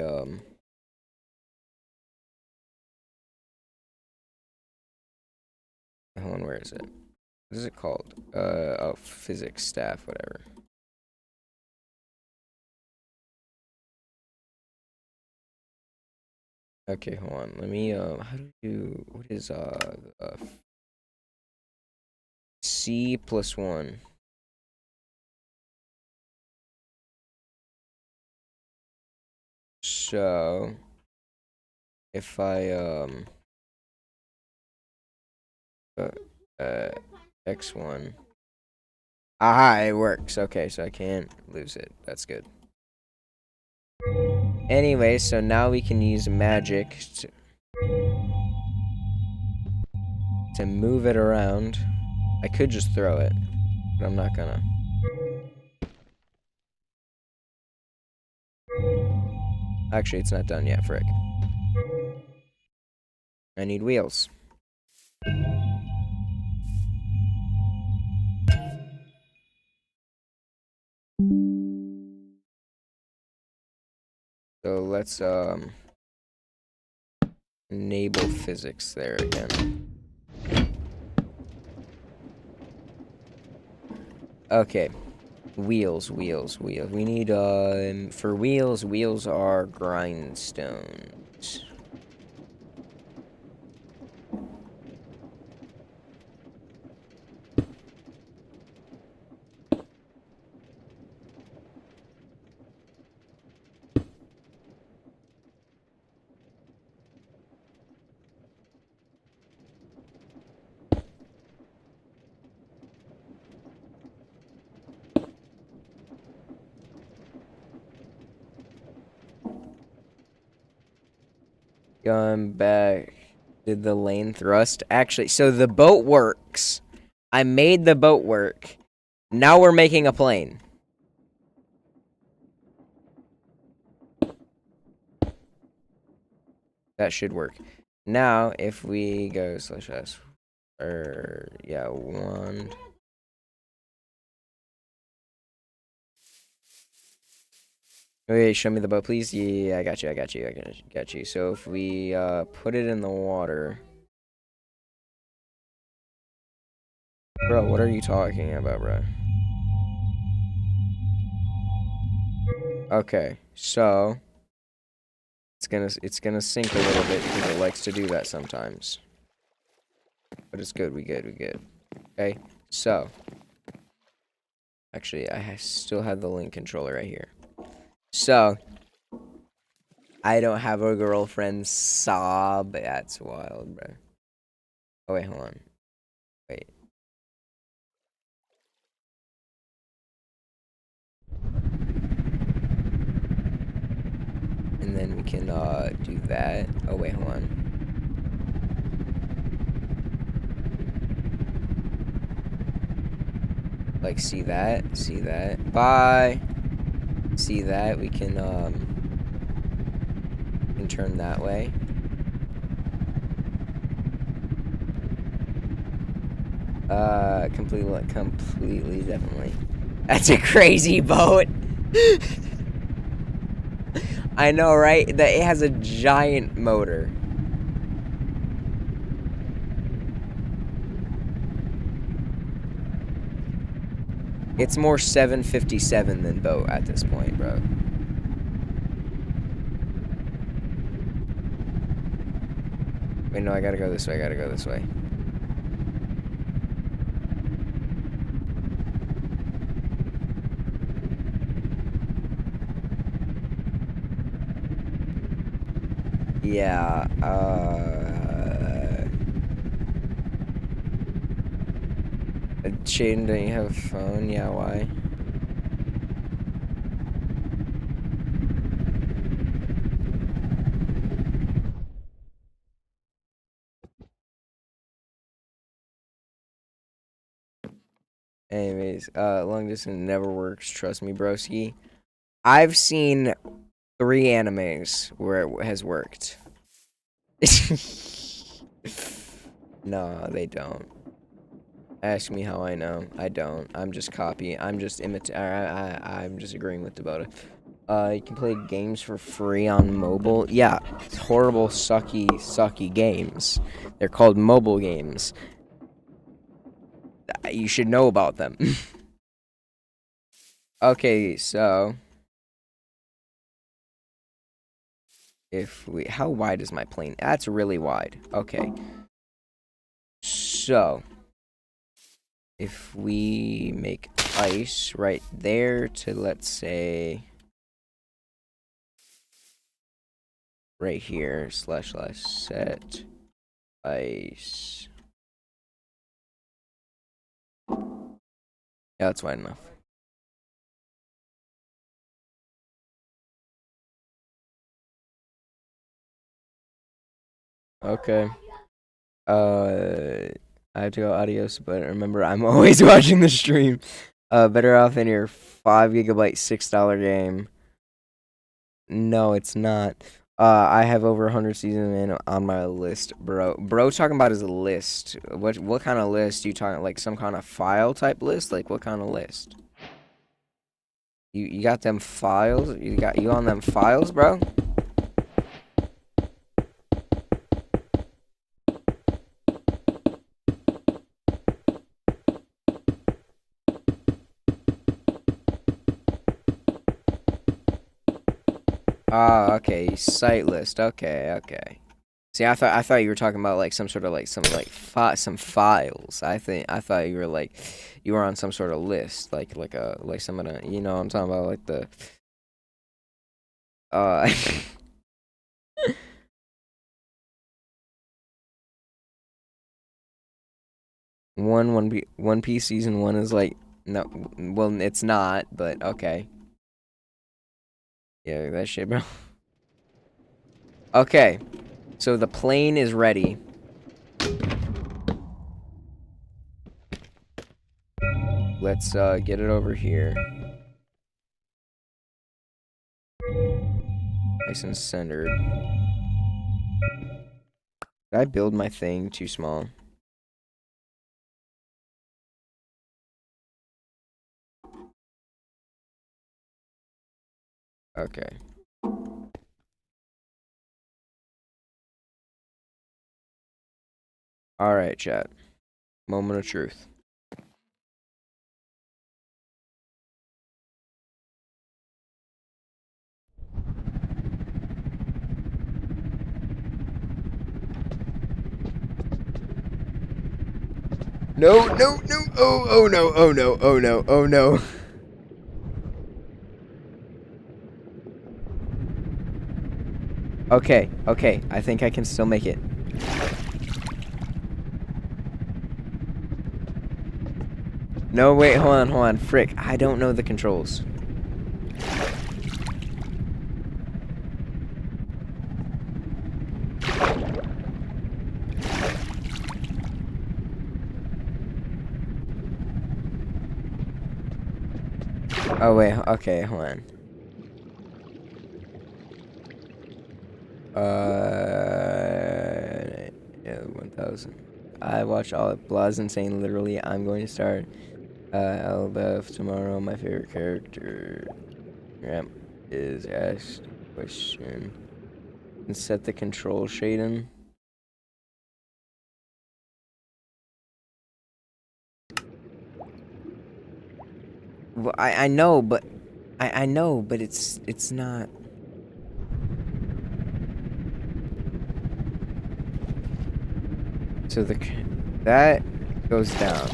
Hold on. Where is it? What is it called? Oh, physics staff, whatever. Okay, hold on. Let me how do you what is C+1? So if I x1. Aha, it works. Okay, so I can't lose it. That's good. Anyway, so now we can use magic to move it around. I could just throw it, but I'm not gonna. Actually, it's not done yet, frick. I need wheels. So let's enable physics there again. Okay. Wheels. We need for wheels are grindstones. Going back. Did the lane thrust? Actually, so the boat works. I made the boat work. Now we're making a plane. That should work. Now, if we go /s, or yeah, 1. Okay, show me the boat, please. Yeah, I got you. So if we put it in the water, bro, what are you talking about, bro? Okay, so it's gonna sink a little bit because it likes to do that sometimes. But it's good. We good. Okay, so actually, I still have the link controller right here. So I don't have a girlfriend, sob. That's wild, bro. Oh wait, hold on. Wait. And then we can do that. Oh wait, hold on. Like, see that? Bye. See that? We can turn that way. Completely, definitely. That's a crazy boat. I know, right? That it has a giant motor. It's more 757 than boat at this point, bro. Wait, no, I gotta go this way. I gotta go this way. Yeah, Shaden, don't you have a phone? Yeah, why? Anyways, long distance never works. Trust me, broski. I've seen 3 animes where it has worked. No, they don't. Ask me how I know. I don't. I'm just copying. I'm just I'm just agreeing with Debota. You can play games for free on mobile. Yeah, it's horrible, sucky games. They're called mobile games. You should know about them. Okay, so if we, how wide is my plane? That's really wide. Okay. So if we make ice right there to, let's say, right here, / set ice. Yeah, that's wide enough. Okay. I have to go adios, but remember, I'm always watching the stream. Better off than your 5 GB $6 game. No, it's not. I have over 100 seasons in on my list, bro. Bro, talking about his list. What kind of list you talking? Like some kind of file type list? Like what kind of list? You got them files? You on them files, bro? Ah, okay, site list. Okay. See, I thought you were talking about like some sort of like some files. I thought you were like you were on some sort of list, like some of the, you know what I'm talking about, like the uh One Piece season 1 is like, no, well, it's not, but okay. Yeah, that shit, bro. Okay, so the plane is ready. Let's get it over here. Nice and centered. Did I build my thing too small? Okay. Alright, chat. Moment of truth. No. Oh no. Okay. I think I can still make it. No, wait, hold on. Frick, I don't know the controls. Oh, wait, okay, hold on. Yeah, 1000. I watched all of Blah's Insane, literally. I'm going to start Elbeth tomorrow. My favorite character Ramp is asked a question. And set the control shading. Well, I know, but I know, but it's not. So that goes down.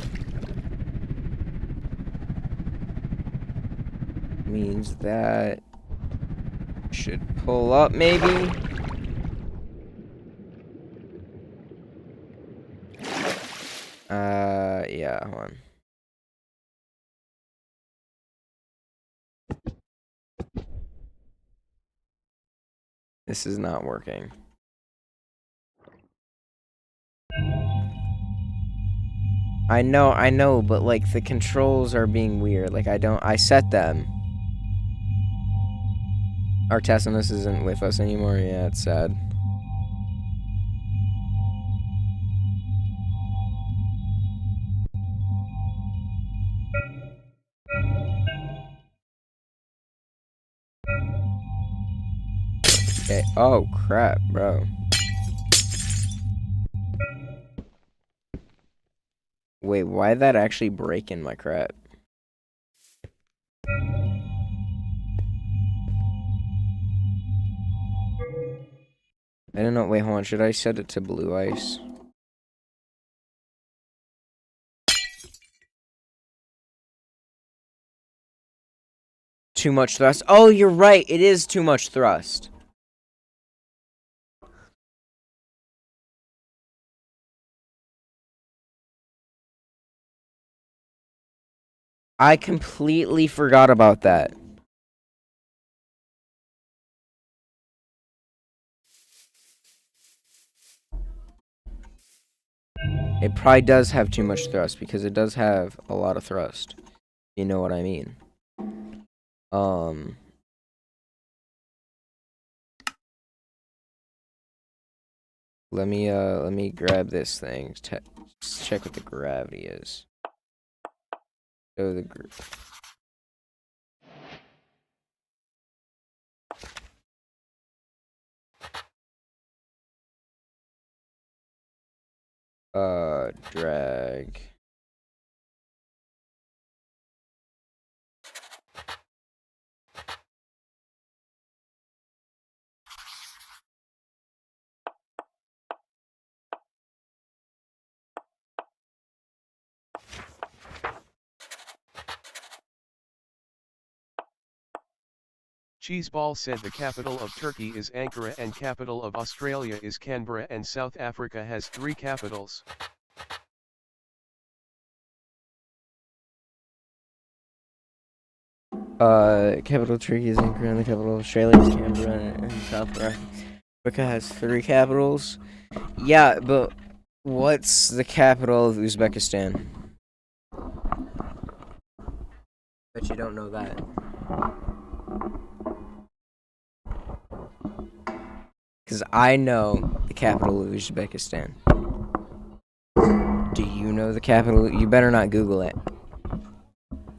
Means that should pull up maybe. Yeah, hold on. This is not working. I know, but like the controls are being weird. Like I set them. Artesimus isn't with us anymore. Yeah, it's sad. Okay. Oh crap, bro. Wait, why did that actually break in my crap? I don't know. Wait, hold on. Should I set it to blue ice? Too much thrust. Oh, you're right. It is too much thrust. I completely forgot about that. It probably does have too much thrust because it does have a lot of thrust. You know what I mean? Let me grab this thing. Just check what the gravity is. So the drag. Cheeseball said the capital of Turkey is Ankara and capital of Australia is Canberra and South Africa has 3 capitals. Capital of Turkey is Ankara, and the capital of Australia is Canberra, and South Africa has 3 capitals. Yeah, but what's the capital of Uzbekistan? Bet you don't know that. Because I know the capital of Uzbekistan. Do you know the capital? You better not Google it.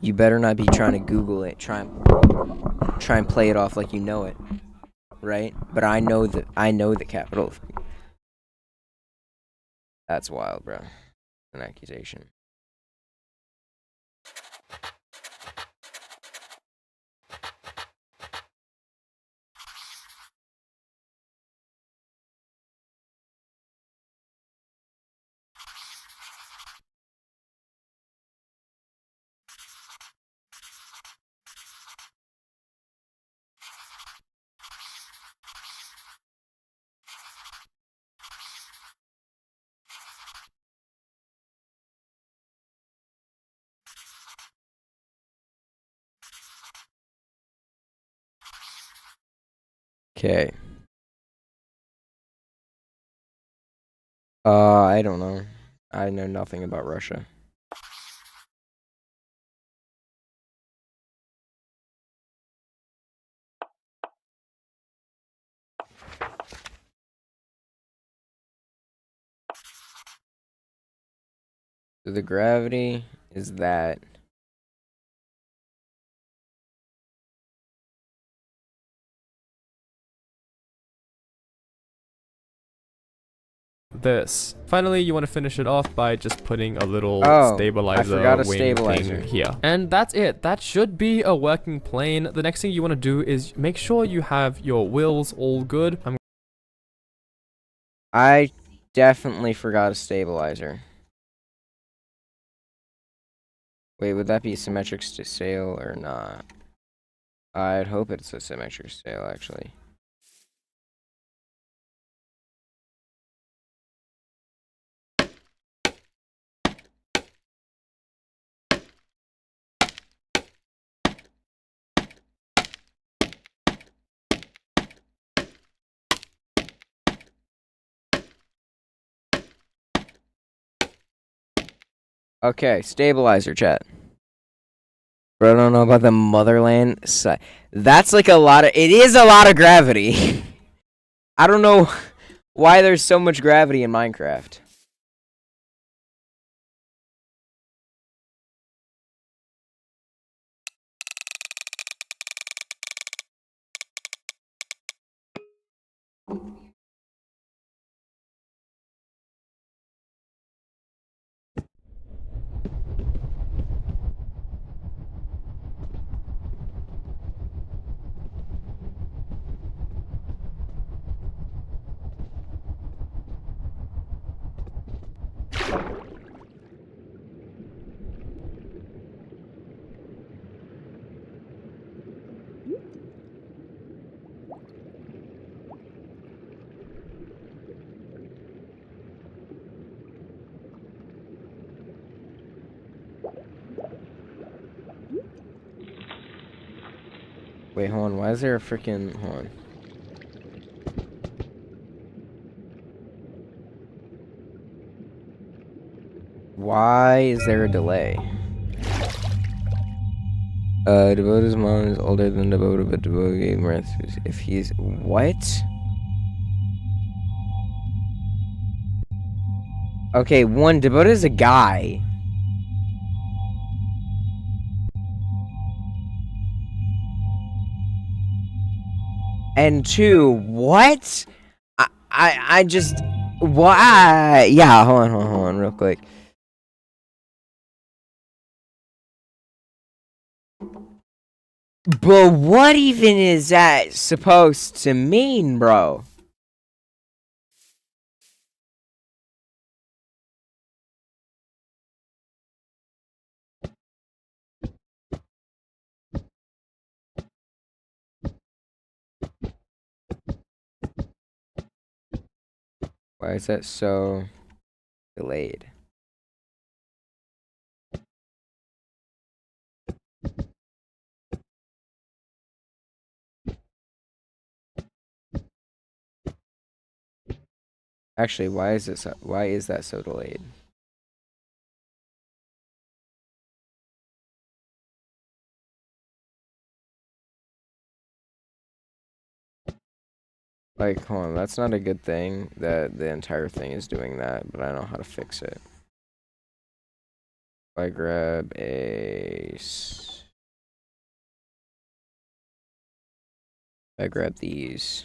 You better not be trying to Google it. Try and play it off like you know it, right? But I know the capital. That's wild, bro. An accusation. Okay. I don't know. I know nothing about Russia. So the gravity is that. this. Finally, you want to finish it off by just putting a little Oh, I stabilizer forgot a wing stabilizer. thing here. And that's it. That should be a working plane. The next thing you want to do is make sure you have your wheels all good. I definitely forgot a stabilizer. Wait, would that be symmetric sail or not? I'd hope it's a symmetric sail, actually. Okay, stabilizer, chat. But I don't know about the motherland side. That's like a lot of. It is a lot of gravity. I don't know why there's so much gravity in Minecraft. Wait, hold on. Why is there a freaking... Hold on. Why is there a delay? Devota's mom is older than Devota, but Devota gave birth if he's... What? Okay, one, Devota's a guy. And two, what? I just... Why? Yeah, hold on, real quick. But what even is that supposed to mean, bro? Why is that so delayed? Actually, why is that so delayed? Like, hold on, that's not a good thing that the entire thing is doing that, but I don't know how to fix it. If I grab I grab these.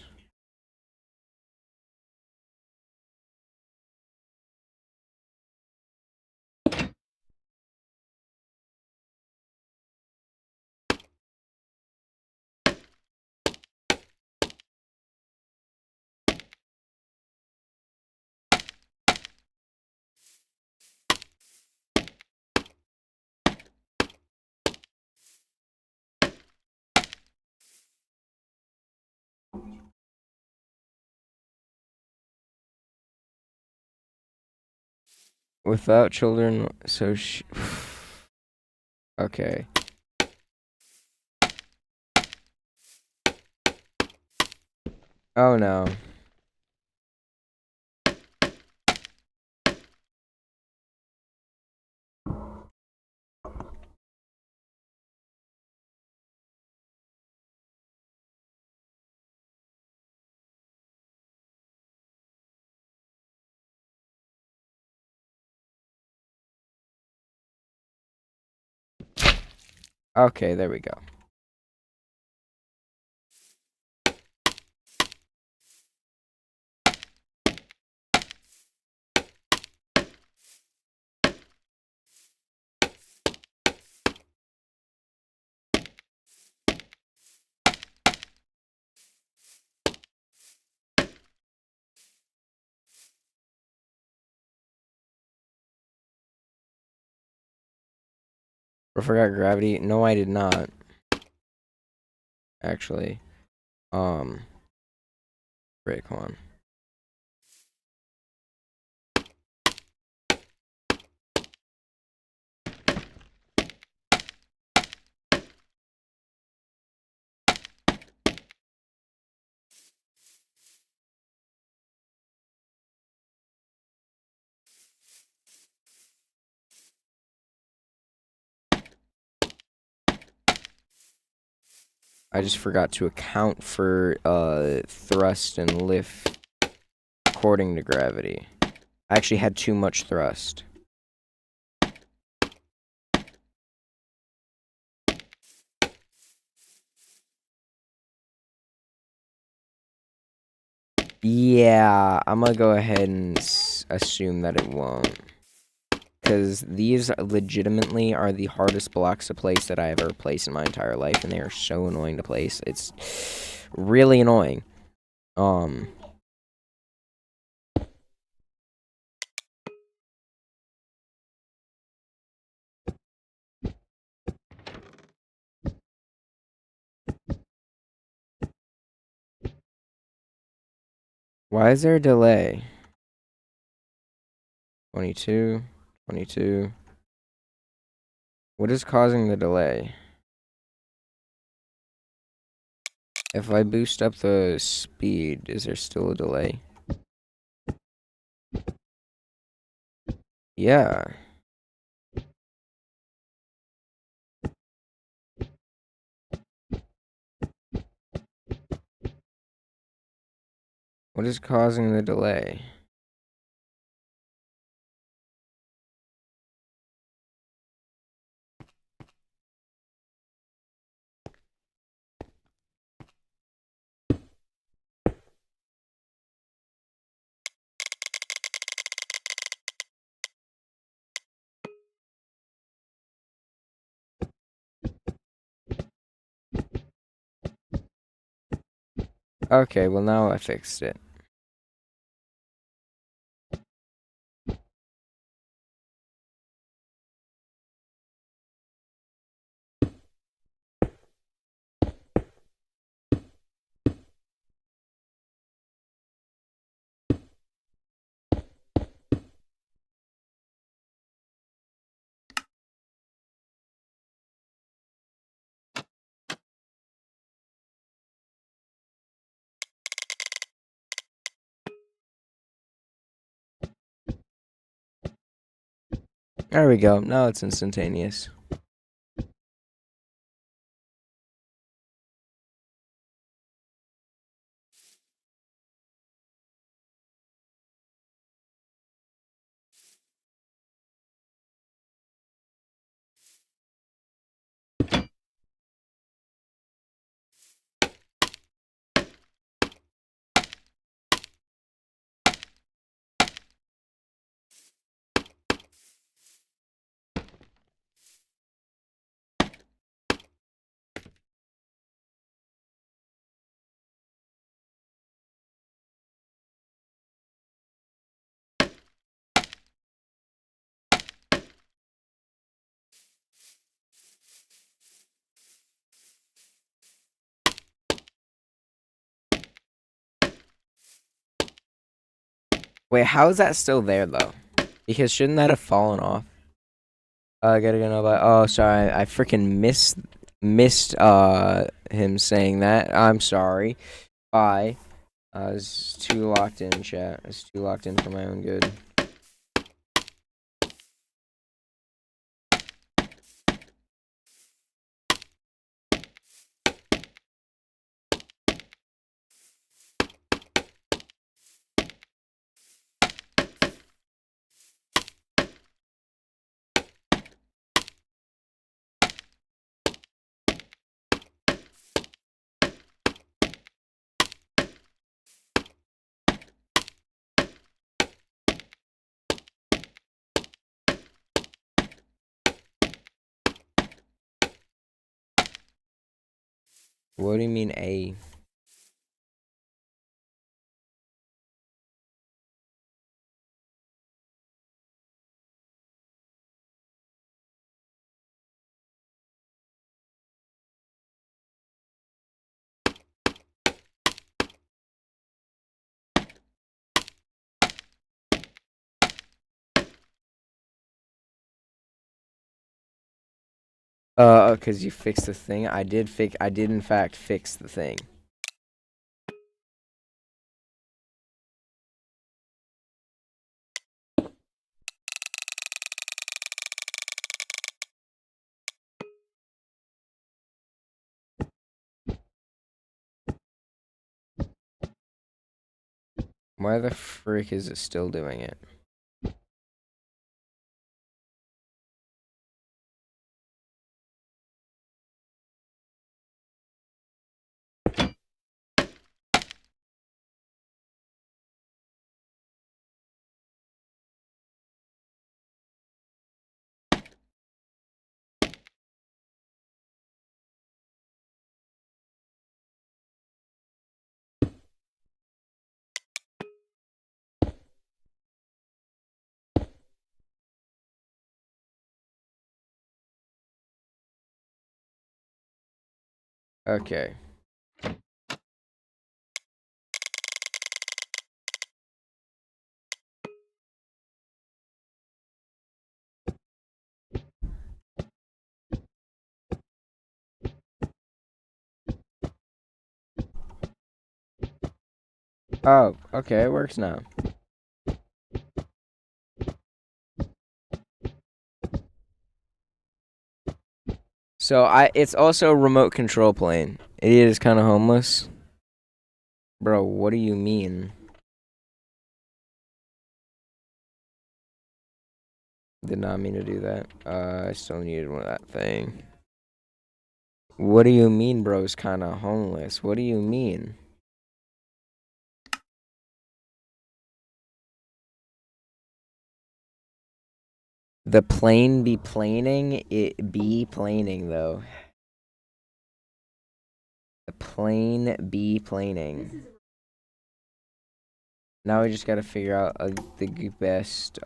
Without children, so okay. Oh no. Okay, there we go. I forgot gravity. No, I did not. Actually. Frick, hold on. I just forgot to account for thrust and lift according to gravity. I actually had too much thrust. Yeah, I'm gonna go ahead and assume that it won't. Because these legitimately are the hardest blocks to place that I have ever placed in my entire life, and they are so annoying to place. It's really annoying. Why is there a delay? 22, 22. What is causing the delay? If I boost up the speed, is there still a delay? Yeah. What is causing the delay? Okay, well now I fixed it. There we go. Now it's instantaneous. Wait, how is that still there though? Because shouldn't that have fallen off? I gotta go by. Oh, sorry, I freaking missed him saying that. I'm sorry. Bye. I was too locked in, chat. I was too locked in for my own good. What do you mean A? Cause you fixed the thing. I did in fact fix the thing. Why the frick is it still doing it? Okay. Oh, okay, it works now. So it's also a remote control plane. Idiot is kind of homeless. Bro, what do you mean? Did not mean to do that. I still needed one of that thing. What do you mean, bro's kind of homeless? What do you mean? The plane be planing? It be planing, though. The plane be planing. Now we just gotta figure out the best,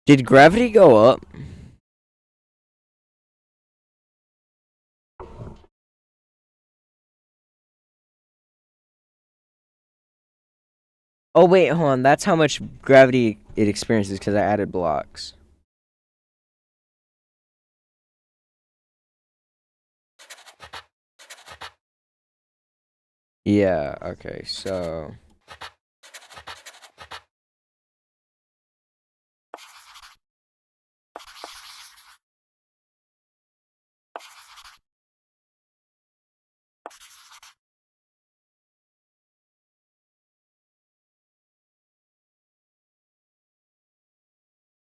Did gravity go up? Oh, wait, hold on. That's how much gravity it experiences because I added blocks. Yeah, okay, so...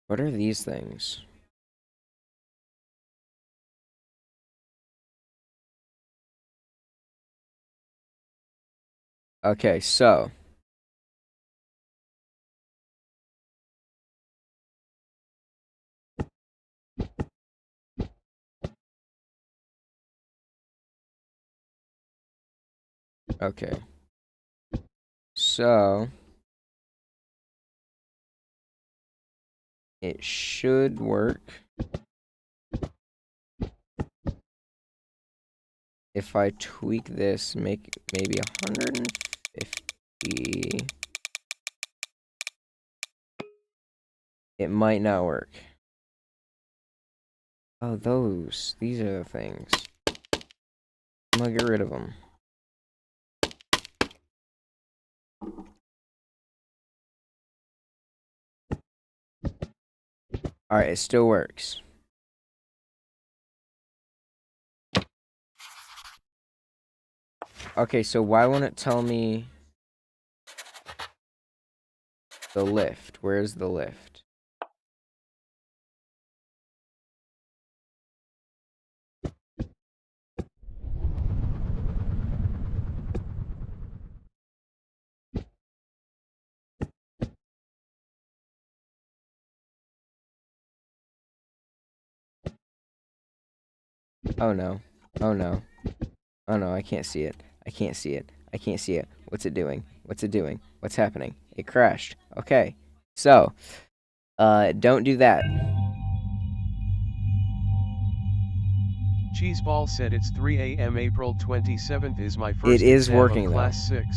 What are these things? Okay, so... Okay. So... It should work. If I tweak this, make maybe 150... It might not work. Oh, those. These are the things. I'm gonna get rid of them. Alright, it still works. Okay, so why won't it tell me the lift? Where's the lift? Oh no. Oh no. Oh no, I can't see it. I can't see it. I can't see it. What's it doing? What's it doing? What's happening? It crashed. Okay. So, don't do that. Cheeseball said it's 3 a.m. April 27th is my first It is exam working, of though. class 6.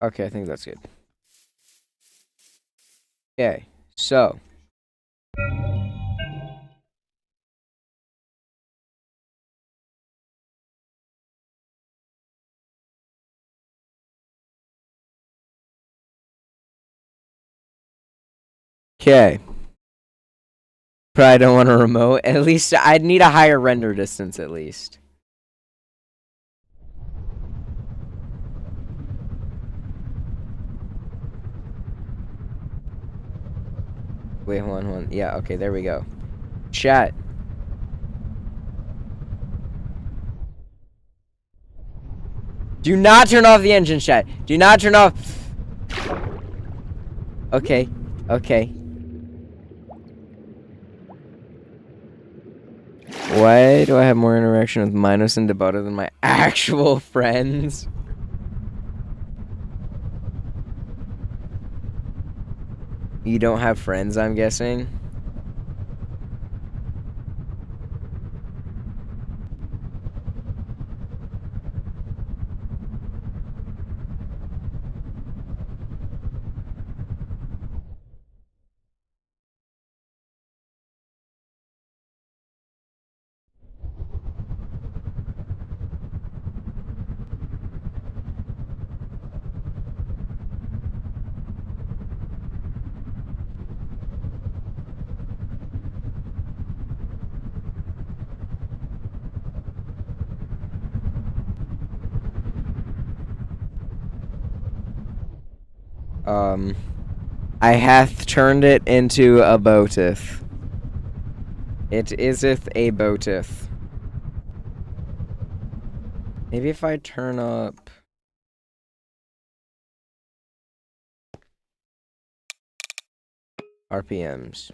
Okay, I think that's good. Okay, so. Okay. Probably don't want a remote. At least I'd need a higher render distance at least. Wait, hold on. Yeah, okay, there we go. Chat. Do not turn off the engine, chat. Do not turn off. Okay, okay. Why do I have more interaction with Minos and Debota than my actual friends? You don't have friends, I'm guessing? I hath turned it into a boateth. It iseth a boateth. Maybe if I turn up... RPMs.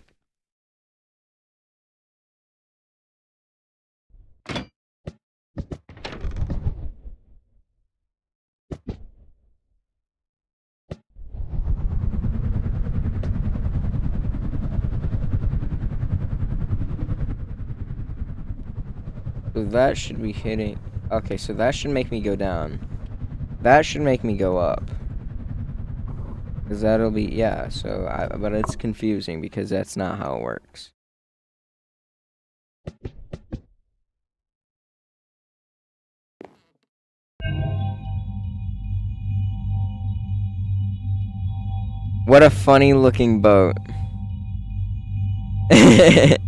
So that should be hitting... Okay, so that should make me go down. That should make me go up. Because that'll be... Yeah, so... but it's confusing because that's not how it works. What a funny looking boat. Yeah.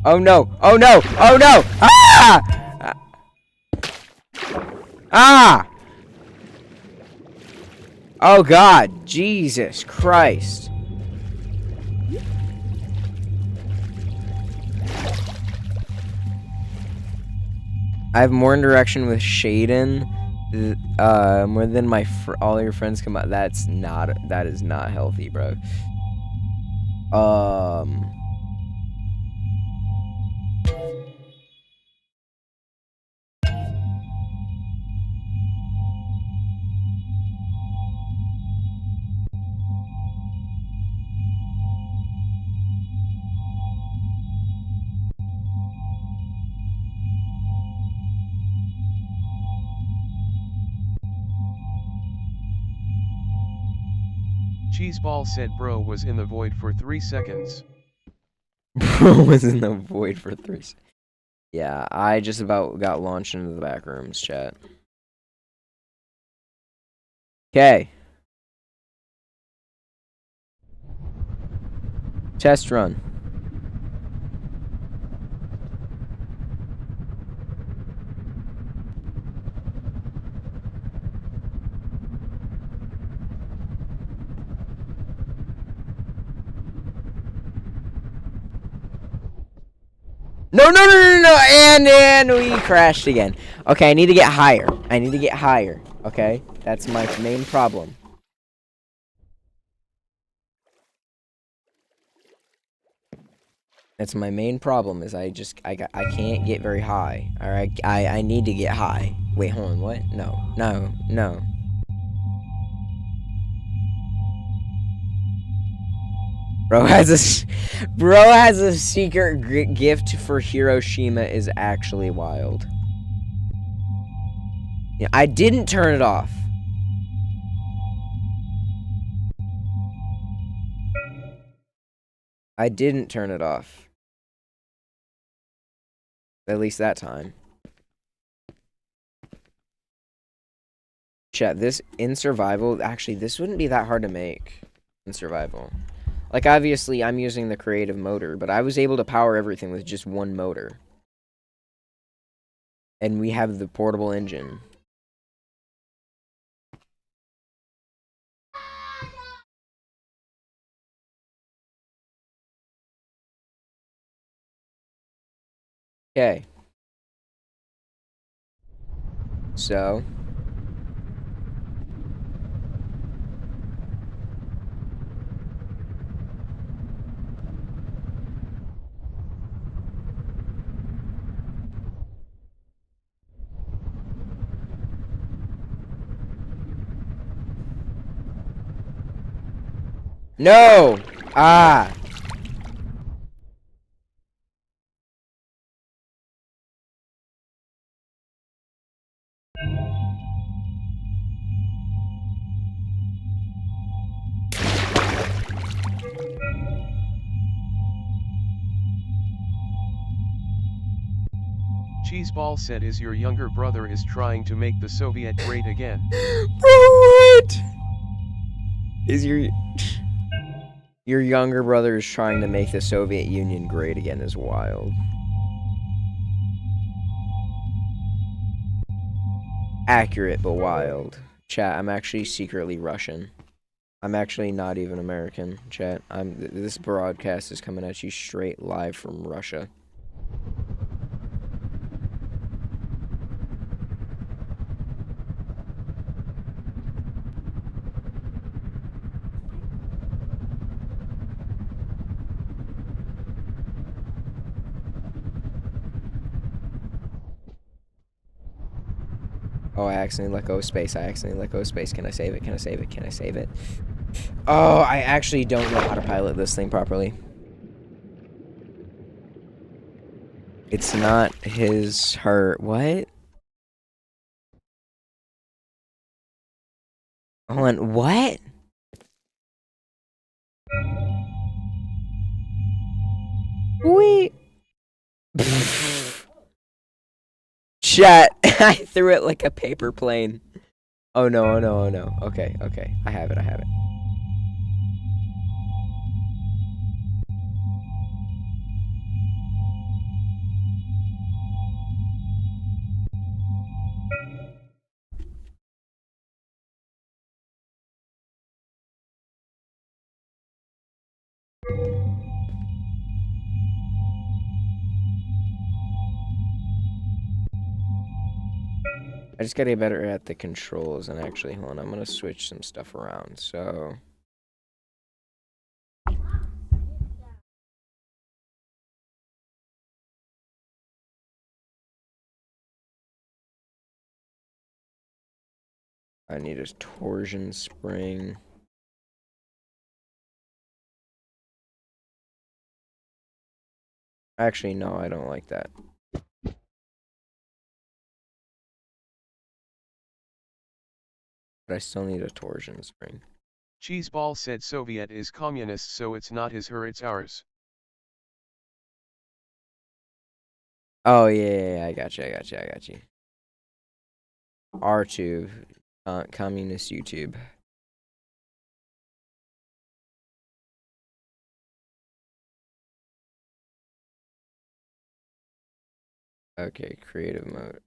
Oh no! Oh no! Oh no! Ah! Ah! Oh God! Jesus Christ! I have more interaction with Shaden, more than my all your friends come out. That is not healthy, bro. Cheeseball said bro was in the void for 3 seconds. Bro was in the void for 3 seconds. Yeah, I just about got launched into the back rooms, chat. Okay. Test run. No, no, no, no, no, and we crashed again. Okay, I need to get higher. I need to get higher, okay? That's my main problem. That's my main problem is I can't get very high. Alright, I need to get high. Wait, hold on, what? No, no, no. Bro has a secret gift for Hiroshima is actually wild. Yeah, I didn't turn it off. I didn't turn it off. At least that time. Chat, this in survival, actually, this wouldn't be that hard to make in survival. Like, obviously, I'm using the creative motor, but I was able to power everything with just one motor. And we have the portable engine. Okay. So. No! Ah! Cheeseball said is your younger brother is trying to make the Soviet great again. Bro, what? Is your younger brother is trying to make the Soviet Union great again is wild. Accurate, but wild. Chat, I'm actually secretly Russian. I'm actually not even American, chat. This broadcast is coming at you straight live from Russia. Oh, I accidentally let go of space. I accidentally let go of space. Can I save it? Can I save it? Can I save it? Oh, I actually don't know how to pilot this thing properly. It's not her. What? Hold on, what? Wait. Chat, I threw it like a paper plane. Oh no, oh no, oh no. Okay, okay. I have it, I have it. I just gotta get better at the controls, and actually, hold on, I'm gonna switch some stuff around, so... I need a torsion spring. Actually, no, I don't like that. But I still need a torsion spring. Cheeseball said Soviet is communist, so it's not his her, it's ours. Oh, yeah, I got you, I got you, I got you. R2, communist YouTube. Okay, creative mode.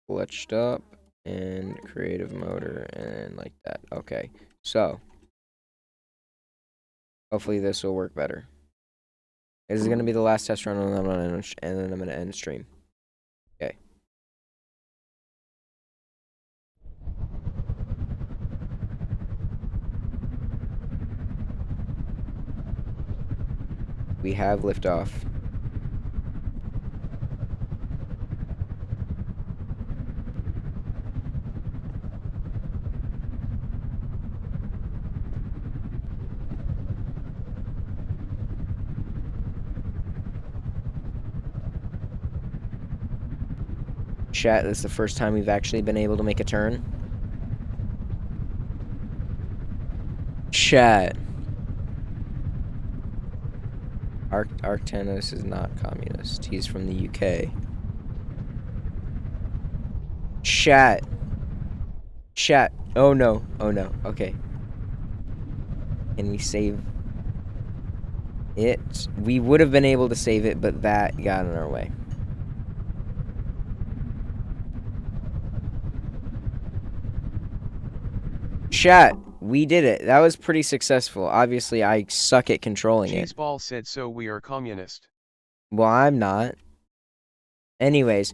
Glitched up and creative motor and like that. Okay, so hopefully this will work better. This is gonna be the last test run, and then I'm gonna end stream. Okay. We have liftoff. Chat, this is the first time we've actually been able to make a turn. Chat. Arctanus is not communist. He's from the UK. Chat. Chat. Oh no. Oh no. Okay. Can we save it? We would have been able to save it, but that got in our way. Chat, we did it. That was pretty successful. Obviously, I suck at controlling it. Cheeseball said so we are communist. Well, I'm not. Anyways.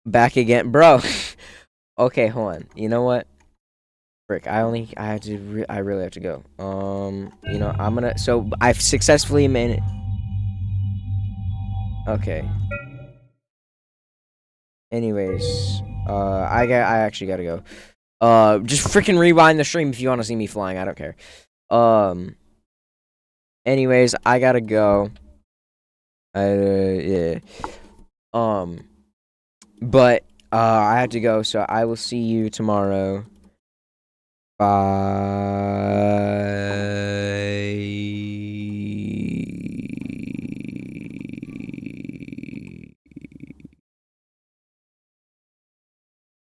Back again. Bro. Okay, hold on. You know what? Frick, I really have to go. You know, I'm gonna, so I've successfully made it. Okay. Anyways, I actually gotta go. Just freaking rewind the stream if you want to see me flying. I don't care. Anyways, I gotta go. Yeah. But I have to go, so I will see you tomorrow. Bye.